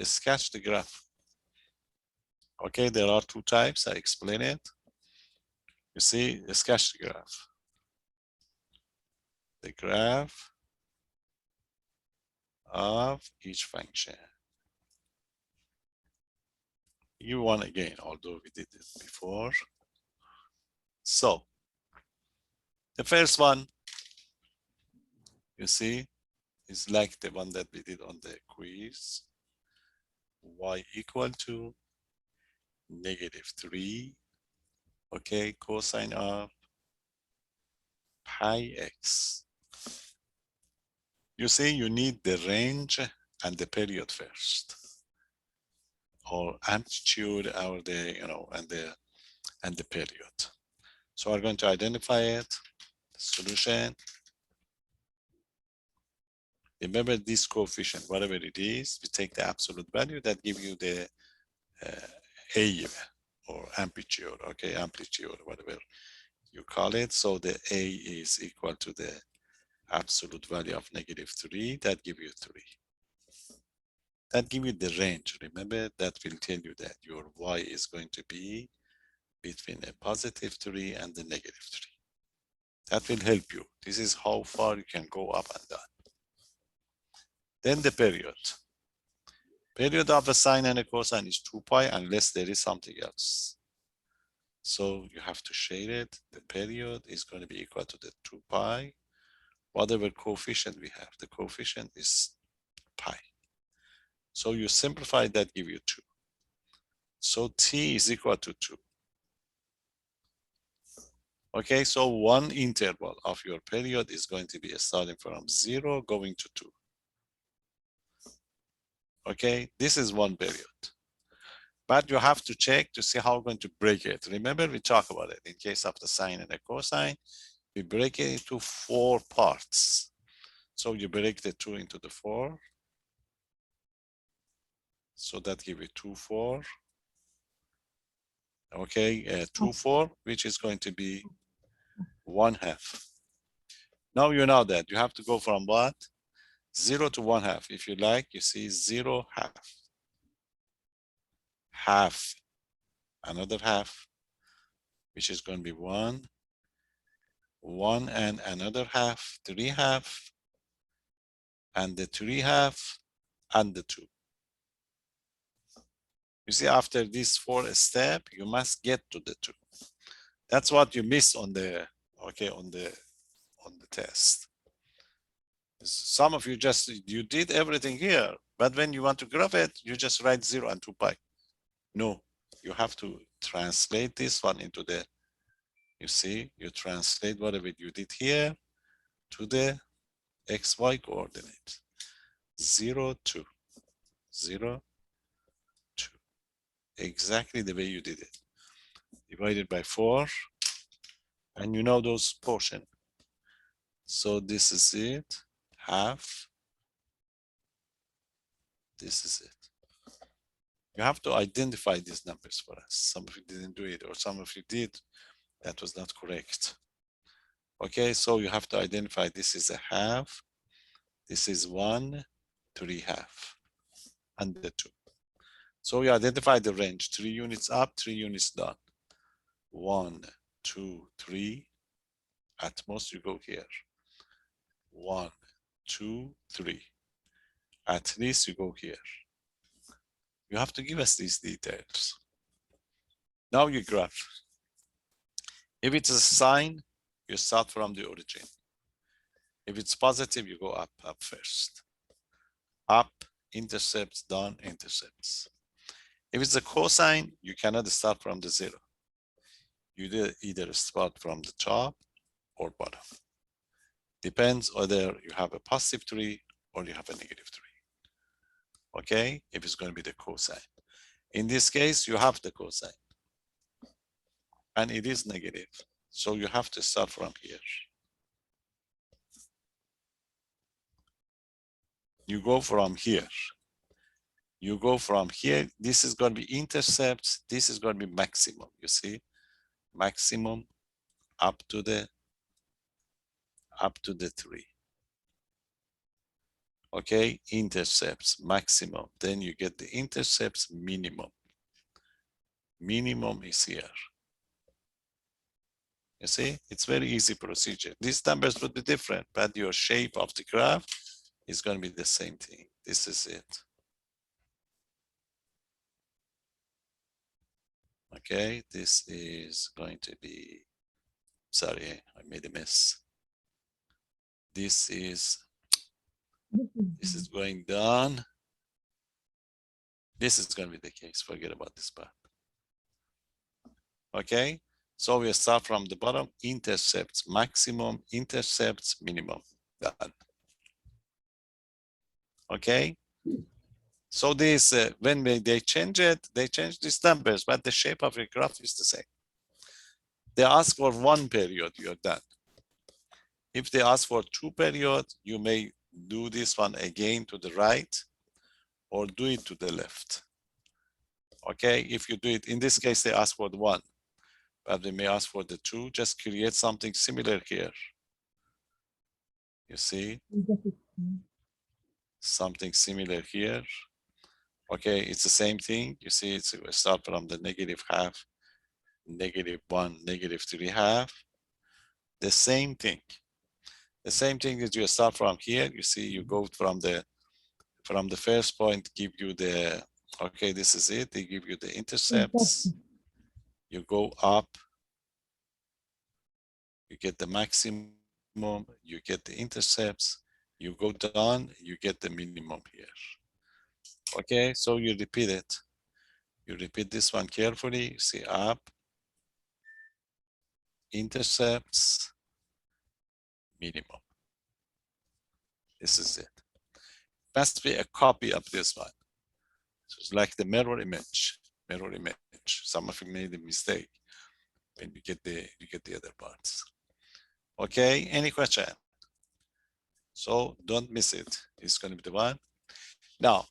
Sketch the graph. Okay, there are 2 types. I explain it. You see, sketch the graph. The graph of each function. You one again, although we did it before. So the first one, you see, is like the one that we did on the quiz. Y equal to -3, okay, cosine of pi x. You see, you need the range and the period first, or amplitude, or the, and the period. So we're going to identify it, solution. Remember this coefficient, whatever it is, we take the absolute value that give you the A or amplitude, okay, amplitude, whatever you call it. So the A is equal to the absolute value of -3, that give you 3. That give you the range. Remember, that will tell you that your y is going to be between a +3 and the -3. That will help you. This is how far you can go up and down. Then the period. Period of a sine and a cosine is 2 pi unless there is something else. So you have to shade it. The period is going to be equal to the 2 pi. Whatever coefficient we have, the coefficient is pi. So you simplify that, give you 2. So t is equal to 2. Okay, so one interval of your period is going to be starting from 0 going to 2. Okay, this is one period. But you have to check to see how we're going to break it. Remember, we talked about it. In case of the sine and the cosine, we break it into 4 parts. So you break the 2 into the 4. So that gives you 2, 4. Okay, 2, 4, which is going to be 1/2. Now you know that you have to go from what? 0 to 1/2. If you like, you see 0, half. Half, another half, which is going to be 1, 1 and another half, 3/2, and the 3/2 and the 2. You see, after this 4 step, you must get to the 2. That's what you miss on the, okay, on the test. Some of you you did everything here, but when you want to graph it, you just write 0 and 2 pi. No, you have to translate this one into the, you see, you translate whatever you did here to the XY coordinate. 0, 2, 0, 2. Exactly the way you did it. Divided by 4, and you know those portion. So this is it, half. This is it. You have to identify these numbers for us. Some of you didn't do it, or some of you did. That was not correct. Okay, so you have to identify this is a half, this is 1, 3/2, and the 2. So we identify the range, 3 units up, 3 units down. 1, 2, 3. At most you go here. 1, 2, 3. At least you go here. You have to give us these details. Now you graph. If it's a sine, you start from the origin. If it's positive, you go up first. Up, intercepts, down, intercepts. If it's a cosine, you cannot start from the 0. You either start from the top or bottom. Depends whether you have a +3 or you have a -3. Okay, if it's going to be the cosine. In this case, you have the cosine. And it is negative. So you have to start from here. You go from here. You go from here. This is going to be intercepts. This is going to be maximum. You see, maximum up to the 3. Okay, intercepts maximum. Then you get the intercepts minimum. Minimum is here. You see, it's very easy procedure. These numbers would be different, but your shape of the graph is going to be the same thing. This is it. Okay, this is going to be, sorry, I made a mess. This is going down. This is going to be the case. Forget about this part. Okay, so we start from the bottom, intercepts maximum, intercepts minimum. Done. Okay, so this when they change it, they change these numbers, but the shape of your graph is the same. They ask for 1 period, you're done. If they ask for 2 periods, you may do this one again to the right or do it to the left. Okay, if you do it, in this case, they ask for the 1, but they may ask for the 2, just create something similar here. You see we get it. something similar here. Okay, it's the same thing. You see, it's we start from the negative half, -1, -3 half. The same thing. The same thing is you start from here. You see, you go from the first point, give you the, okay, this is it. They give you the intercepts. You go up. You get the maximum. You get the intercepts. You go down. You get the minimum here. Okay, so you repeat it. You repeat this one carefully. You see up, intercepts, minimum. This is it. Must be a copy of this one. So it's like the mirror image. Mirror image. Some of you made a mistake when you get the other parts. Okay, any question? So don't miss it. It's going to be the one. Now,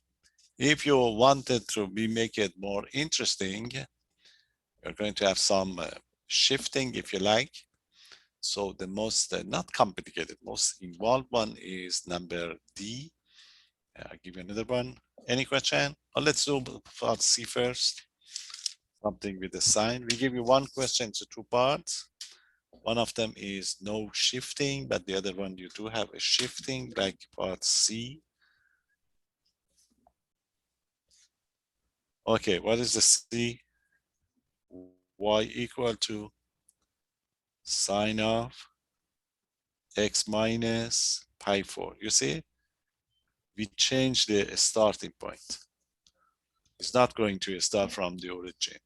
if you wanted to make it more interesting, you're going to have some shifting if you like. So the most, not complicated, most involved one is number D. I'll give you another one. Any question? Or let's do part C first. Something with the sign. We give you one question to two parts. One of them is no shifting, but the other one you do have a shifting, like part C. Okay, what is the C? Y equal to sine of x minus pi 4. You see, we change the starting point. It's not going to start from the origin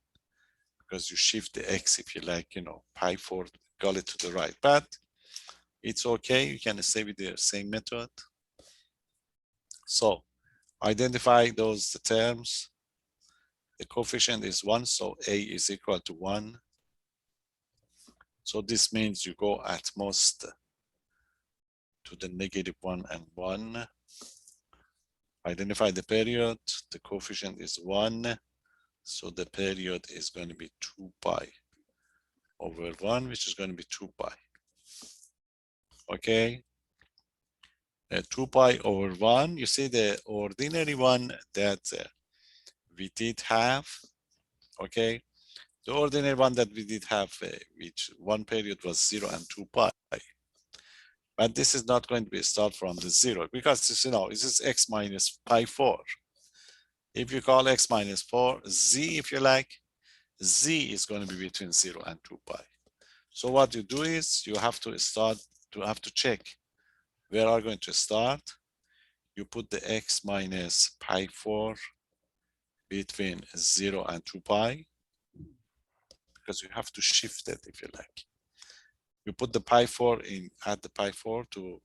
because you shift the x if you like, pi 4, call it to the right. But it's okay, you can stay with the same method. So identify those terms. The coefficient is 1, so a is equal to 1. So this means you go at most to the -1 and 1. Identify the period. The coefficient is 1. So the period is going to be 2 pi over 1, which is going to be 2 pi. Okay. 2 pi over 1. You see the ordinary one that we did have. Okay. The ordinary one that we did have, which one period was 0 and 2 pi. But this is not going to be start from the 0 because this is x minus pi 4. If you call x minus 4 z, if you like, z is going to be between 0 and 2 pi. So what you do is you have to check where are going to start. You put the x minus pi 4 between 0 and 2 pi because you have to shift it if you like. You put the pi 4 in, add the pi 4 to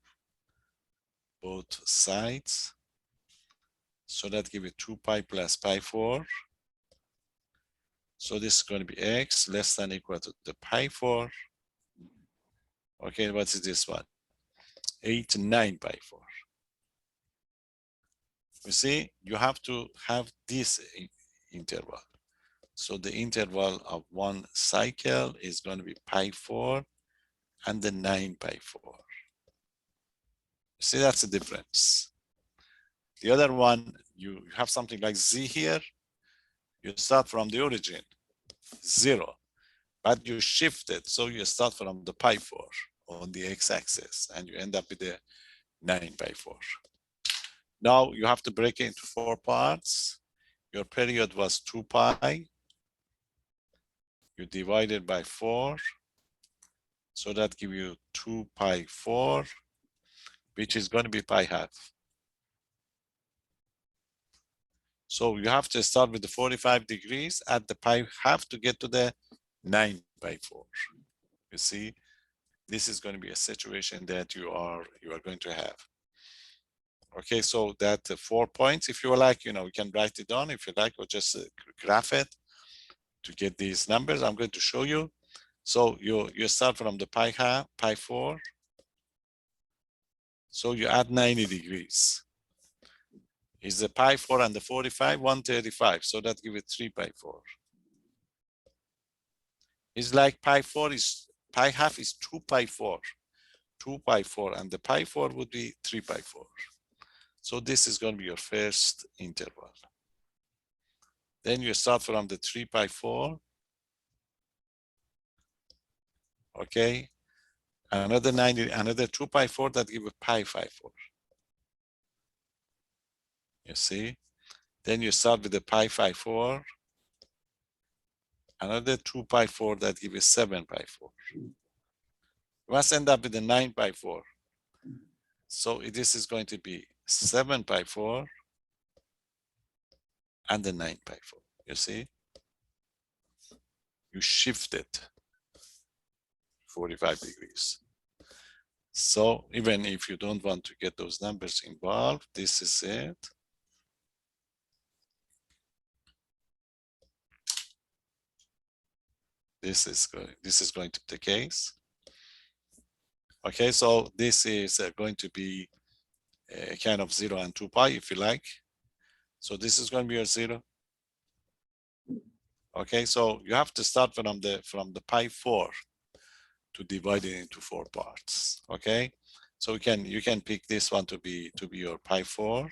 both sides. So that gives you 2 pi plus pi 4. So this is going to be x less than or equal to the pi 4. Okay, what is this one? 8 and 9 pi 4. You see, you have to have this interval. So the interval of one cycle is going to be pi 4 and the 9 pi 4. See, that's the difference. The other one, you have something like z here. You start from the origin, 0, but you shift it. So you start from the pi 4 on the x-axis, and you end up with the 9 pi 4. Now you have to break it into 4 parts. Your period was 2 pi. You divide it by 4. So that gives you 2 pi 4, which is going to be pi half. So you have to start with the 45 degrees at the pi half to get to the 9 pi 4. You see, this is going to be a situation that you are going to have. Okay, so that 4 points, if you like, you can write it down if you like, or just graph it to get these numbers. I'm going to show you. So you start from the pi half, pi 4. So you add 90 degrees. Is the pi 4 and the 45, 135. So that gives it 3 pi 4. It's like pi 4 is, pi half is 2 pi 4. 2 pi 4, and the pi 4 would be 3 pi 4. So this is going to be your first interval. Then you start from the 3 pi 4. Okay. Another 90, another 2 pi 4 that give a pi 5 4. You see? Then you start with the pi 5 4. Another 2 pi 4 that give you 7 pi 4. You must end up with the 9 pi 4. So this is going to be 7 pi 4 and the 9 pi 4. You see? You shift it 45 degrees. So even if you don't want to get those numbers involved, this is it. This is going to be the case. Okay, so this is going to be a kind of 0 and 2 pi, if you like. So this is going to be your 0. Okay, so you have to start from the pi 4 to divide it into 4 parts. Okay, so you can pick this one to be your pi 4.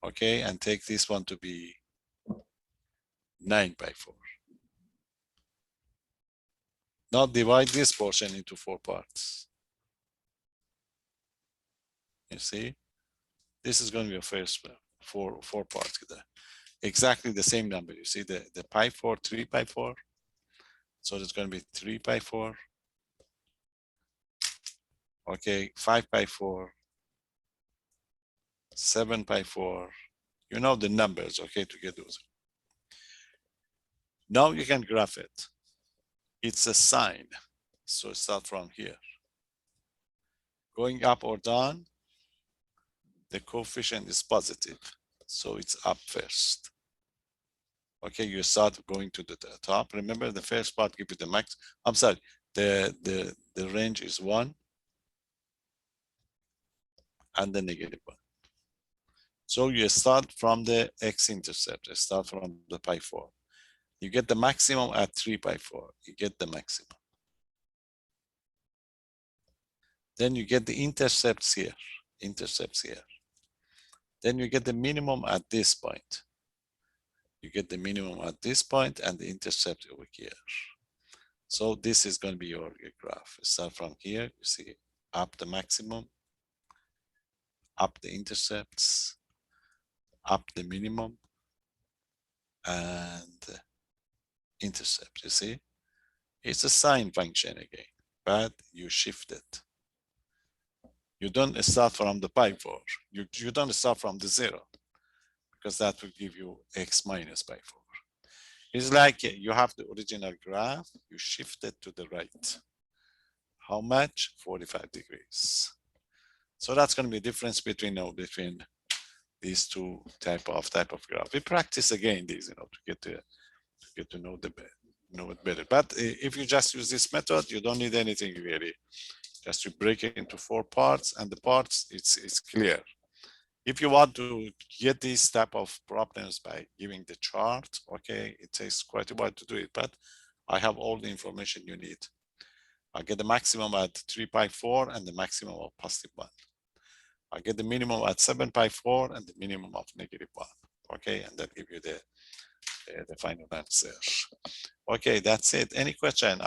Okay, and take this one to be 9 pi 4. Now divide this portion into 4 parts. You see, this is going to be your first four parts. Exactly the same number. You see the pi 4, 3 pi 4. So it's going to be 3 pi 4. Okay, 5 pi 4, 7 pi 4. You know the numbers, okay, to get those. Now you can graph it. It's a sine. So start from here. Going up or down, the coefficient is positive. So it's up first. Okay, you start going to the top. Remember the first part give you the max. I'm sorry, the range is 1 and the negative 1. So you start from the x-intercept. Start from the pi 4. You get the maximum at 3 pi 4. You get the maximum. Then you get the intercepts here. Intercepts here. Then you get the minimum at this point. You get the minimum at this point and the intercept over here. So this is going to be your graph. Start from here. You see up the maximum, up the intercepts, up the minimum, and intercept. You see, it's a sine function again, but you shift it. You don't start from the pi 4. You don't start from the 0, because that will give you x minus pi 4. It's like you have the original graph, you shift it to the right. How much? 45 degrees. So that's going to be a difference between these two type of graph. We practice again these, to get to know it better. But if you just use this method, you don't need anything really. Just to break it into 4 parts, and the parts it's clear. If you want to get these type of problems by giving the chart, okay, it takes quite a while to do it, but I have all the information you need. I get the maximum at 3 pi 4 and the maximum of positive 1. I get the minimum at 7 pi 4 and the minimum of negative 1. Okay, and that give you the final answer. Okay, that's it. Any question?